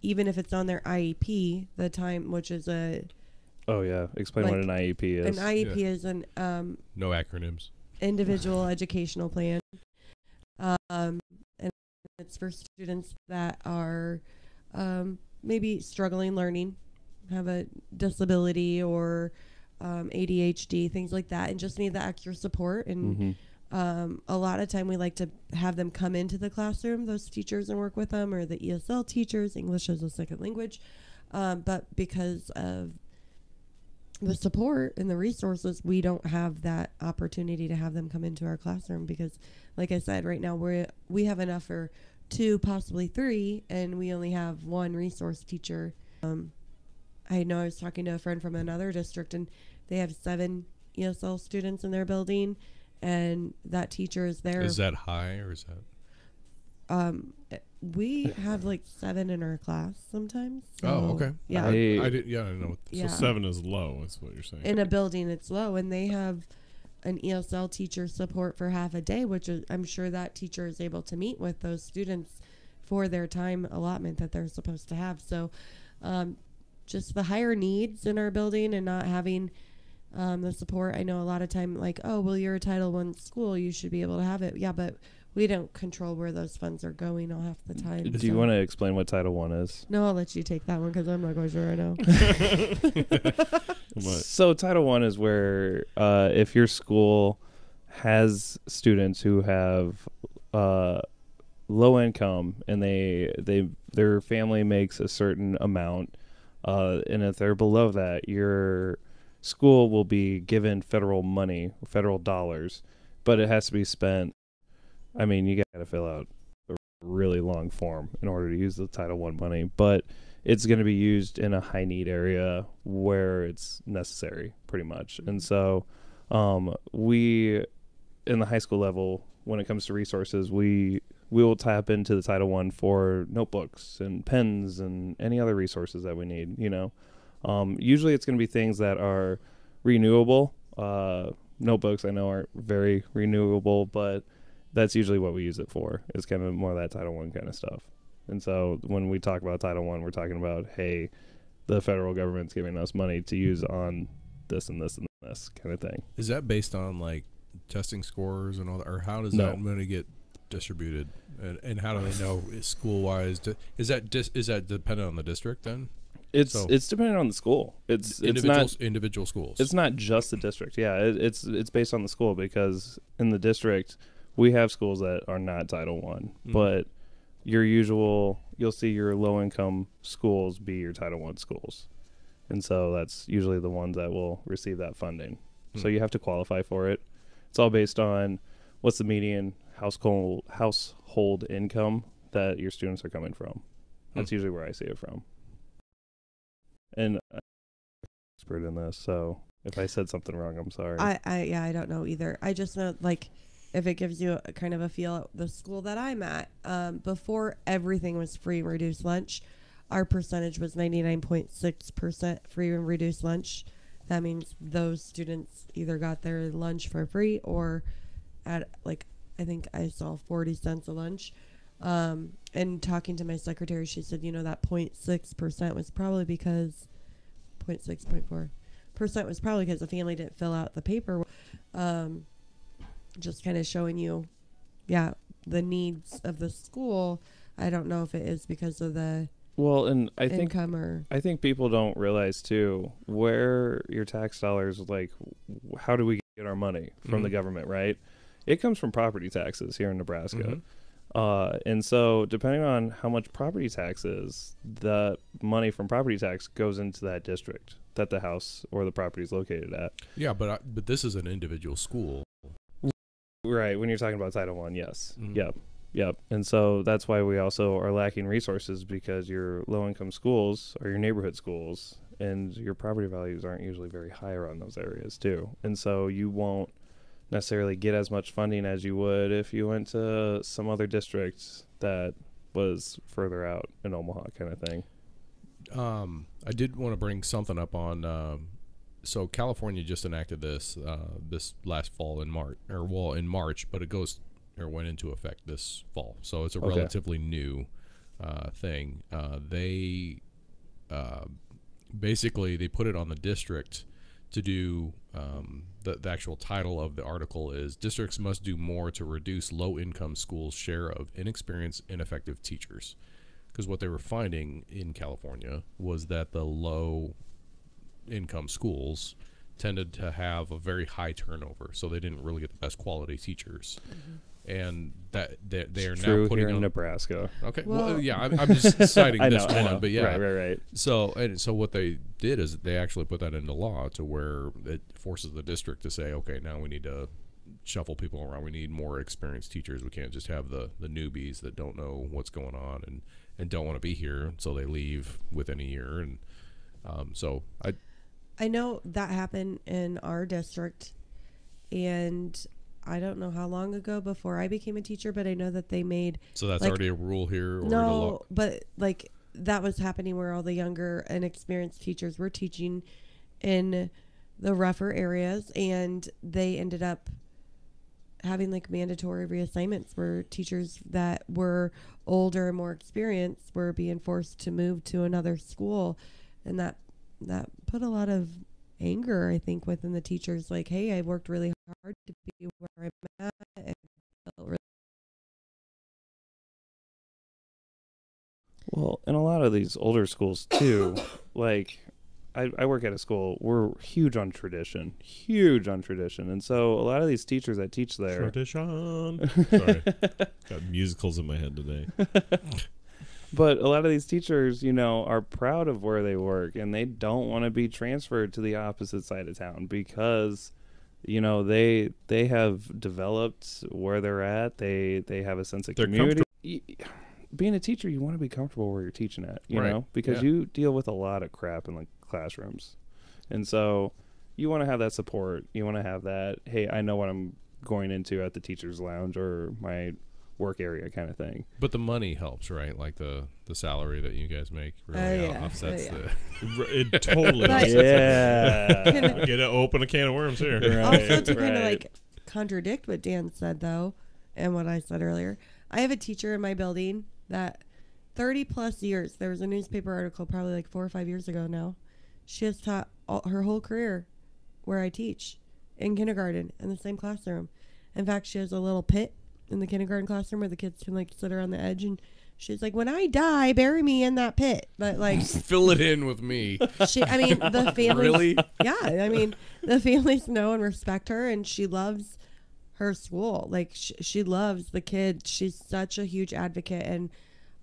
even if it's on their IEP, the time, which is Oh yeah. Explain what Like, an IEP is. an IEP is an No acronyms. individual educational plan, and it's for students that are maybe struggling learning, have a disability or ADHD, things like that, and just need the extra support. And Mhm. a lot of time we like to have them come into the classroom, those teachers, and work with them, or the ESL teachers, English as a second language. But because of the support and the resources, we don't have that opportunity to have them come into our classroom because, like I said, right now we have enough for 2, possibly 3, and we only have 1 resource teacher. I know I was talking to a friend from another district, and they have 7 ESL students in their building, and that teacher is there. Is that high or is that? We have like 7 in our class sometimes. Oh, so, okay. Yeah. I did. Yeah, I know. Yeah. So 7 is low, is what you're saying. In a building, it's low, and they have an ESL teacher support for half a day, which is, I'm sure that teacher is able to meet with those students for their time allotment that they're supposed to have. So, just the higher needs in our building and not having the support. I know a lot of time, like, oh, well, you're a Title I school, you should be able to have it. Yeah, but we don't control where those funds are going all half the time. Do you want to explain what Title I is? No, I'll let you take that one because I'm not quite sure I know. What? So Title I is where if your school has students who have low income and their family makes a certain amount, and if they're below that, your school will be given federal money, federal dollars, but it has to be spent. I mean, you got to fill out a really long form in order to use the Title I money, but it's going to be used in a high need area where it's necessary, pretty much. And so we, in the high school level, when it comes to resources, we will tap into the Title I for notebooks and pens and any other resources that we need, you know. Usually it's going to be things that are renewable. Notebooks I know aren't very renewable, but that's usually what we use it for. It's kind of more of that Title I kind of stuff. And so when we talk about Title I, we're talking about, hey, the federal government's giving us money to use on this and this and this kind of thing. Is that based on like testing scores and all that, or how does No. that money get distributed? And how do they know school wise? Is that dependent on the district then? It's So- dependent on the school. It's Individual schools. It's not just the district. Yeah, it's based on the school because in the district we have schools that are not Title I, but you'll see your low income schools be your Title I schools, and so that's usually the ones that will receive that funding. So you have to qualify for it. It's all based on what's the median household income that your students are coming from. That's usually where I see it from. And I'm an expert in this, so If I said something wrong, I'm sorry. I don't know either. I just know, like, if it gives you a kind of a feel at the school that I'm at, before everything was free and reduced lunch, our percentage was 99.6% free and reduced lunch. That means those students either got their lunch for free or at, like, I think I saw 40 cents a lunch. And talking to my secretary, she said, that 0.6% was probably because 0.6.4% was probably because the family didn't fill out the paper. Just kind of showing you, the needs of the school. I don't know if it is because of the and I income or. I think people don't realize too where your tax dollars, like, how do we get our money from the government, right? It comes from property taxes here in Nebraska. And so depending on how much property tax is, the money from property tax goes into that district that the house or the property is located at. Yeah, but this is an individual school. Right. When you're talking about Title I, yes. Yep. And so that's why we also are lacking resources, because your low-income schools are your neighborhood schools, and your property values aren't usually very high around those areas too. And so you won't necessarily get as much funding as you would if you went to some other district that was further out in Omaha, kind of thing. I did want to bring something up on so California just enacted this last fall in March, but it went into effect this fall, so it's a relatively new thing. They basically they put it on the district to do. The actual title of the article is "Districts Must Do More to Reduce Low-Income Schools' Share of Inexperienced, Ineffective Teachers." Because what they were finding in California was that the low-income schools tended to have a very high turnover, so they didn't really get the best quality teachers. And that they are True now putting here in on Nebraska. Okay, well, yeah, I'm just citing I this know, one, but yeah, right. So what they did is they actually put that into law to where it forces the district to say, okay, now we need to shuffle people around. We need more experienced teachers. We can't just have the newbies that don't know what's going on and don't want to be here, so they leave within a year. And so I know that happened in our district, and I don't know how long ago before I became a teacher, but I know that they made. So that's already a rule here? Or no, but like that was happening where all the younger and experienced teachers were teaching in the rougher areas, and they ended up having like mandatory reassignments where teachers that were older and more experienced were being forced to move to another school, and that put a lot of anger, I think, within the teachers. Like, hey, I worked really hard to be where I'm at, and felt really. Well, in a lot of these older schools too, like I work at a school, we're huge on tradition. And so a lot of these teachers that teach there. Tradition. Sorry. Got musicals in my head today. But a lot of these teachers, are proud of where they work, and they don't want to be transferred to the opposite side of town because, they have developed where they're at. They have a sense of community. Being a teacher, you want to be comfortable where you're teaching at, you know, because you deal with a lot of crap in the classrooms. And so you want to have that support. You want to have that, hey, I know what I'm going into at the teacher's lounge or my work area kind of thing. But the money helps, right? Like the salary that you guys make really offsets the. It totally But- offsets Get to open a can of worms here. Also, to kind of like contradict what Dan said, though, and what I said earlier, I have a teacher in my building that 30 plus years, there was a newspaper article probably like 4 or 5 years ago now. She has taught her whole career where I teach in kindergarten in the same classroom. In fact, she has a little pit in the kindergarten classroom where the kids can like sit around the edge, and she's like, when I die, bury me in that pit. But like fill it in with me. The families, Really? Yeah, the families know and respect her, and she loves her school. Like she loves the kids. She's such a huge advocate, and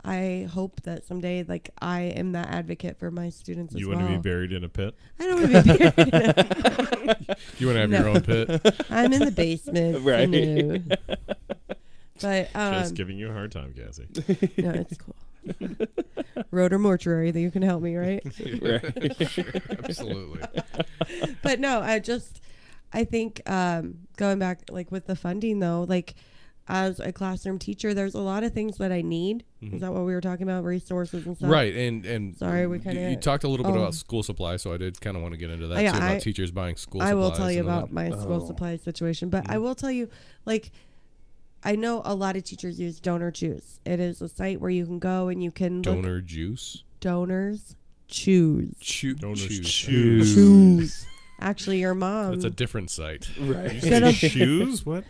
I hope that someday, like, I am that advocate for my students as well. You want to be buried in a pit? I don't want to be buried in a pit. You want to have your own pit? I'm in the basement. Right. No. But Just giving you a hard time, Cassie. no, it's cool. road or mortuary that you can help me, right? Sure, absolutely. But no, I think going back like with the funding though, like as a classroom teacher, there's a lot of things that I need. Is that what we were talking about? Resources and stuff. Right, and Sorry, we you kinda- talked a little bit oh. about school supplies, so I did kind of want to get into that Yeah, too, about I- teachers buying school I supplies. will tell you and all about that. my school Oh. supply situation, but I will tell you, like, I know a lot of teachers use Donor Choose. It is a site where you can go and you can look Donor juice. donors choose. Donors choose. Choose. Actually, your mom. That's a different site. Right. Good old- shoes? What?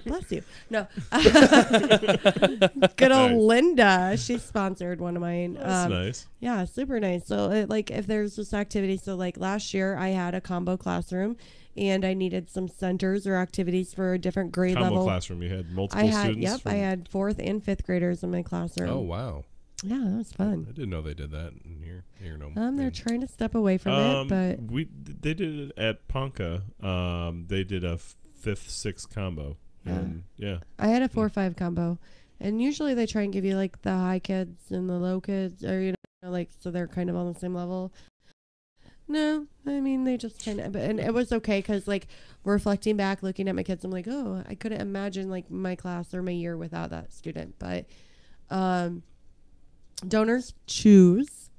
Bless you. No. Good old Nice. Linda. She sponsored one of mine. That's nice. Yeah, super nice. So, like, if there's this activity, so like last year I had a combo classroom, and I needed some centers or activities for a different grade Combo level. classroom. You had multiple I had, students. yep, I had 4th and 5th graders in my classroom. Oh wow, Yeah, that was fun. I didn't know they did that in here. They're trying to step away from it, but they did it at Ponca. They did a 5th, 6th combo. And yeah. I had a 4-5 combo, and usually they try and give you like the high kids and the low kids, or you know, like so they're kind of on the same level. No, I mean they just kind of, and it was okay because like reflecting back, looking at my kids, I'm like, oh, I couldn't imagine like my class or my year without that student. But Donors Choose,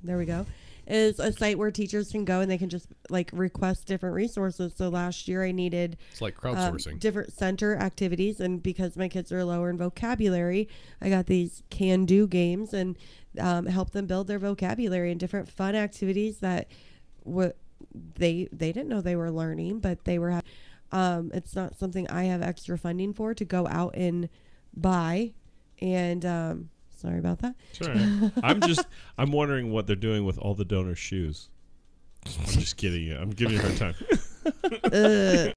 there we go, is a site where teachers can go and they can just like request different resources. So last year I needed It's like crowdsourcing. different center activities, and because my kids are lower in vocabulary, I got these can do games and help them build their vocabulary and different fun activities that they didn't know they were learning, but they were it's not something I have extra funding for to go out and buy. And sorry about that. Sorry. I'm wondering what they're doing with all the donor shoes. I'm just kidding you. I'm giving you a hard time.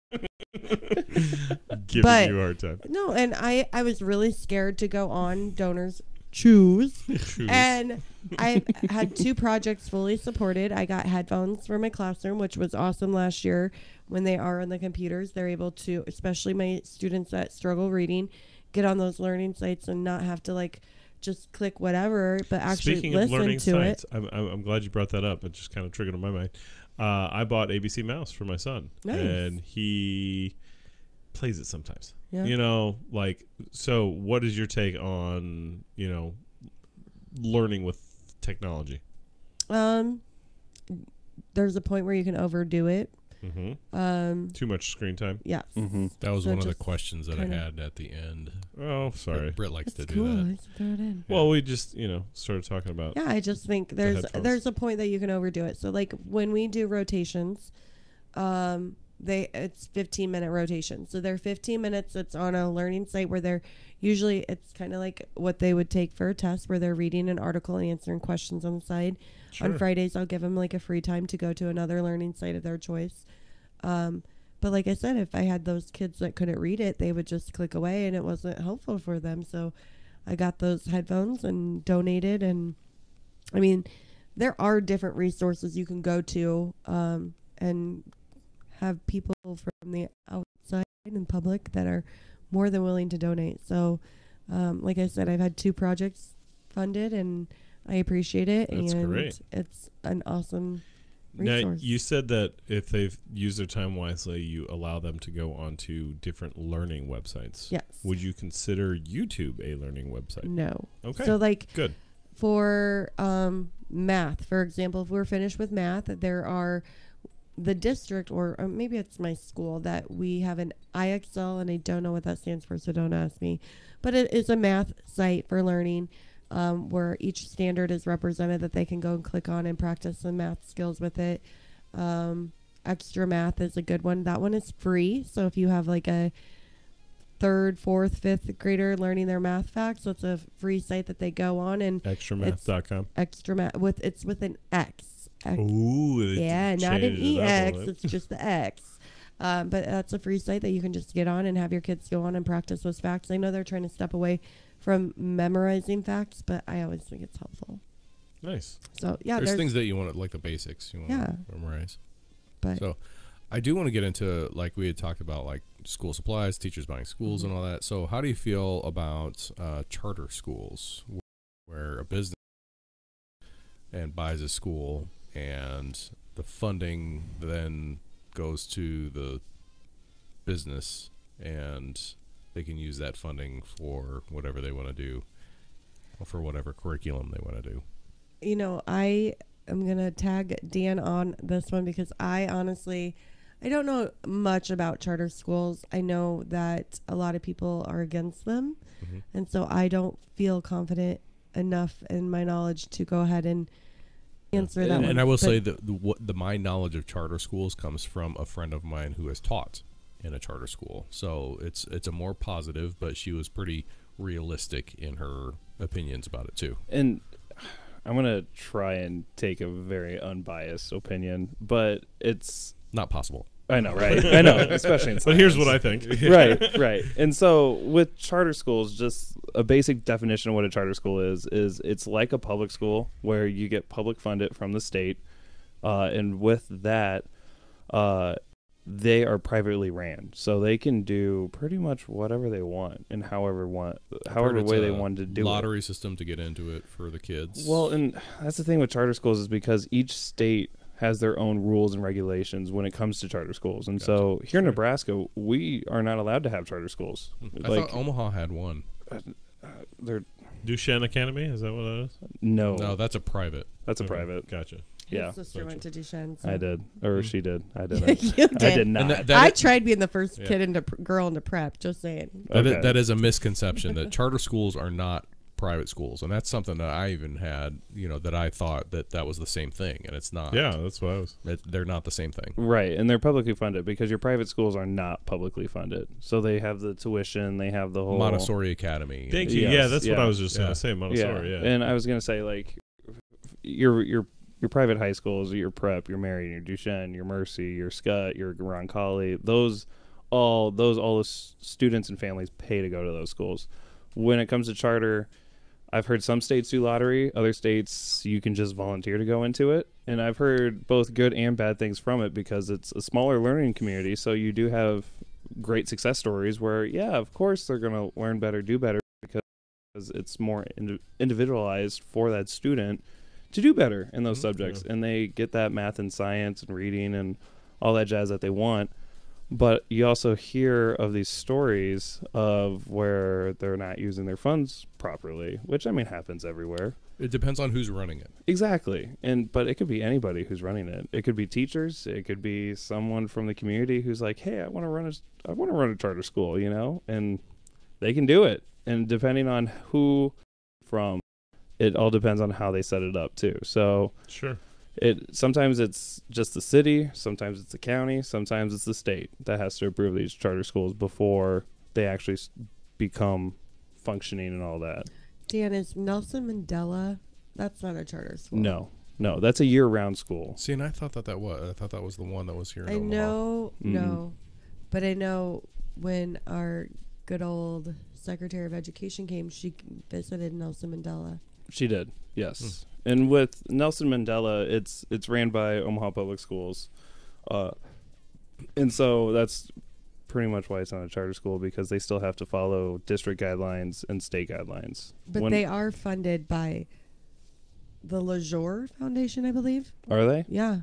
Giving But- you a hard time. No, and I was really scared to go on Donors Choose. Shoes. And I had 2 projects fully supported. I got headphones for my classroom, which was awesome last year. When they are on the computers, they're able to, especially my students that struggle reading, get on those learning sites and not have to like just click whatever, but actually Speaking of listen learning to sites, it. I'm glad you brought that up. It just kind of triggered on my mind. I bought ABC Mouse for my son, Nice. and he plays it sometimes. Yeah. You know, like, so what is your take on, you know, learning with technology? There's a point where you can overdo it. Mm-hmm. Too much screen time? Yes. Mm-hmm. That was So one of the just questions that I kinda- had at the end. Oh, sorry. Britt likes That's to cool. do that. Let's throw it in. Well, we just, you know, started talking about. Yeah, I just think headphones. there's a point that you can overdo it. So like when we do rotations, it's 15-minute rotations. So they're 15 minutes. It's on a learning site where they're usually it's kind of like what they would take for a test, where they're reading an article and answering questions on the side. Sure. On Fridays, I'll give them like a free time to go to another learning site of their choice. But like I said, if I had those kids that couldn't read it, they would just click away and it wasn't helpful for them. So I got those headphones and donated. And I mean, there are different resources you can go to and have people from the outside and public that are more than willing to donate. So like I said, I've had 2 projects funded and I appreciate it. That's and great. It's an awesome Now, resource. you said that if they've used their time wisely, you allow them to go onto different learning websites. Yes. Would you consider YouTube a learning website? No. Okay. So like Good. for math, for example, if we're finished with math, there are the district or maybe it's my school that we have an IXL, and I don't know what that stands for, so don't ask me. But it is a math site for learning where each standard is represented that they can go and click on and practice some math skills with it. Extra Math is a good one. That one is free. So if you have like a 3rd, 4th, 5th grader learning their math facts, so it's a free site that they go on, and Extramath.com. Extra Math it's with an X. Ooh. Yeah, not an changed it up a EX. little It's just the X. But that's a free site that you can just get on and have your kids go on and practice those facts. I know they're trying to step away from memorizing facts, but I always think it's helpful. Nice. So yeah, There's things that you want to, like the basics, you want Yeah. to memorize. but So I do want to get into, like we had talked about, like school supplies, teachers buying schools and all that. So how do you feel about charter schools where a business and buys a school, and the funding then goes to the business, and they can use that funding for whatever they want to do, or for whatever curriculum they want to do. You know, I am going to tag Dan on this one because I honestly, I don't know much about charter schools. I know that a lot of people are against them. Mhm. And so I don't feel confident enough in my knowledge to go ahead and answer that one. And I will But say that my knowledge of charter schools comes from a friend of mine who has taught in a charter school. So it's a more positive, but she was pretty realistic in her opinions about it too. And I'm going to try and take a very unbiased opinion, but it's, Not possible. I know, right? I know, especially in But here's science. what I think. Right. And so with charter schools, just a basic definition of what a charter school is it's like a public school where you get public funded from the state. And with that, they are privately ran. So they can do pretty much whatever they want and however It's way they a want to do lottery system to get into it for the kids. it. Well, and that's the thing with charter schools is because each state has their own rules and regulations when it comes to charter schools. And so here in Nebraska, we are not allowed to have charter schools. I thought Omaha had one. They're Duchenne Academy, is that what that is? No, that's a private. that's a Okay, private. Gotcha. Yeah, his sister went to Duchenne. So. I did, or she did. I didn't. You did. I did not. And I tried being the first Yeah. kid into girl into prep. Just saying. Okay. that is a misconception that charter schools are not private schools, and that's something that I even had, that I thought that was the same thing, and it's not. Yeah, that's what I was. They're not the same thing. Right, and they're publicly funded because your private schools are not publicly funded. So they have the tuition, they have the whole Montessori Academy. Thank you. Yes, yeah, that's what yeah. I was just Yeah. going to say, Montessori, yeah. And I was gonna say like your private high schools, your prep, your Marion, your Duchenne, your Mercy, your Scott, your Roncalli, all the students and families pay to go to those schools. When it comes to charter, I've heard some states do lottery, other states you can just volunteer to go into it. And I've heard both good and bad things from it because it's a smaller learning community. So you do have great success stories where, yeah, of course they're going to learn better, do better because it's more individualized for that student to do better in those subjects. Yeah. And they get that math and science and reading and all that jazz that they want. But you also hear of these stories of where they're not using their funds properly, which I mean happens everywhere. It depends on who's running it. Exactly. But it could be anybody who's running it. It could be teachers, it could be someone from the community who's like, "Hey, I want to run a charter school," and they can do it. And depending on who from, it all depends on how they set it up too. So Sure. sometimes it's just the city, sometimes it's the county, sometimes it's the state that has to approve these charter schools before they actually become functioning and all that. Dan, is Nelson Mandela? That's not a charter school. No, that's a year-round school. See, and I thought that was the one that was here in I Omaha. know, Mm-mm. no, but I know when our good old Secretary of Education came, she visited Nelson Mandela. She did, yes. And with Nelson Mandela, it's ran by Omaha Public Schools, and so that's pretty much why it's not a charter school, because they still have to follow district guidelines and state guidelines. But they are funded by the LeJour Foundation, I believe. Are they? Yeah,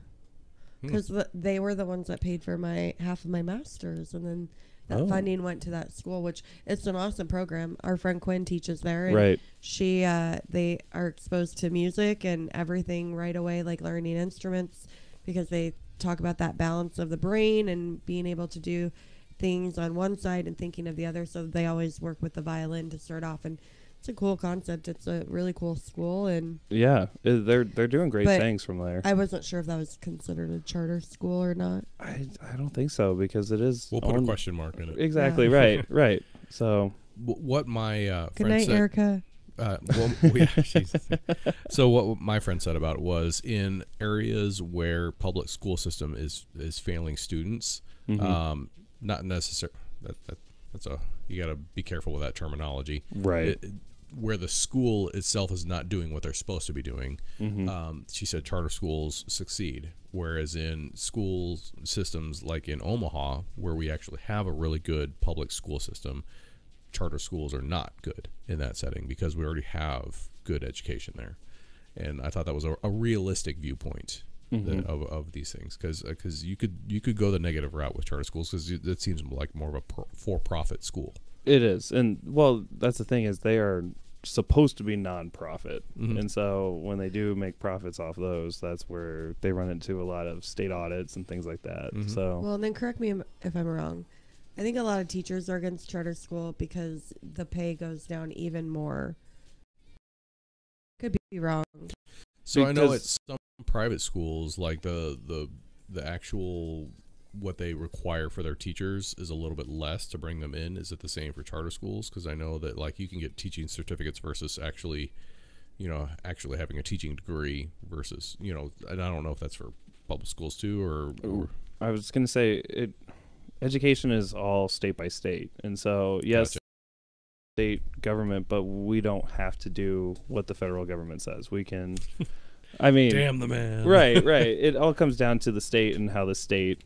because they were the ones that paid for half of my master's, and then that funding went to that school, which it's an awesome program. Our friend Quinn teaches there, and Right. they are exposed to music and everything right away, like learning instruments, because they talk about that balance of the brain and being able to do things on one side and thinking of the other. So they always work with the violin to start off, and it's a cool concept. It's a really cool school, and Yeah, they're doing great But things from there. I wasn't sure if that was considered a charter school or not. I don't think so, because it is. We'll put a owned- question mark in it. Exactly. Yeah. Right. So What my Good friend night, said. Erica. So what my friend said about it was, in areas where public school system is failing students, not necessarily that's you got to be careful with that terminology. right. Where the school itself is not doing what they're supposed to be doing, she said charter schools succeed. Whereas in school systems like in Omaha, where we actually have a really good public school system, charter schools are not good in that setting because we already have good education there. And I thought that was a realistic viewpoint of these things, because you could go the negative route with charter schools, because that seems like more of a for-profit school. It is. And, well, that's the thing, is they are supposed to be non-profit. And so when they do make profits off those, that's where they run into a lot of state audits and things like that. So, well, and then correct me if I'm wrong. I think a lot of teachers are against charter school because the pay goes down even more. Could be wrong. So I know at some private schools, like the actual what they require for their teachers is a little bit less to bring them in. Is it the same for charter schools? Because I know that like you can get teaching certificates versus actually having a teaching degree versus, and I don't know if that's for public schools too, or I was going to say education is all state by state. And so, yes, Gotcha. State government, but we don't have to do what the federal government says. We can, I mean, damn the man. Right. It all comes down to the state and how the state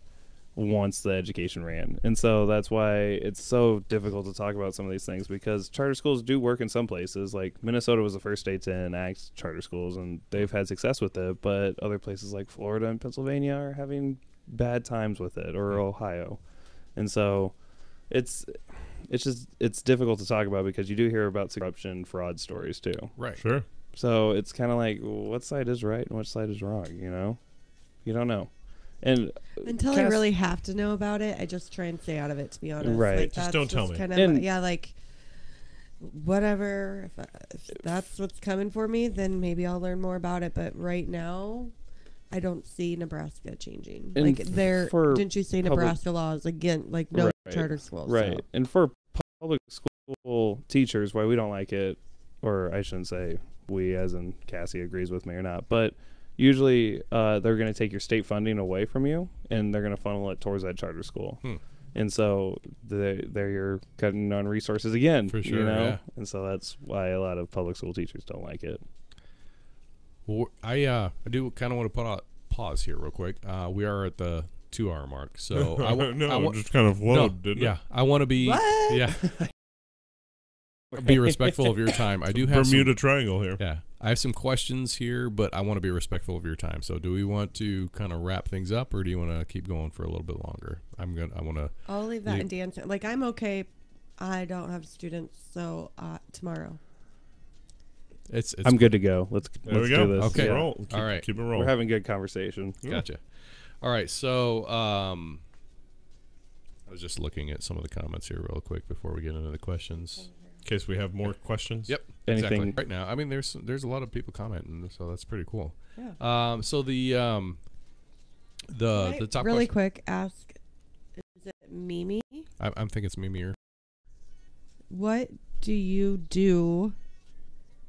wants the education ran. And so that's why it's so difficult to talk about some of these things, because charter schools do work in some places. Like Minnesota was the first state to enact charter schools, and they've had success with it, but other places like Florida and Pennsylvania are having bad times with it, or Ohio. And so it's difficult to talk about, because you do hear about corruption, fraud stories too. Right. Sure. So it's kind of like, what side is right and what side is wrong, You don't know. And until I really have to know about it, I just try and stay out of it, to be honest. Right. Like, Just don't tell me. Kind of, like, whatever. If that's what's coming for me, then maybe I'll learn more about it. But right now, I don't see Nebraska changing. And like, didn't you say Nebraska laws again? Like, no charter schools. Right. So. And for public school teachers, why we don't like it, or I shouldn't say we, as in Cassie agrees with me or not, but usually they're going to take your state funding away from you, and they're going to funnel it towards that charter school. And so you're cutting on resources again. For sure, yeah. And so that's why a lot of public school teachers don't like it. Well, I do kind of want to put a pause here real quick. We are at the 2-hour mark, so it just kind of flowed, didn't it? Yeah, I want to be be respectful of your time. I do have Bermuda Triangle here. Yeah, I have some questions here, but I want to be respectful of your time. So, do we want to kind of wrap things up, or do you want to keep going for a little bit longer? I'll leave that in Dan's. Like, I'm okay. I don't have students, so tomorrow. I'm good to go. Let's we do go. this. Okay. Roll. All right. Keep it rolling. We're having good conversation. Gotcha. All right. So, I was just looking at some of the comments here real quick before we get into the questions. In case we have more questions. Yep. Anything exactly. Right now? I mean, there's a lot of people commenting, so that's pretty cool. Yeah. So the top really question. quick ask: is it Mimi? I'm thinking it's Mimi. What do you do?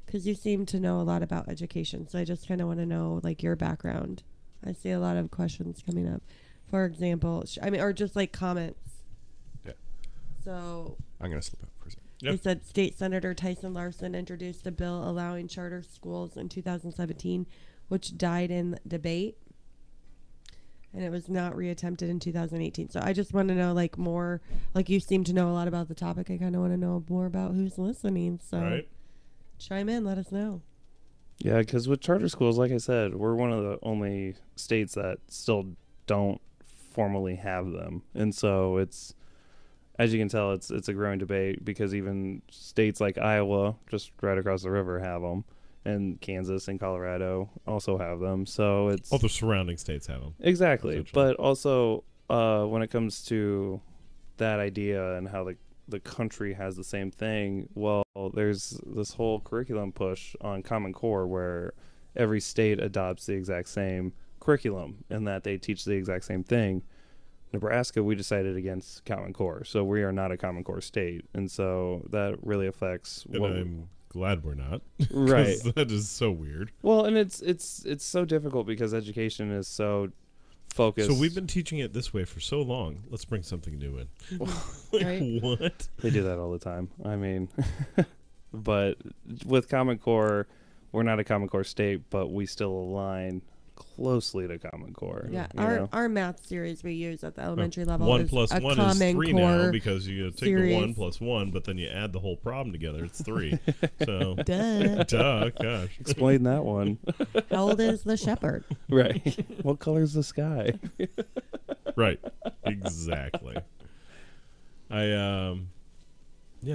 Because you seem to know a lot about education, so I just kind of want to know, like, your background. I see a lot of questions coming up. For example, or just like comments. Yeah. So I'm gonna slip up for a second. Yep. They said State Senator Tyson Larson introduced a bill allowing charter schools in 2017, which died in debate, and it was not reattempted in 2018. So I just want to know, like, more. Like, you seem to know a lot about the topic. I kind of want to know more about who's listening. So. Right. Chime in, let us know. Yeah, because with charter schools, like I said, we're one of the only states that still don't formally have them. And so it's, as you can tell, it's a growing debate, because even states like Iowa, just right across the river, have them. And Kansas and Colorado also have them. So it's... all the surrounding states have them. Exactly. But also, when it comes to that idea and how the country has the same thing, well, there's this whole curriculum push on Common Core where every state adopts the exact same curriculum and that they teach the exact same thing. Nebraska, we decided against Common Core, so we are not a Common Core state, and so that really affects And I'm glad we're not. Right. That is so weird. Well, and it's so difficult because education is so focused. So we've been teaching it this way for so long. Let's bring something new in. Like, Right. what? They do that all the time. I mean, but with Common Core, we're not a Common Core state, but we still align closely to Common Core. Yeah, you know? our math series we use at the elementary level 1 is plus a 1 is Common 3 Core now because you take series. the 1 plus 1, but then you add the whole problem together. It's 3. So, Duh. duh, gosh. Explain that one. How old is the shepherd? Right. What color's the sky? Right. Exactly. Yeah,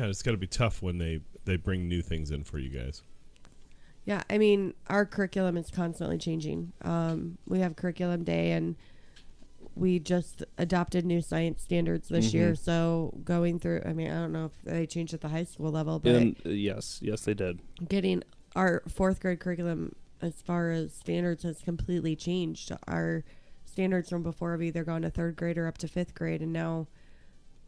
it's got to be tough when they bring new things in for you guys. Yeah, I mean, our curriculum is constantly changing. We have curriculum day, and we just adopted new science standards this year. So going through, I mean, I don't know if they changed at the high school level, but Yes, they did. getting our 4th grade curriculum as far as standards has completely changed. Our standards from before have either gone to 3rd grade or up to 5th grade, and now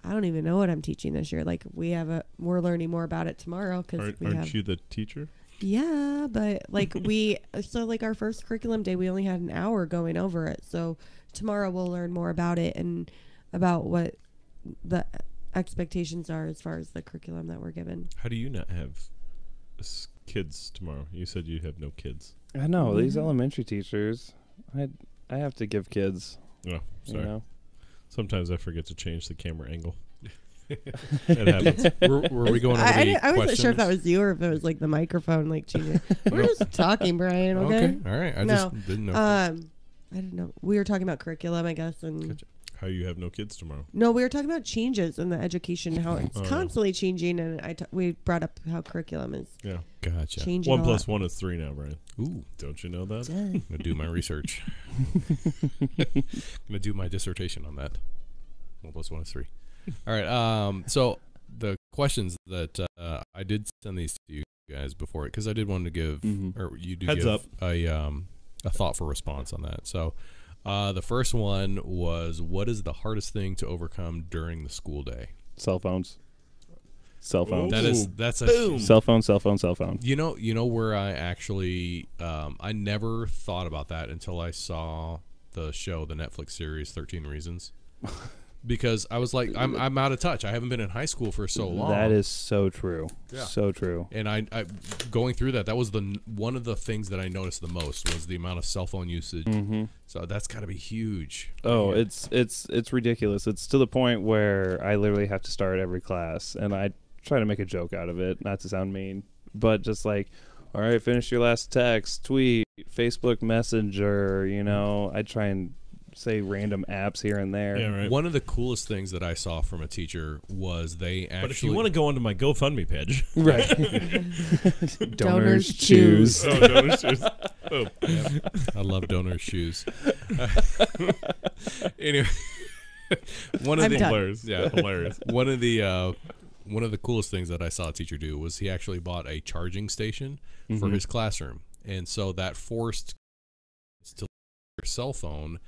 I don't even know what I'm teaching this year. Like we're learning more about it tomorrow because Aren't you the teacher? Yeah, but like like our first curriculum day, we only had an hour going over it. So tomorrow we'll learn more about it and about what the expectations are as far as the curriculum that we're given. How do you not have kids tomorrow? You said you have no kids. I know these elementary teachers. I have to give kids. Oh, sorry. You know? Sometimes I forget to change the camera angle. It happens. Were we going over the I wasn't sure if that questions? was you or if it was like the microphone like changing. We're just talking, Brian. Okay. All right. I No. just didn't know. I didn't know. We were talking about curriculum, I guess, and Gotcha. How you have no kids tomorrow? no, we were talking about changes in the education, how it's Oh. constantly changing, and we brought up how curriculum is Yeah. Gotcha. changing. 1 a plus lot. 1 is 3 now, Brian. Ooh, Don't you know that? I'm gonna do my research. Gonna do my dissertation on that. 1 plus 1 is 3. All right. So the questions that I did send these to you guys before it because I did want to give or you do Heads give up. a thoughtful response on that. So the first one was, what is the hardest thing to overcome during the school day? Cell phones. Cell phones. That's a Boom. Cell phone. Cell phone. Cell phone. You know where I actually I never thought about that until I saw the show, the Netflix series 13 Reasons. Because I was like, I'm out of touch. I haven't been in high school for so long. That is so true. Yeah. So true. And I going through that was one of the things that I noticed the most was the amount of cell phone usage. So that's got to be huge. Oh, Yeah. it's ridiculous. It's to the point where I literally have to start every class, and I try to make a joke out of it, not to sound mean, but just like, all right, finish your last text, tweet, Facebook Messenger. You know, I try and say random apps here and there. Yeah, right. One of the coolest things that I saw from a teacher was they actually. But if you want to go onto my GoFundMe page. Right. Donors choose. Oh, donors choose. Oh. I love donors' shoes. Anyway, one of I'm the done. Hilarious. Yeah, hilarious. one of the coolest things that I saw a teacher do was he actually bought a charging station for his classroom, and so that forced kids to leave their cell phone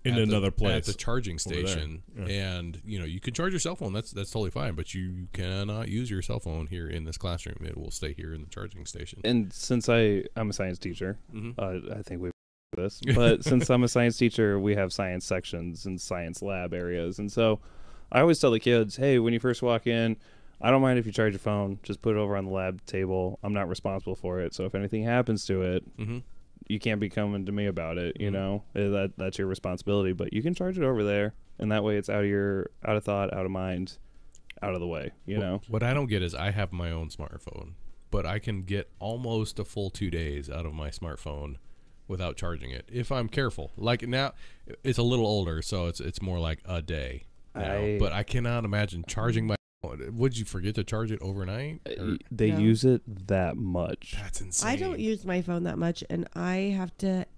In at another the, place. at the charging over there. station. Yeah. And you can charge your cell phone. That's totally fine, but you cannot use your cell phone here in this classroom. It will stay here in the charging station. And since I'm a science teacher, Mhm. I think we've this, but since I'm a science teacher, we have science sections and science lab areas, and so I always tell the kids, hey, when you first walk in, I don't mind if you charge your phone, just put it over on the lab table. I'm not responsible for it, so if anything happens to it, you can't be coming to me about it. You know, that's your responsibility, but you can charge it over there, and that way it's out of thought, out of mind, out of the way. You know, What I don't get is I have my own smartphone, but I can get almost a full 2 days out of my smartphone without charging it if I'm careful. Like now, it's a little older, so it's more like a day now. But I cannot imagine charging my phone. Would you forget to charge it overnight? Or- they No. use it that much. That's insane. I don't use my phone that much, and I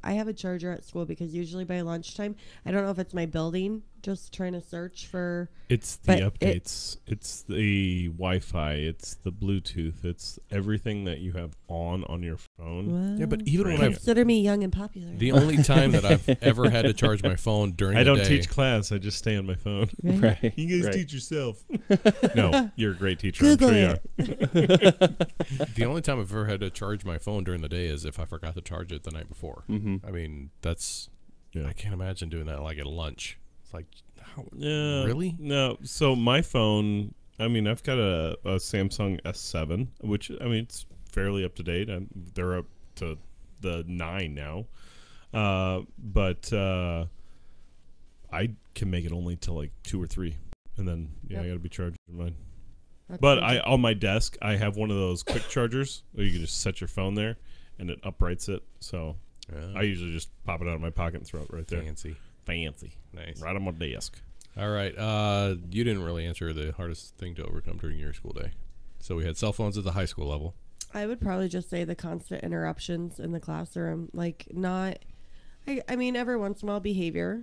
have a charger at school because usually by lunchtime, I don't know if it's my building, just trying to search for. It's the But updates. It's the Wi-Fi. It's the Bluetooth. It's everything that you have on your phone. Yeah, but even when Right. I've Consider me young and popular. the only time that I've ever had to charge my phone during I the don't day, teach class. I just stay on my phone. Right. You guys right. teach yourself. No, you're a great teacher. I'm Google sure you are. it. the only time I've ever had to charge my phone during the day is if I forgot to charge it the night before. I mean, that's Yeah. I can't imagine doing that like at lunch. It's like, how, Yeah. really? No. So my phone, I mean, I've got a Samsung S7, which, I mean, it's fairly up to date. They're up to the 9 now. But I can make it only till like 2 or 3, and then I got to be charging mine. But on my desk, I have one of those quick chargers where you can just set your phone there, and it uprights it. So I usually just pop it out of my pocket and throw it right there. Fancy. Nice. Right on my desk. All right. You didn't really answer the hardest thing to overcome during your school day. So we had cell phones at the high school level. I would probably just say the constant interruptions in the classroom. Like, I mean, every once in a while behavior,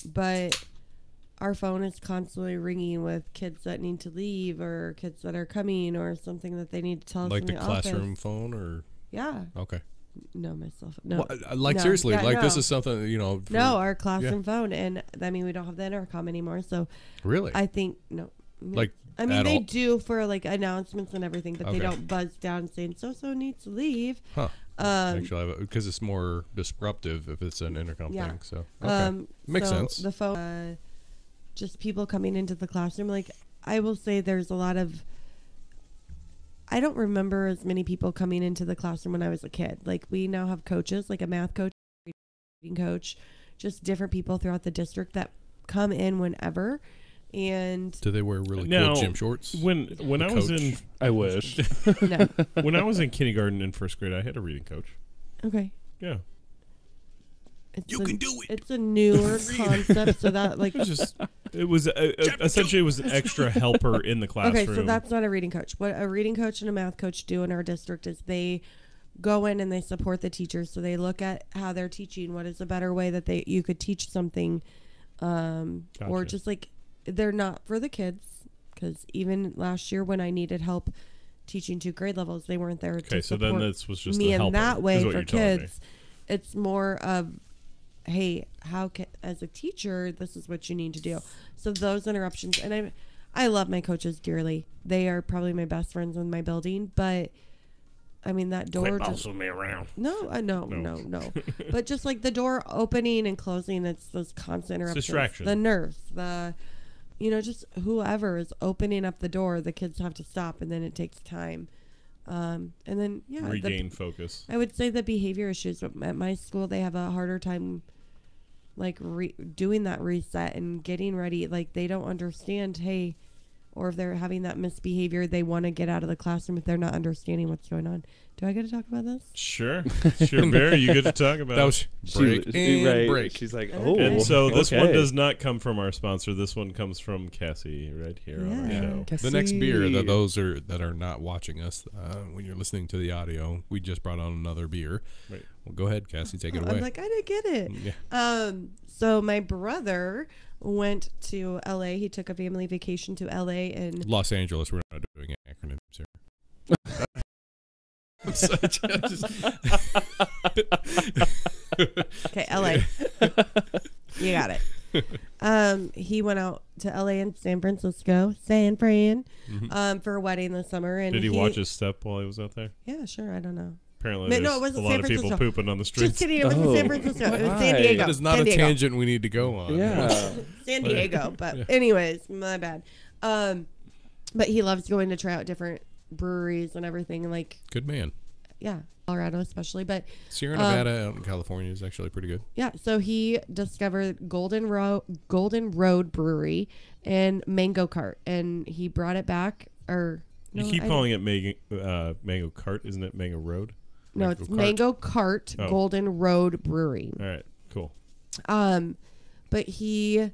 but our phone is constantly ringing with kids that need to leave or kids that are coming or something that they need to tell us Like in the classroom office. phone or? Yeah. Okay. No, myself. No. Like, No. seriously, Yeah, like no. this is something, you know. No, our classroom phone. And, I mean, we don't have the intercom anymore. So Really? I think, no. Like, I mean, at they all? do for, like, announcements and everything, but Okay. they don't buzz down saying, so-so needs to leave. Huh. Actually, because it's more disruptive if it's an intercom Yeah. thing. So, okay. Makes so sense. The phone, just people coming into the classroom. Like, I will say there's a lot of, I don't remember as many people coming into the classroom when I was a kid. Like, we now have coaches, like a math coach, reading coach, just different people throughout the district that come in whenever. And Do they wear really Now, cool gym shorts? When I was in I wish. no. when I was in kindergarten and first grade, I had a reading coach. Okay. Yeah, It's can do it. It's a newer concept, so that like it was essentially it was an extra helper in the classroom. okay, so that's not a reading coach. What a reading coach and a math coach do in our district is they go in and they support the teachers. So they look at how they're teaching. What is a better way that you could teach something, or Gotcha. just like they're not for the kids. Because even last year when I needed help teaching 2 grade levels, they weren't there. Okay, to so support then this was just me a in helper, that is way what for you're telling me. kids. It's more of, hey, how can, as a teacher, this is what you need to do. So those interruptions, and I love my coaches dearly. They are probably my best friends in my building. But I mean that door. Quit just, bossing me around. no. But just like the door opening and closing, it's those constant interruptions. distraction. The nurse, just whoever is opening up the door, the kids have to stop, and then it takes time. And then Regain focus. I would say the behavior issues at my school, they have a harder time like doing that reset and getting ready. Like they don't understand, hey, or if they're having that misbehavior, they want to get out of the classroom if they're not understanding what's going on. Do I get to talk about this? Sure, Barry, you get to talk about That it. was break and break. She's like, Okay. oh. And so this one okay. does not come from our sponsor. This one comes from Cassie right here on our Yeah. show. Cassie. The next beer, those that are not watching us, when you're listening to the audio, we just brought on another beer. Right. Well, go ahead, Cassie, take it away. I'm like, I didn't get it. Yeah. So my brother went to LA. He took a family vacation to LA and Los Angeles. We're not doing acronyms here. okay, LA. You got it. He went out to LA and San Francisco, San Fran, for a wedding this summer. And Did he watch his step while he was out there? Yeah, sure. I don't know. Apparently, No, there's it wasn't a lot San of people Francisco. pooping on the streets. Just kidding. It wasn't San Francisco. It was San Why? Diego. That is not San a Diego. tangent we need to go on. Yeah. San Diego. But anyways, my bad. But he loves going to try out different breweries and everything. Like, Good man. yeah, Colorado especially. But Sierra Nevada out in California is actually pretty good. yeah, so he discovered Golden Road Brewery and Mango Cart, and he brought it back. Or You keep calling it Mango Cart, isn't it? Mango Road. no, Mango it's Cart. Mango Cart Oh. Golden Road Brewery. All right, cool. But he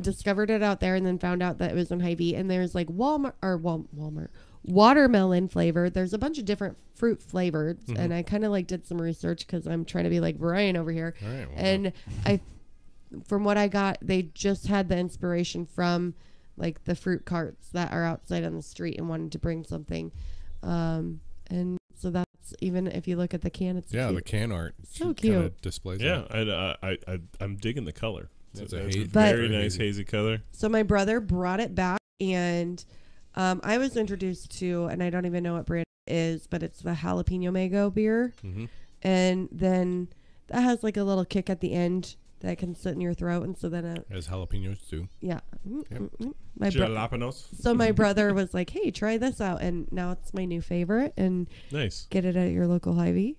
discovered it out there and then found out that it was in Hy-Vee, and there's like Walmart watermelon flavored. There's a bunch of different fruit flavors, and I kind of like did some research because I'm trying to be like Brian over here. All right. Well, And from what I got, they just had the inspiration from like the fruit carts that are outside on the street and wanted to bring something. And so that's, even if you look at the can, it's yeah, cute. the can art So kinda cute. displays Yeah, that. I'm digging the color. It's It's a a hazy- very But- nice hazy color. So my brother brought it back, and I was introduced to, and I don't even know what brand it is, but it's the jalapeno mango beer. Mm-hmm. And then that has like a little kick at the end that can sit in your throat, and so then Has jalapenos too. yeah. Yep. Jalapenos. So my brother was like, "Hey, try this out," and now it's my new favorite. And Nice. get it at your local Hy-Vee.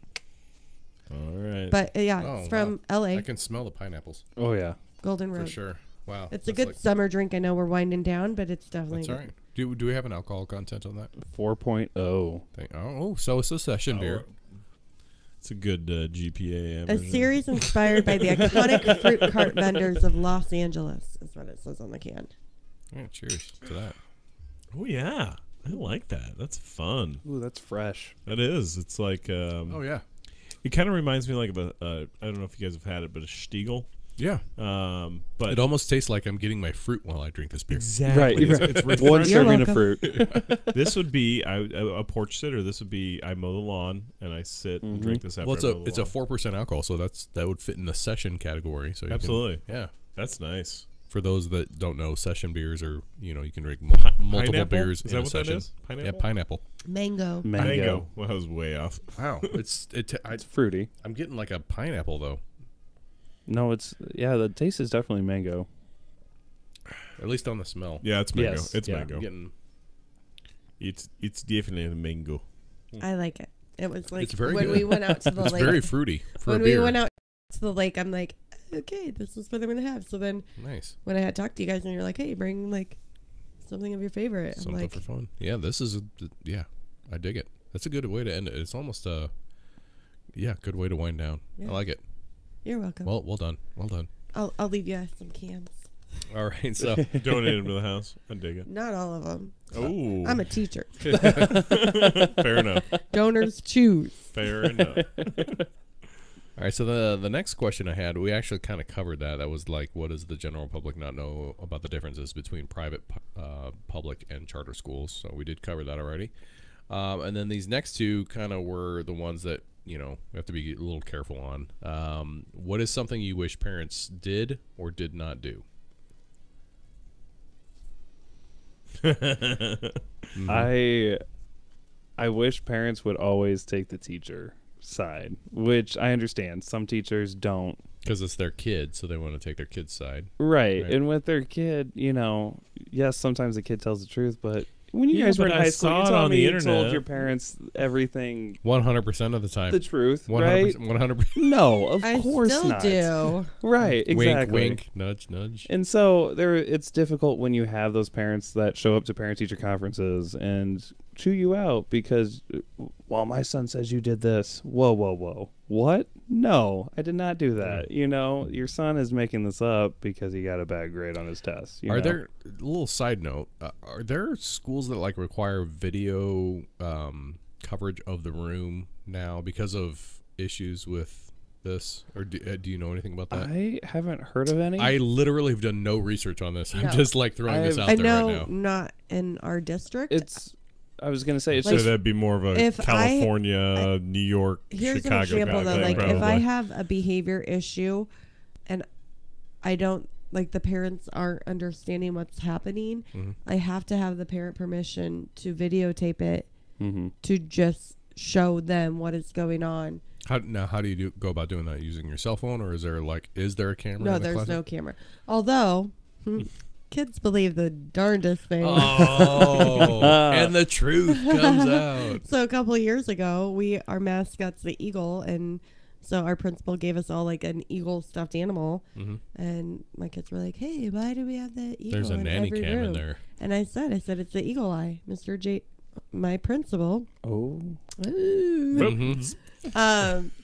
All right. But yeah, Oh, it's from wow. LA, I can smell the pineapples Oh yeah. Golden for Road. sure. Wow. It's a That's good like- summer drink. I know we're winding down, but it's definitely That's all right. Do we have an alcohol content on that 4.0. thing? Oh, so it's a session beer. It's a good GPA. A series inspired by the iconic fruit cart vendors of Los Angeles, is what it says on the can. Yeah, cheers to that. Oh yeah, I like that. That's fun. Ooh, that's fresh. That is. It's like. Oh yeah. It kind of reminds me like of a. I don't know if you guys have had it, but a Stiegel. Yeah. But It almost tastes like I'm getting my fruit while I drink this beer. exactly. Right. It's One refreshing. serving of welcome. fruit. This would be a porch sitter. This would be I mow the lawn and I sit and drink this after. Well, I mow the it's a lawn. 4% alcohol, so that would fit in the session category. So you Absolutely. yeah. That's nice. For those that don't know, session beers are you can drink multiple Pineapple? beers Is in that a what that session. is? Pineapple? Yeah, pineapple. Mango. Mango. Well, I was way off. Wow, it's Fruity. I'm getting like a pineapple though. No, the taste is definitely mango. At least on the smell. Yeah, it's mango. Yes, It's yeah. mango. I'm getting It's definitely a mango. I like it. It was like It's very when good. we went out to the it's lake. very fruity for When a we beer. went out to the lake, I'm like, okay, this is what I'm gonna have. So then Nice. when I had talked to you guys, and you're like, hey, bring like something of your favorite. I'm Something like, for fun. Yeah, this is I dig it. That's a good way to end it. It's almost a good way to wind down. Yeah. I like it. you're welcome. Well done. Well done. I'll leave you some cans. All right, so Donate them to the house. I dig it. Not all of them. Oh, I'm a teacher. fair enough. Donors choose. Fair enough. all right, so the next question I had, we actually kind of covered that. That was like, what does the general public not know about the differences between private, public, and charter schools? So we did cover that already. And then these next two kind of were the ones that we have to be a little careful on. What is something you wish parents did or did not do? I wish parents would always take the teacher side, which I understand. Some teachers don't. Because it's their kid, so they want to take their kid's side. Right. Right. And with their kid, yes, sometimes the kid tells the truth, but when you Yeah, guys were in but I high school, saw you it told on me the you internet. told your parents everything 100% of the time. the truth, 100%. right? 100%. No, of I course still not. do. Right, exactly. Wink, wink, nudge, nudge. And so it's difficult when you have those parents that show up to parent-teacher conferences and chew you out because, well, my son says you did this. Whoa, whoa, whoa. What? No, I did not do that. Your son is making this up because he got a bad grade on his test. Are there, a little side note, are there schools that like require video coverage of the room now because of issues with this? Or do you know anything about that? I haven't heard of any. I literally have done no research on this. I'm No. just like throwing this out I there know right now. not in our district. I was going to say, it's So Like, just, that'd be more of a if California, New York, Here's Chicago an example kind of though. thing, Like if probably. I have a behavior issue and I don't like the parents aren't understanding what's happening, I have to have the parent permission to videotape it to just show them what is going on. How do you go about doing that? Using your cell phone, or is there a camera? No, in the there's classroom? no camera. Although kids believe the darndest thing. Oh, and the truth comes out. So a couple of years ago, our mascot's the eagle, and so our principal gave us all like an eagle stuffed animal, and my kids were like, "Hey, why do we have the eagle?" There's a in nanny every cam room? in there. And I said, it's the eagle eye, Mr. J, my principal. oh,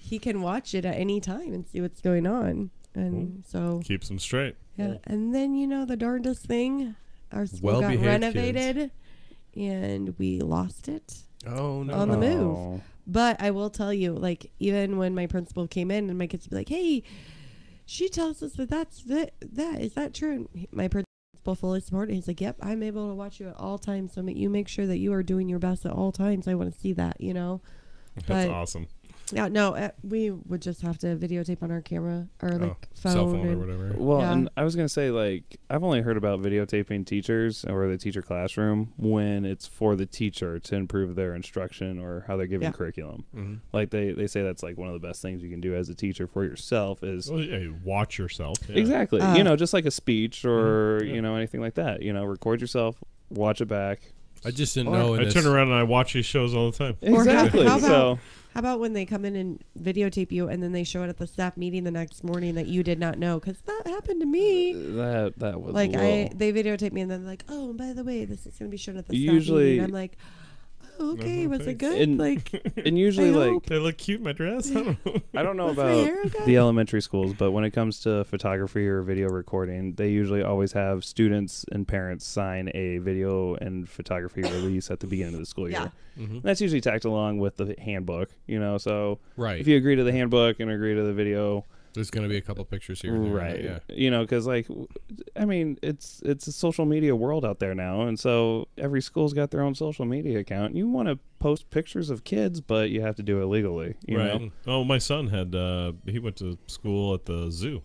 He can watch it at any time and see what's going on, and so Keeps them straight. yeah. And then the darndest thing, our school got Well-behaved renovated, and we lost it. Oh no. On the move. Oh. But I will tell you, like, even when my principal came in and my kids would be like, hey, she tells us that's that. Is that true? And my principal fully supported. He's like, yep, I'm able to watch you at all times. So you make sure that you are doing your best at all times. I want to see that, That's But- awesome. Yeah, no, we would just have to videotape on our camera or like phone. Cell phone or and- whatever. Well, Yeah. and I was going to say, like, I've only heard about videotaping teachers or the teacher classroom when it's for the teacher to improve their instruction or how they're giving Yeah. curriculum. Mm-hmm. Like, they say that's, like, one of the best things you can do as a teacher for yourself is... Well, yeah, you watch yourself. Yeah. Exactly. Just like a speech or, Yeah. anything like that. Record yourself, watch it back. I just didn't Or- know. I turn around and I watch these shows all the time. Or Exactly. how about- So, How about when they come in and videotape you, and then they show it at the staff meeting the next morning that you did not know? Because that happened to me. That was Like low. they videotape me, and then they're like, oh, and by the way, this is going to be shown at the staff Usually- meeting. I'm like, oh, okay, was it good? And- like, And usually, I like, hope. They look cute in my dress. I don't know. I don't know Was my about hair okay? the elementary schools, but when it comes to photography or video recording, they usually always have students and parents sign a video and photography release at the beginning of the school year. Yeah. Mm-hmm. And that's usually tacked along with the handbook, so Right. if you agree to the handbook and agree to the video, There's going to be a couple pictures here and there. right? Yeah. Because I mean, it's a social media world out there now, and so every school's got their own social media account. You want to post pictures of kids, but you have to do it legally. You know? Oh, my son had he went to school at the zoo,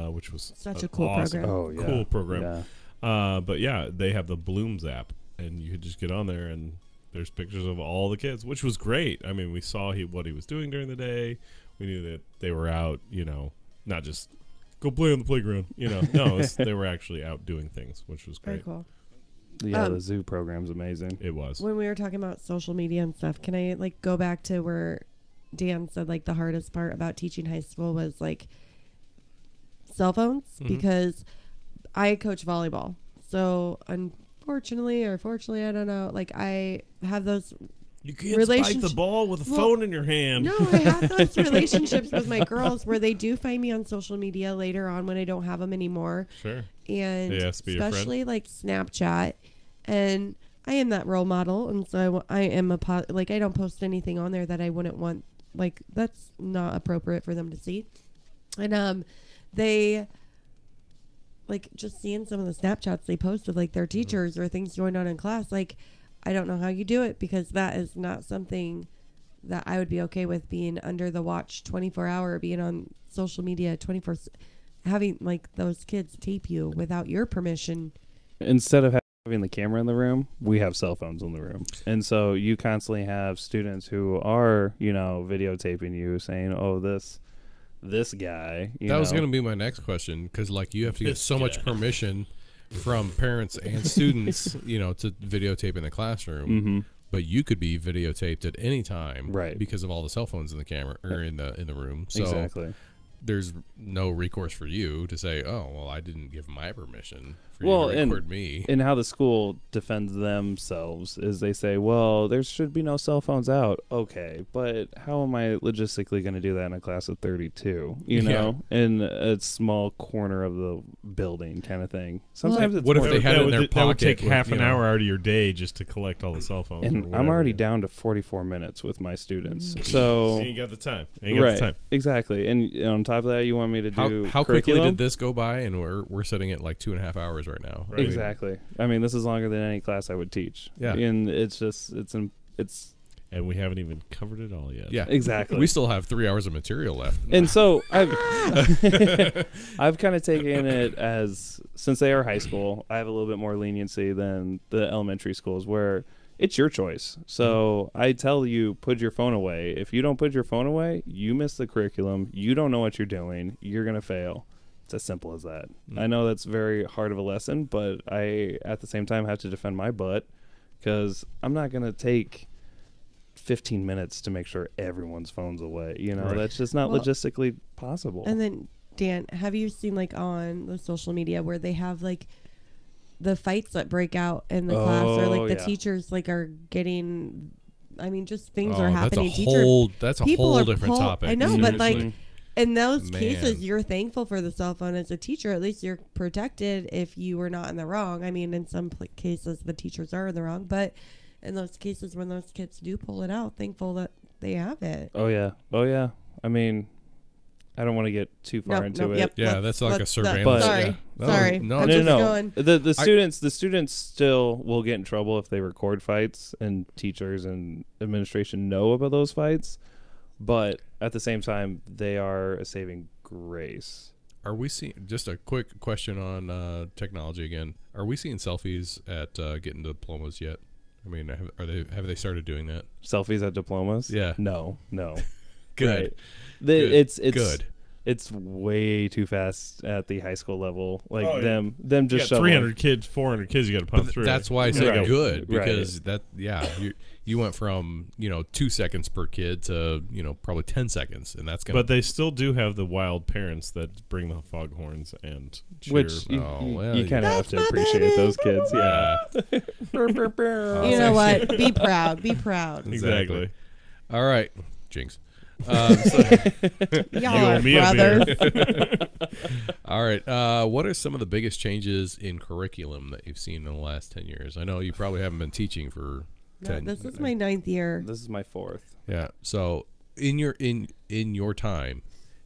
which was Such an a cool awesome, program. Oh yeah, cool program. Yeah. But yeah, they have the Blooms app, and you could just get on there and there's pictures of all the kids, which was great. I mean, we saw what he was doing during the day. We knew that they were out, not just go play on the playground, No, they were actually out doing things, which was Very great. cool. Yeah, the zoo program's amazing. It was. When we were talking about social media and stuff, can I like go back to where Dan said like the hardest part about teaching high school was like cell phones? Because I coach volleyball. So unfortunately or fortunately, I don't know, like I have those You can't spike the relationship- ball with a Well, phone in your hand. No, I have those relationships with my girls where they do find me on social media later on when I don't have them anymore. Sure. And They ask to be your friend? especially like Snapchat, and I am that role model, and so I am like I don't post anything on there that I wouldn't want, like that's not appropriate for them to see. And they like just seeing some of the Snapchats they post of like their teachers or things going on in class, like I don't know how you do it, because that is not something that I would be okay with, being under the watch 24-hour, being on social media 24, having like those kids tape you without your permission. Instead of having the camera in the room, we have cell phones in the room, and so you constantly have students who are videotaping you, saying, "Oh, this guy." That was going to be my next question, because like you have to get so much permission from parents and students, to videotape in the classroom. Mm-hmm. But you could be videotaped at any time, Right. because of all the cell phones in the camera or in the room. So Exactly. there's no recourse for you to say, "Oh, well, I didn't give my permission for Well, you to and- record me." And how the school defends themselves is they say, well, there should be no cell phones out. Okay, but how am I logistically going to do that in a class of 32, in a small corner of the building kind of thing? Sometimes it's what if more they had it in their that would take pocket with, half an you know- hour out of your day just to collect all the cell phones. or and I'm whatever. already down to 44 minutes with my students. So You ain't got the time. Ain't got right, the time. exactly. And on top of that, you want me to do How quickly curriculum? did this go by? And we're sitting at like 2.5 hours right now. Right. Exactly. I mean, this is longer than any class I would teach. Yeah. And it's And we haven't even covered it all yet. Yeah, exactly. We still have 3 hours of material left. And so I've kind of taken it as, since they are high school, I have a little bit more leniency than the elementary schools, where it's your choice. So I tell you, put your phone away. If you don't put your phone away, you miss the curriculum. You don't know what you're doing. You're going to fail. It's as simple as that. I know that's very hard of a lesson, but I, at the same time, have to defend my butt, because I'm not going to take 15 minutes to make sure everyone's phone's away. Right. That's just not Well, logistically possible. And then Dan, have you seen like on the social media where they have like the fights that break out in the class, or like the yeah. teachers like are getting, I mean, just things Oh, are happening. That's a people whole are different topic. I know, but like Seriously. in those Man. cases, you're thankful for the cell phone as a teacher. At least you're protected if you were not in the wrong. I mean, in some cases, the teachers are in the wrong, but in those cases when those kids do pull it out, thankful that they have it. Oh yeah. I mean, I don't want to get too far into it. Yep, Yeah, that's like a surveillance. Sorry, Yeah. No, sorry. no, I'm no, just No. going. The students still will get in trouble if they record fights, and teachers and administration know about those fights. But at the same time, they are a saving grace. Are we seeing, just a quick question on technology again? Are we seeing selfies at getting diplomas yet? I mean, have they started doing that? Selfies at diplomas? Yeah. No. Good. Right. Good. It's Good. it's way too fast at the high school level. Like Oh, yeah. them You just got shoveling. 300 kids, 400 kids you got to pump through. That's why I You said gotta go- good, Right. because you went from 2 seconds per kid to probably 10 seconds, and that's gonna. But they still do have the wild parents that bring the foghorns and cheer. Which you kind of have to appreciate those kids. Yeah. You know what? Be proud. Be proud. Exactly. All right, Jinx. Y'all You are owe me a beer. brothers. All right. What are some of the biggest changes in curriculum that you've seen in the last 10 years? I know you probably haven't been teaching for No, 10. this is my 9th year. This is my 4th. Yeah. So in your time,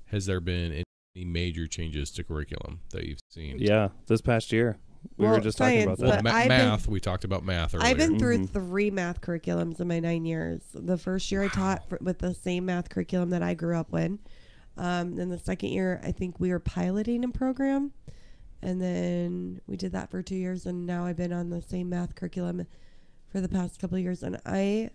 has there been any major changes to curriculum that you've seen? Yeah, this past year we were Well, just talking about science, that. but I've math. We talked about math earlier. I've been through Mhm. 3 math curriculums in my 9 years. The first year I taught with the same math curriculum that I grew up with. Then the second year, I think we were piloting a program. And then we did that for 2 years. And now I've been on the same math curriculum for the past couple of years. And I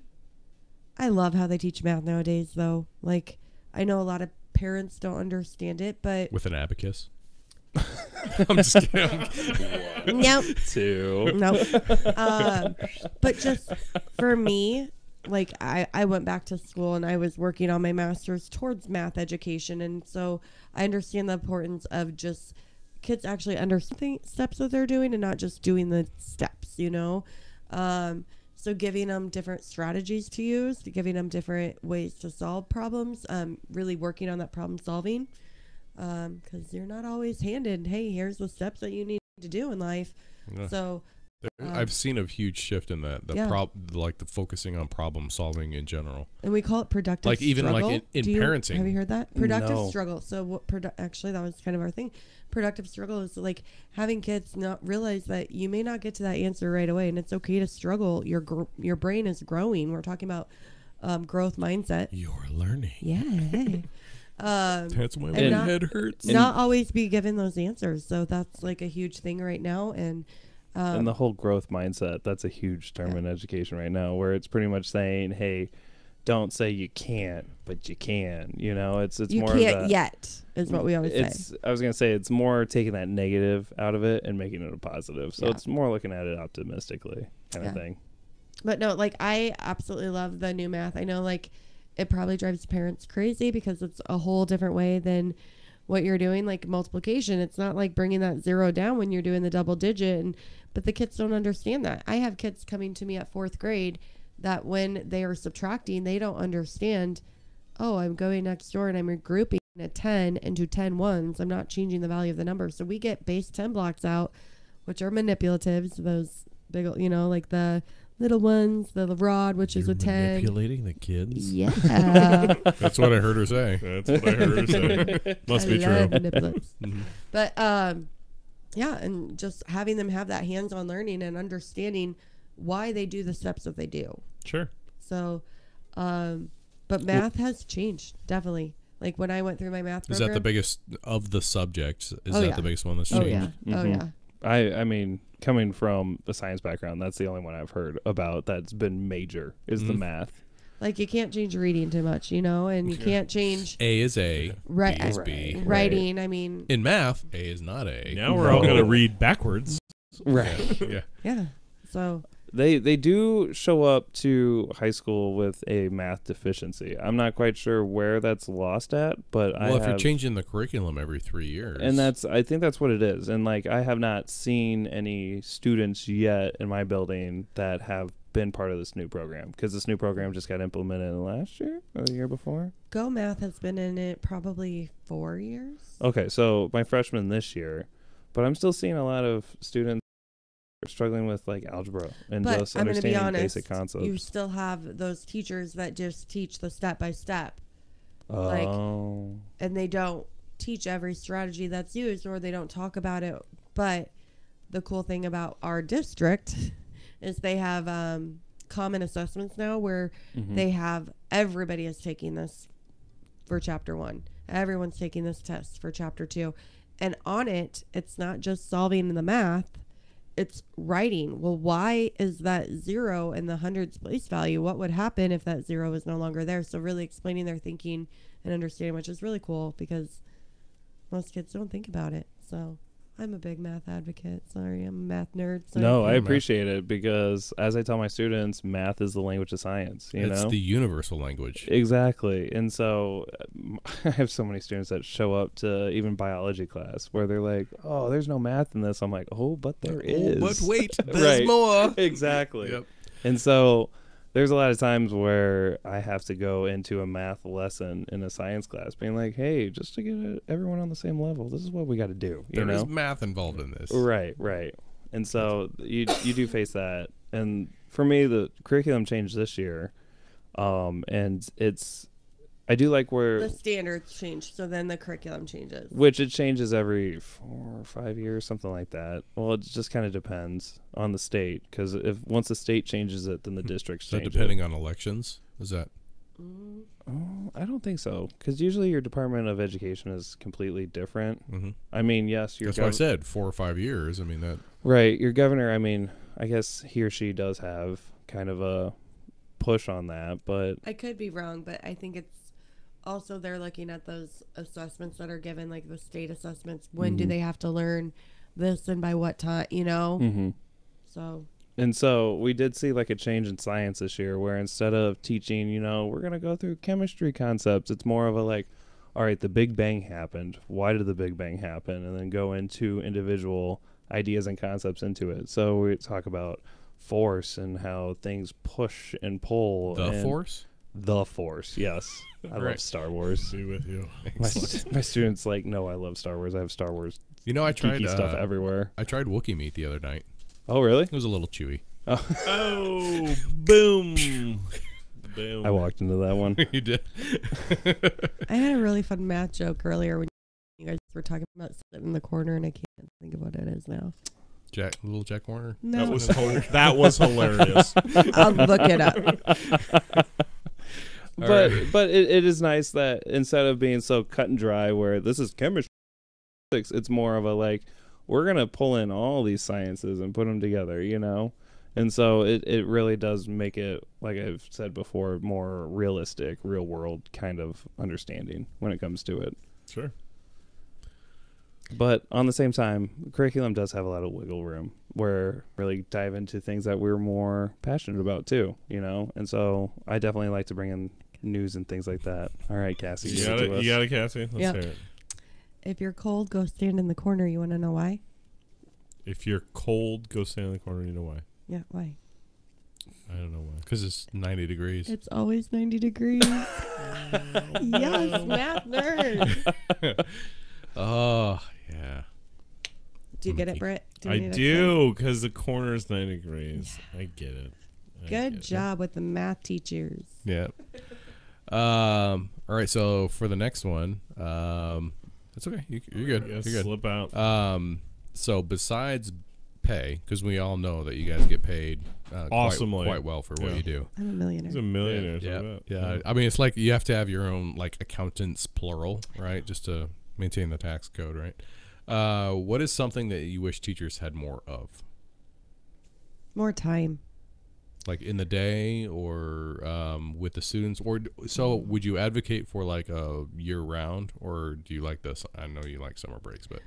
love how they teach math nowadays, though. Like, I know a lot of parents don't understand it, but with an abacus. I'm just kidding. nope. 2. No. But just for me, like I went back to school and I was working on my master's towards math education. And so I understand the importance of just kids actually understanding steps that they're doing and not just doing the steps, So giving them different strategies to use, giving them different ways to solve problems, really working on that problem solving. Because you're not always handed, hey, here's the steps that you need to do in life. Yeah. So I've seen a huge shift in that. Like the focusing on problem solving in general. and we call it productive Like even struggle. like in Do you- parenting. Have you heard that? Productive No. struggle. So what actually that was kind of our thing. Productive struggle is like having kids not realize that you may not get to that answer right away, and it's okay to struggle. Your brain is growing. We're talking about growth mindset. You're learning. Yeah. That's why my And not- head hurts. not always be given those answers. So that's like a huge thing right now. And And the whole growth mindset, that's a huge term in education right now, where it's pretty much saying, hey, don't say you can't, but you can. It's you more can't of that. yet is what we always say. I was going to say it's more taking that negative out of it and making it a positive. So Yeah. it's more looking at it optimistically kind of Yeah. thing. But no, like I absolutely love the new math. I know like it probably drives parents crazy because it's a whole different way than what you're doing, like multiplication. It's not like bringing that 0 down when you're doing the double digit. But the kids don't understand that. I have kids coming to me at 4th grade that when they are subtracting, they don't understand, oh, I'm going next door and I'm regrouping a 10 into 10 ones. I'm not changing the value of the number. So we get base 10 blocks out, which are manipulatives, those big, like the little ones, the rod, which is a 10. Manipulating the kids. Yeah. That's what I heard her say. That's what I heard her say. Must be I love true. manipulatives. Mhm. But yeah, and just having them have that hands-on learning and understanding why they do the steps that they do. Sure. So, but math has changed, definitely. Like when I went through my math Is program. that the biggest of the subjects? Is Oh, that yeah. the biggest one that's Oh changed? yeah. Oh Mhm. yeah. I mean, coming from a science background, that's the only one I've heard about that's been major is the Mhm. math. Like you can't change reading too much, and you can't change A is A. Right- B is B. Right. writing. I mean, In math, A is not A. Now we're all going to read backwards. Right. Yeah. yeah. So They do show up to high school with a math deficiency. I'm not quite sure where that's lost at, but Well, if you're have, changing the curriculum every 3 years, and I think that's what it is. And like I have not seen any students yet in my building that have been part of this new program because this new program just got implemented last year or the year before. Go Math has been in it probably 4 years. Okay, so my freshman this year, but I'm still seeing a lot of students struggling with like algebra and But just I'm going to be understanding honest, basic concepts. you still have those teachers that just teach the step by step, Oh. and they don't teach every strategy that's used, or they don't talk about it. But the cool thing about our district is they have common assessments now where Mhm. they have everybody is taking this for chapter 1. Everyone's taking this test for chapter 2. And on it, it's not just solving the math, it's writing. Well, why is that 0 in the hundreds place value? What would happen if that 0 is no longer there? So really explaining their thinking and understanding, which is really cool because most kids don't think about it. So I'm a big math advocate. Sorry, I'm a math nerd. So No, I Yeah, appreciate it because, as I tell my students, math is the language of science. It's the universal language. Exactly. And so I have so many students that show up to even biology class where they're like, oh, there's no math in this. I'm like, oh, but there is. But wait, there's Right. more. Exactly. Yep. And so there's a lot of times where I have to go into a math lesson in a science class being like, hey, just to get everyone on the same level, this is what we got to do. There is math involved in this. Right. And so you do face that. And for me, the curriculum changed this year. And I do like where the standards change, so then the curriculum changes. which it changes every 4 or 5 years, something like that. Well, it just kind of depends on the state, because if once the state changes it, then the districts Is that change depending on elections? Is that? Oh, I don't think so, because usually your Department of Education is completely different. Mm-hmm. I mean, yes, your That's why I said 4 or 5 years. I mean that. right. Your governor, I mean, I guess he or she does have kind of a push on that, but I could be wrong, but I think it's also they're looking at those assessments that are given, like the state assessments. When do they have to learn this and by what time, So And so we did see like a change in science this year where instead of teaching, we're going to go through chemistry concepts, it's more of a like, all right, the Big Bang happened. Why did the Big Bang happen? And then go into individual ideas and concepts into it. So we talk about force and how things push and pull. The Force? The Force, yes. I love Right. Star Wars. Be with you. My students like, no, I love Star Wars. I have Star Wars I tried geeky stuff everywhere. I tried Wookiee meat the other night. Oh, really? It was a little chewy. Oh, boom. Boom. I walked into that one. You did. I had a really fun math joke earlier when you guys were talking about sitting in the corner, and I can't think of what it is now. Little Jack Warner. No, That was hilarious. I'll look it up. But it is nice that instead of being so cut and dry where this is chemistry, it's more of a like, we're going to pull in all these sciences and put them together, And so it really does make it, like I've said before, more realistic, real world kind of understanding when it comes to it. Sure. But on the same time, the curriculum does have a lot of wiggle room where really dive into things that we're more passionate about too, And so I definitely like to bring in news and things like that. All right, Cassie. You got it, Cassie? Let's Yep. hear it. If you're cold, go stand in the corner. You want to know why? If you're cold, go stand in the corner. You know why? Yeah, why? I don't know why. Because it's 90 degrees. It's always 90 degrees. Yes, math nerd. Oh, yeah. Do you get it, Britt? I we need a do, because the corner is 90 degrees. I get it. I get Good it. job with the math teachers. Yeah. All right. So for the next one, that's okay. You're good. You You're gotta good. slip out. So besides pay, because we all know that you guys get paid Awesomely. quite well for what Yeah. you do. I'm a millionaire. He's a millionaire. Yeah. so that- Yeah. I mean, it's like you have to have your own like accountants plural, right? Just to maintain the tax code, right? What is something that you wish teachers had more of? More time. Like in the day or with the students, or so would you advocate for like a year round, or do you like this? I know you like summer breaks, but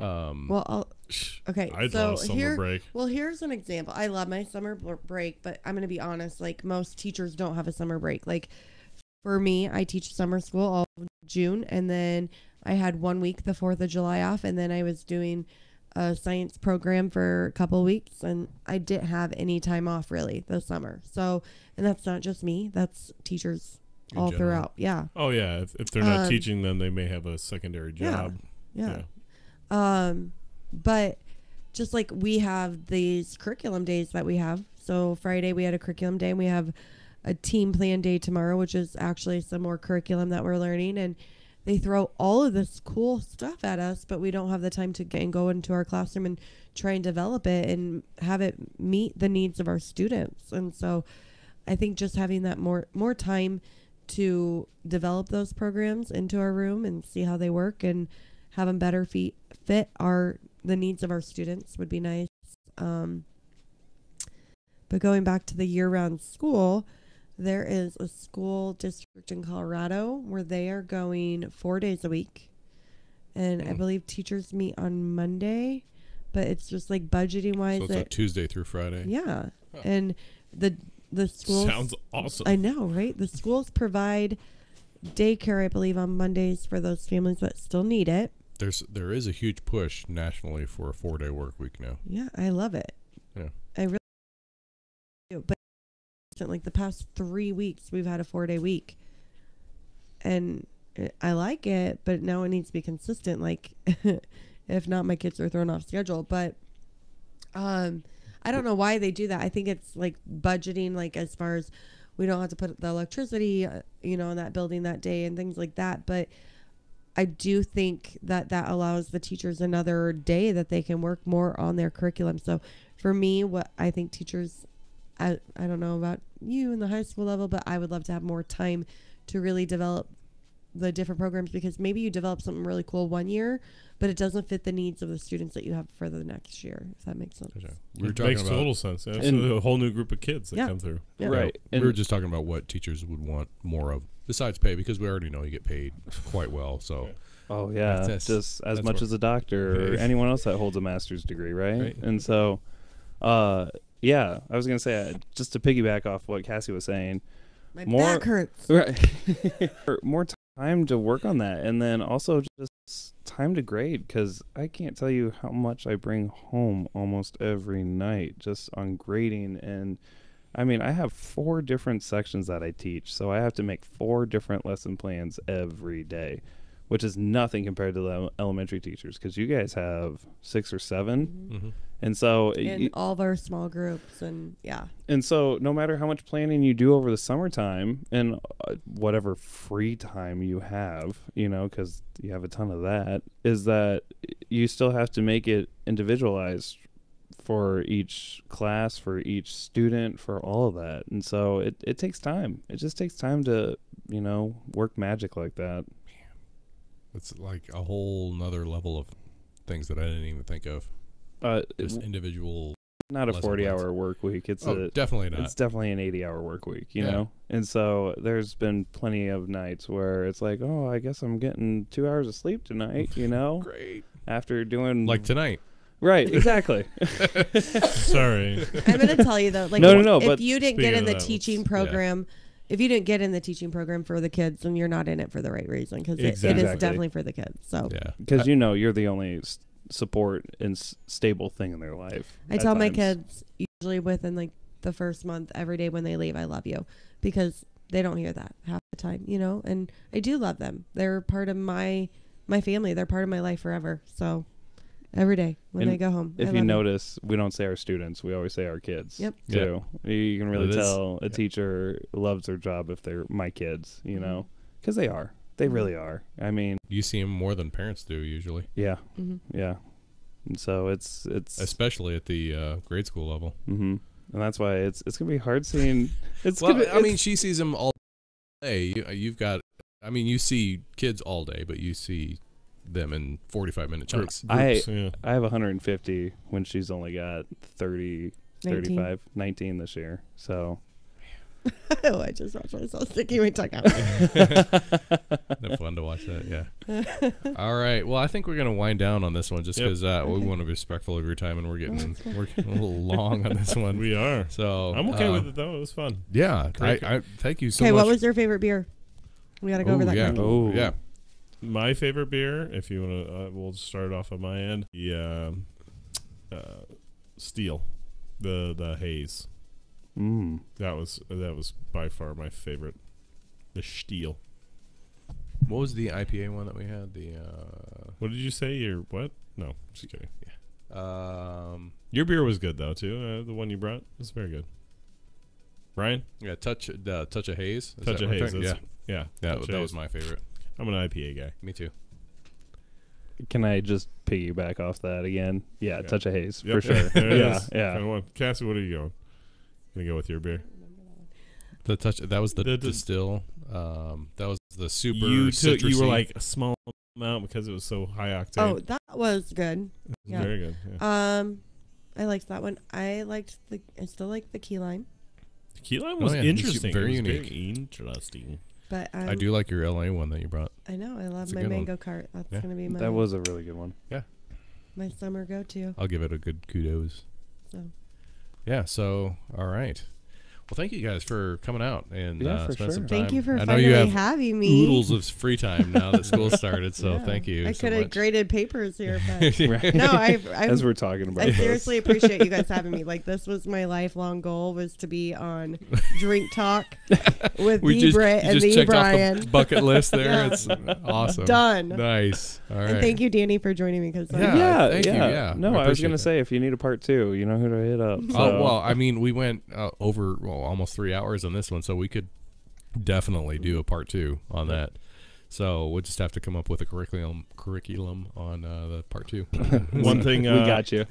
Okay. I'd so love summer break. Well, here's an example. I love my summer break, but I'm going to be honest. Like most teachers don't have a summer break. Like for me, I teach summer school all of June, and then I had 1 week, the 4th of July off, and then I was doing a science program for a couple of weeks, and I didn't have any time off really this summer. So, and that's not just me. That's teachers In all general. throughout. Yeah. Oh, yeah. If they're not teaching, then they may have a secondary job. Yeah. But just like we have these curriculum days that we have. So Friday we had a curriculum day, and we have a team plan day tomorrow, which is actually some more curriculum that we're learning. And they throw all of this cool stuff at us, but we don't have the time to go into our classroom and try and develop it and have it meet the needs of our students. And so I think just having that more time to develop those programs into our room and see how they work and have them better fit the needs of our students would be nice. But going back to the year-round school, there is a school district in Colorado where they are going 4 days a week, and I believe teachers meet on Monday, but it's just like budgeting wise. So it's a Tuesday through Friday. Yeah, Huh. and the schools Sounds awesome. I know, right? The schools provide daycare, I believe, on Mondays for those families that still need it. There is a huge push nationally for a 4-day work week now. Yeah, I love it. Yeah. I really do. But like the past 3 weeks, we've had a 4-day week, and I like it, but now it needs to be consistent. Like, if not, my kids are thrown off schedule. But I don't know why they do that. I think it's like budgeting, like as far as we don't have to put the electricity, in that building that day and things like that. But I do think that allows the teachers another day that they can work more on their curriculum. So for me, what I think teachers, I don't know about you in the high school level, but I would love to have more time to really develop the different programs, because maybe you develop something really cool one year, but it doesn't fit the needs of the students that you have for the next year, if that makes sense. Okay. We were It talking makes about total sense. Absolutely, a whole new group of kids that Yeah. come through. Yeah. Right. we And were just talking about what teachers would want more of besides pay, because we already know you get paid quite well. So oh yeah, That's- just as that's much where- as a doctor or Right. anyone else that holds a master's degree, right? Right. And so, yeah, I was gonna say just to piggyback off what Cassie was saying, My More- back hurts. right? More time to work on that, and then also just time to grade, because I can't tell you how much I bring home almost every night just on grading. And I mean, I have 4 different sections that I teach, so I have to make 4 different lesson plans every day, which is nothing compared to the elementary teachers, because you guys have 6 or 7. mhm. And so In all of our small groups, and yeah. and so no matter how much planning you do over the summertime and whatever free time you have, because you have a ton of that, is that you still have to make it individualized for each class, for each student, for all of that. And so it takes time. It just takes time to, work magic like that. It's like a whole nother level of things that I didn't even think of. Just individual. Not a lesson 40-hour work week. It's Definitely not. It's definitely an 80-hour work week, you Yeah. know? And so there's been plenty of nights where it's like, oh, I guess I'm getting 2 hours of sleep tonight, Great. after doing... Like tonight. Right, exactly. Sorry. I'm going to tell you though, like, No, if but you didn't get speaking in of the that, teaching program, if you didn't get in the teaching program for the kids, then you're not in it for the right reason, because it is Exactly. definitely for the kids. So Yeah. Because you're the only support and stable thing in their life. I at tell my times. kids usually within like the first month, every day when they leave, I love you, because they don't hear that half the time, and I do love them. They're part of my family. They're part of my life forever. So every day when And they go home, If I you love notice, we don't say our students. We always say our kids. Yep. Too. You can really It is. tell a Yeah. teacher loves their job if they're my kids, Mhm. because they are. They Mhm. really are. I mean, You see them more than parents do usually, yeah, Mhm. yeah. And so it's especially at the grade school level. mm-hmm. And that's why it's gonna be hard seeing. It's Well, gonna, I mean, she sees them all day. You see kids all day, but you see them in 45-minute chunks. Yeah. I have 150 when she's only got 30, 19. 35, 19 this year. So Oh, I just watched myself sticking my tongue out. No fun to watch that. Yeah. All right. Well, I think we're gonna wind down on this one just Yep. because we want to be respectful of your time, and we're getting a little long on this one. We are. So I'm okay with it though. It was fun. Yeah. Great. I thank you so Okay, much. what was your favorite beer? We got to go over that. Yeah. quick. Oh. Yeah. My favorite beer, if you want to, we'll start off on my end. The Steel, the haze. mm. That was by far my favorite. The Steel. What was the IPA one that we had? The What did you say? Your what? No, just kidding. um Your beer was good though too. The one you brought was very good. Ryan, touch of haze. Is Touch that of what Haze. they're- That's- Yeah. yeah. That Touch of was Haze. my favorite. I'm an IPA guy. Me too. Can I just piggyback off that again? Yeah, Yeah. Touch of Haze Yep, for sure. there it yeah, is. yeah. Kinda one. Cassie, what are you going? Gonna go with your beer. The touch. That was the The- distill. That was the super. You were citrusy. like a small amount because it was so high octane. Oh, that was good. It was yeah. very good. Yeah. I liked that one. I still like the key lime. Key lime Oh, was yeah, it's interesting. very It was unique. Very interesting. But I do like your LA one that you brought. I know. I love It's a my good one. mango cart. That's Yeah. gonna be my That was a really good one. my summer go-to. I'll give it a good kudos. So Yeah. So all right. Well, thank you guys for coming out and Yeah, for spend some sure. time. thank you for I know finally you have having me. oodles of free time now that school started, so Yeah. thank you. I so could have much. graded papers here, but Right. no, As we're talking about I this. seriously appreciate you guys having me. Like, this was my lifelong goal, was to be on Drink Talk with the Britt and the checked Brian. off the bucket list there. Yeah. It's awesome. Done. Nice. All right. And thank you, Danny, for joining me. Because Yeah. thank you, yeah. No, I I was appreciate gonna that. say if you need a part 2, you know who to hit up. Oh So. well, I mean, we went over almost 3 hours on this one, so we could definitely do a part 2 on that. So we'll just have to come up with a curriculum on the part 2. One thing we got you.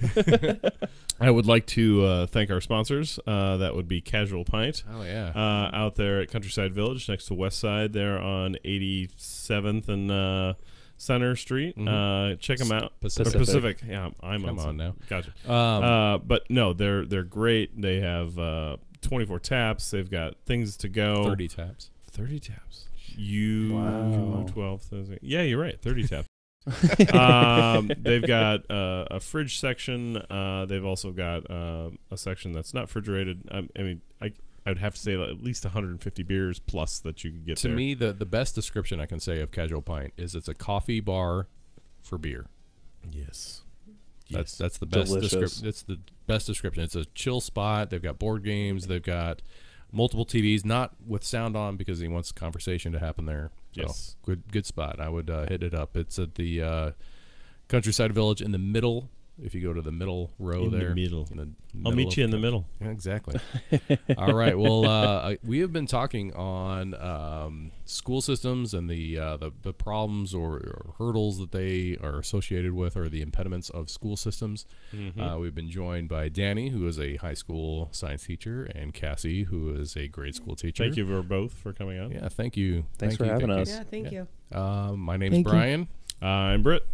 I would like to thank our sponsors. That would be Casual Pint. Oh yeah. Out there at Countryside Village next to West Side. They're on 87th and Center Street. Mhm. Check them out. Pacific. Or Pacific. Yeah, I'm Come on now. Gotcha. Um, But no, they're great. They have 24 taps. They've got things to go. 30 taps. 30 taps. Wow. 12, 13. Yeah, you're right. 30 taps. They've got a fridge section. They've also got a section that's not refrigerated. I mean, I'd have to say at least 150 beers plus that you could get To there. me, the best description I can say of Casual Pint is it's a coffee bar for beer. Yes. That's the best Delicious. description. It's the best description. It's a chill spot. They've got board games. They've got multiple TVs, not with sound on because he wants conversation to happen there. So, Yes. good spot. I would hit it up. It's at the Countryside Village in the middle. If you go to the middle row In the there, middle. in the I'll middle meet of you in the Country- middle. Yeah, exactly. All right. Well, we have been talking on school systems and the problems or hurdles that they are associated with, or the impediments of school systems. We've been joined by Danny, who is a high school science teacher, and Cassie, who is a grade school teacher. Thank you for both for coming out. Yeah, thank you. Thanks Thank for you, having thank us. yeah, thank you. you. My name's Thank you. Brian. I'm Britt.